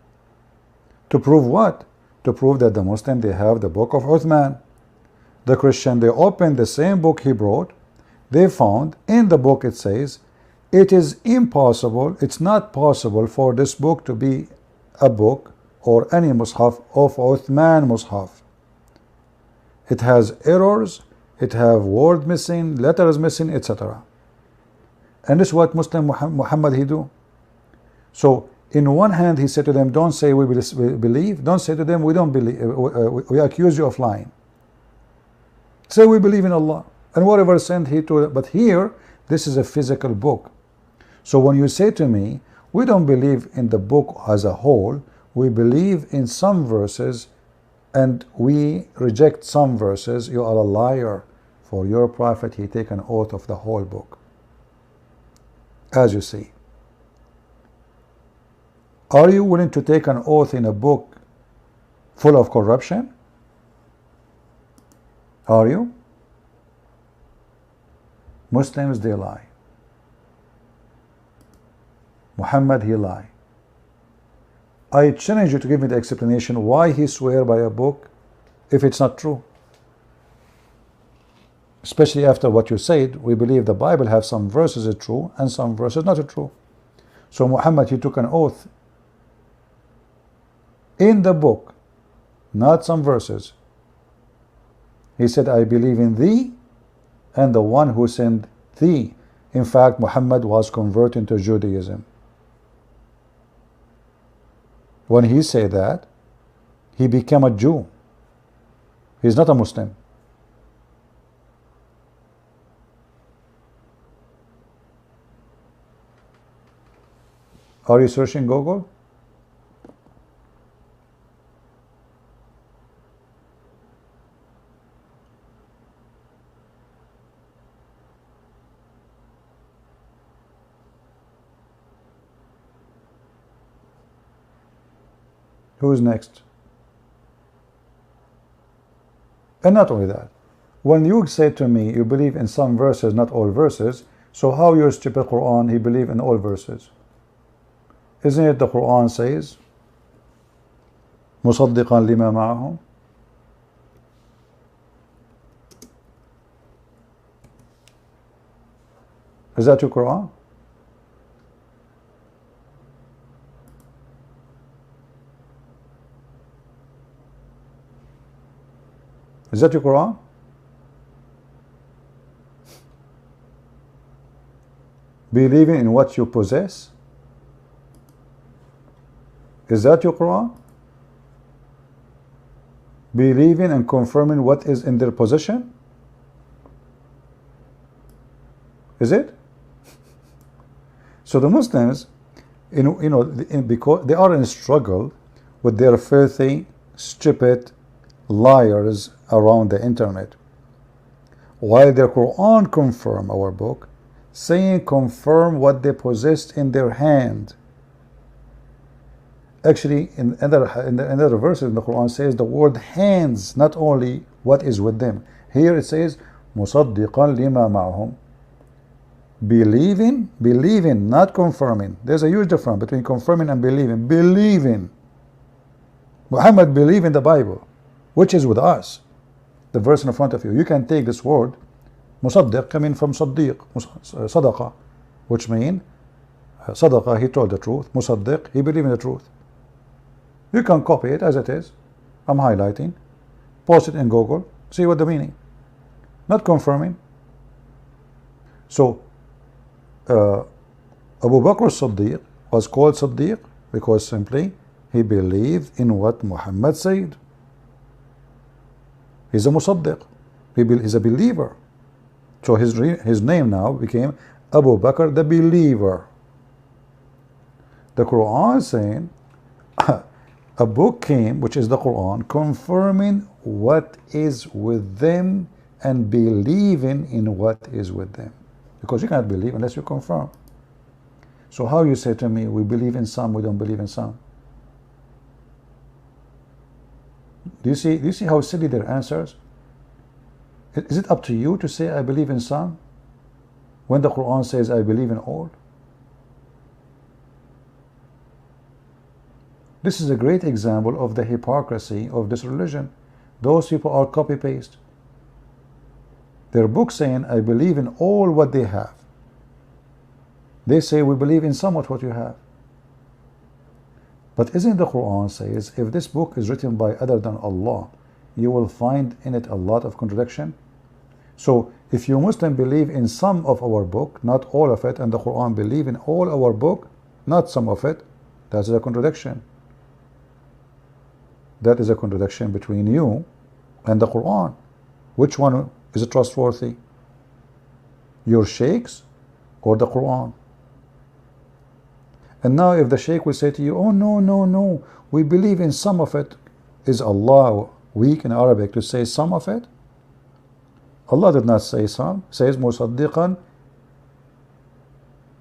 To prove what? To prove that the Muslim, they have the book of Uthman. The Christian, they opened the same book he brought. They found in the book it says, it is impossible, it's not possible for this book to be a book or any Mushaf of Uthman Mushaf. It has errors, it have word missing, letters missing, etc. And this is what Muslim Muhammad he do. So in one hand he said to them, don't say we believe, don't say to them we don't believe, we accuse you of lying. Say we believe in Allah and whatever sent he to. But here this is a physical book. So when you say to me we don't believe in the book as a whole, we believe in some verses and we reject some verses, you are a liar. For your prophet he take an oath of the whole book. As you see, are you willing to take an oath in a book full of corruption? Are you? Muslims, they lie. Muhammad, he lie. I challenge you to give me the explanation why he swear by a book if it's not true. Especially after what you said, we believe the Bible have some verses are true and some verses not true. So Muhammad, he took an oath in the book, not some verses. He said, I believe in thee and the one who sent thee. In fact, Muhammad was converted to Judaism. When he said that, he became a Jew. He's not a Muslim. Are you searching Google? Who's next? And not only that, when you say to me you believe in some verses, not all verses, so how your stupid Quran, he believe in all verses? Isn't it the Quran says, مُصَدِّقًا لِمَا مَعَهُمْ? Is that your Quran? Is that your Quran? Believing in what you possess? Is that your Quran? Believing and confirming what is in their possession? Is it? So the Muslims, because they are in a struggle with their filthy, stupid liars around the internet, while the Quran confirm our book, saying confirm what they possessed in their hand. Actually, in other verses in the Quran says the word hands, not only what is with them. Here it says مُصَدِّقًا لِمَا مَعَهُمْ. Believing, not confirming. There's a huge difference between confirming and believing. Believing. Muhammad believed in the Bible, which is with us. The verse in front of you. You can take this word, musaddiq, coming from saddiq, sadaqa, which means sadaqa, he told the truth. Musaddiq, he believed in the truth. You can copy it as it is. I'm highlighting. Post it in Google. See what the meaning. Not confirming. So, Abu Bakr as-Siddiq was called Siddiq because simply he believed in what Muhammad said. He's a Musaddiq. He's a believer. So his name now became Abu Bakr the believer. The Quran is saying a book came, which is the Quran, confirming what is with them and believing in what is with them. Because you cannot believe unless you confirm. So how you say to me, we believe in some, we don't believe in some? Do you see how silly their answers? Is it up to you to say I believe in some when the Quran says I believe in all? This is a great example of the hypocrisy of this religion. Those people are copy-paste. Their book saying I believe in all what they have. They say we believe in somewhat what you have. But isn't the Quran says if this book is written by other than Allah, you will find in it a lot of contradiction? So if you Muslim believe in some of our book, not all of it, and the Quran believe in all our book, not some of it, that's a contradiction. That is a contradiction between you and the Quran. Which one is trustworthy? Your sheikhs or the Quran? And now if the sheikh will say to you, oh no, we believe in some of it, is Allah weak in Arabic to say some of it? Allah did not say some. Says musaddiqan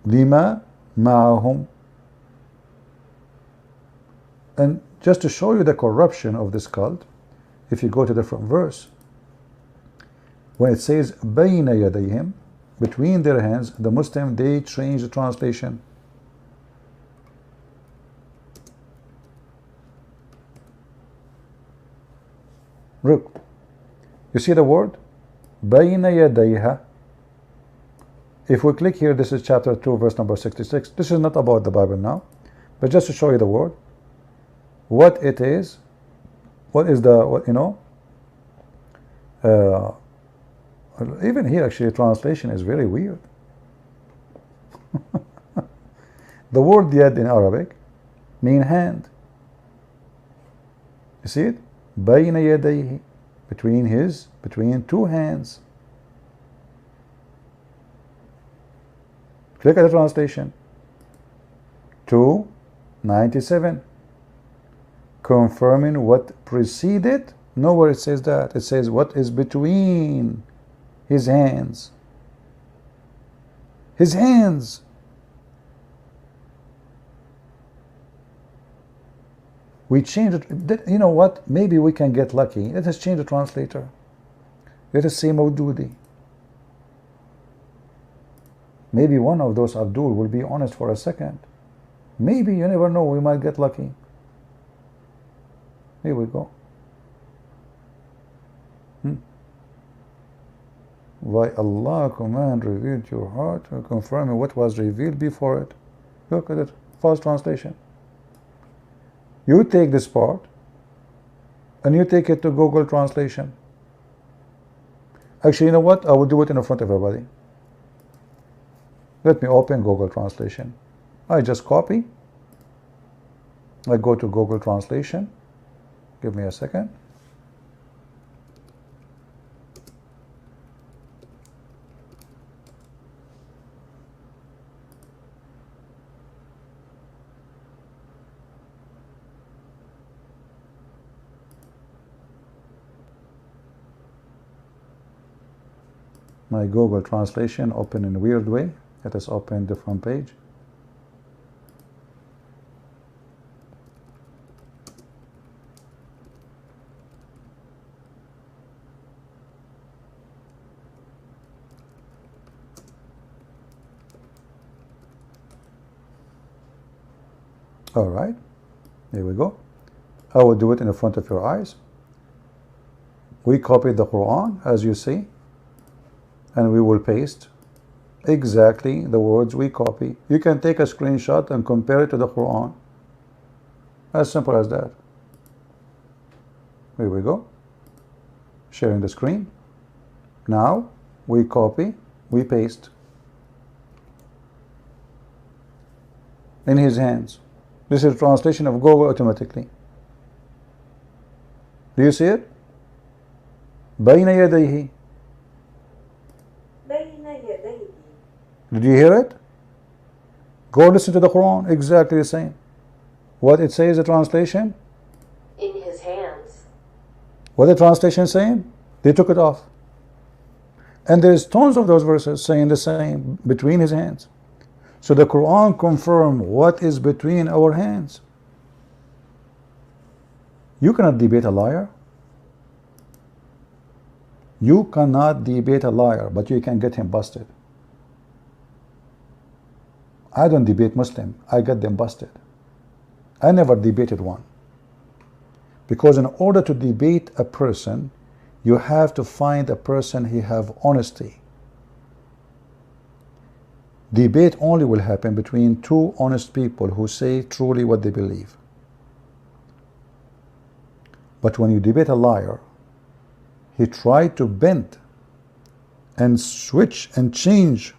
lima ma'ahum. And just to show you the corruption of this cult, if you go to the different verse, when it says bayna yadayhim, between their hands, the Muslim, they change the translation. Look, you see the word bayna yadayha. If we click here, this is chapter 2 verse number 66. This is not about the Bible now, but just to show you the word, what it is, what is the, what, even here actually translation is very weird. The word yad in Arabic mean hand. You see it? Bayna yadayhi, between two hands. Click at the translation. 297. Confirming what preceded. Nowhere it says that. It says what is between his hands. His hands. We changed it. You know what? Maybe we can get lucky. Let us change the translator. Let us say Mawdudi. Maybe one of those Abdul will be honest for a second. Maybe, you never know, we might get lucky. Here we go. Why Allah command revealed your heart, confirming what was revealed before it. Look at it. False translation. You take this part and you take it to Google Translation. Actually, you know what? I will do it in front of everybody. Let me open Google Translation. I just copy. I go to Google Translation. Give me a second. My Google translation open in a weird way. Let us open the front page. All right, here we go. I will do it in the front of your eyes. We copied the Quran, as you see, and we will paste exactly the words we copy. You can take a screenshot and compare it to the Quran. As simple as that. Here we go. Sharing the screen. Now, we copy, we paste. In his hands. This is translation of Google automatically. Do you see it? بين يديه. Did you hear it? Go listen to the Quran. Exactly the same. What it says, the translation? In his hands. What the translation saying? They took it off. And there's tons of those verses saying the same, between his hands. So the Quran confirms what is between our hands. You cannot debate a liar. You cannot debate a liar, but you can get him busted. I don't debate Muslim. I get them busted. I never debated one. Because in order to debate a person, you have to find a person who have honesty. Debate only will happen between two honest people who say truly what they believe. But when you debate a liar, he tried to bend and switch and change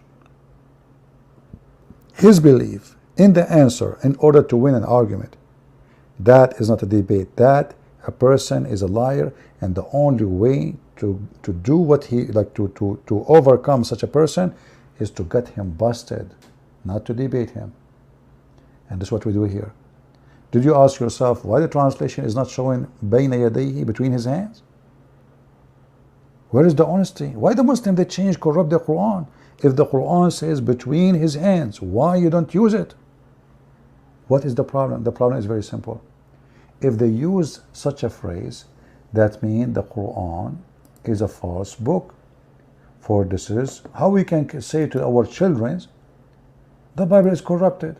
his belief in the answer in order to win an argument. That is not a debate. That a person is a liar, and the only way to do what he to overcome such a person is to get him busted, not to debate him. And that's what we do here. Did you ask yourself why the translation is not showing بين يديه, between his hands? Where is the honesty? Why the Muslim they change, corrupt the Quran? If the Quran says between his hands, why you don't use it? What is the problem? The problem is very simple. If they use such a phrase, that means the Quran is a false book. For this is how we can say to our children, the Bible is corrupted.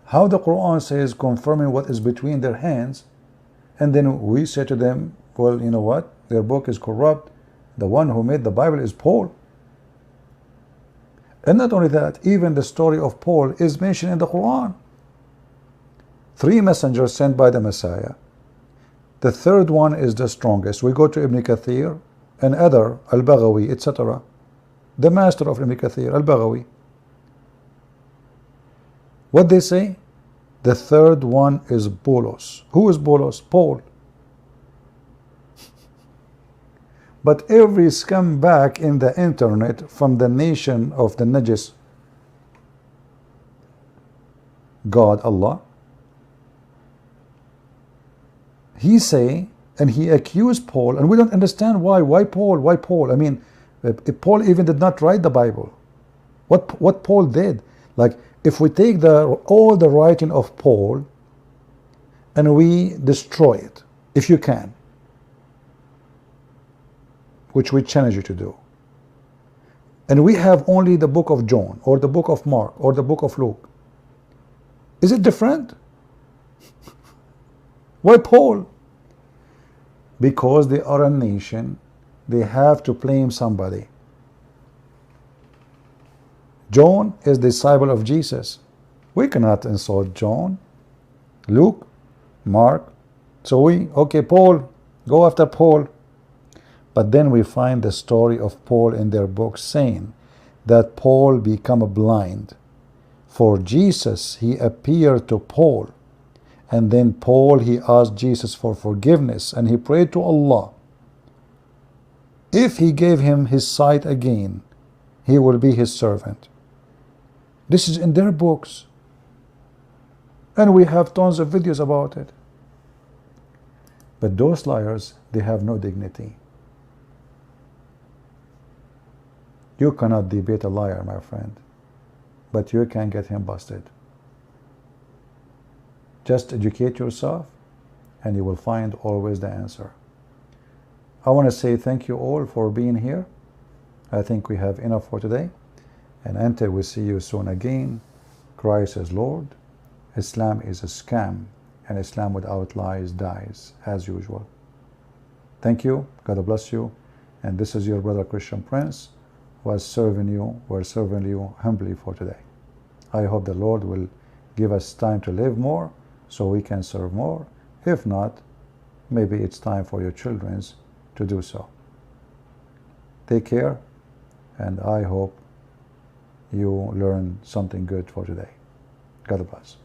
How the Quran says confirming what is between their hands, and then we say to them, well, you know what? Their book is corrupt. The one who made the Bible is Paul. And not only that, even the story of Paul is mentioned in the Quran. 3 messengers sent by the Messiah. The third one is the strongest. We go to Ibn Kathir and other, Al-Baghawi, etc. The master of Ibn Kathir, Al-Baghawi. What they say? The third one is Paulos. Who is Paulos? Paul. But every scumbag in the internet from the nation of the Najis, God, Allah, he say, and he accused Paul, and we don't understand why. Why Paul? Why Paul? I mean, Paul even did not write the Bible. What Paul did? Like, if we take all the writing of Paul and we destroy it, if you can, which we challenge you to do, and we have only the book of John or the book of Mark or the book of Luke, is it different? Why Paul? Because they are a nation, they have to blame somebody. John is the disciple of Jesus. We cannot insult John, Luke, Mark. So okay, Paul, go after Paul. But then we find the story of Paul in their book saying that Paul became blind. For Jesus, he appeared to Paul. And then Paul, he asked Jesus for forgiveness, and he prayed to Allah. If he gave him his sight again, he will be his servant. This is in their books. And we have tons of videos about it. But those liars, they have no dignity. You cannot debate a liar, my friend, but you can get him busted. Just educate yourself and you will find always the answer. I want to say thank you all for being here. I think we have enough for today. And until we see you soon again, Christ is Lord. Islam is a scam, and Islam without lies dies, as usual. Thank you. God bless you. And this is your brother Christian Prince, who was serving you humbly for today. I hope the Lord will give us time to live more so we can serve more. If not, maybe it's time for your children to do so. Take care, and I hope you learn something good for today. God bless.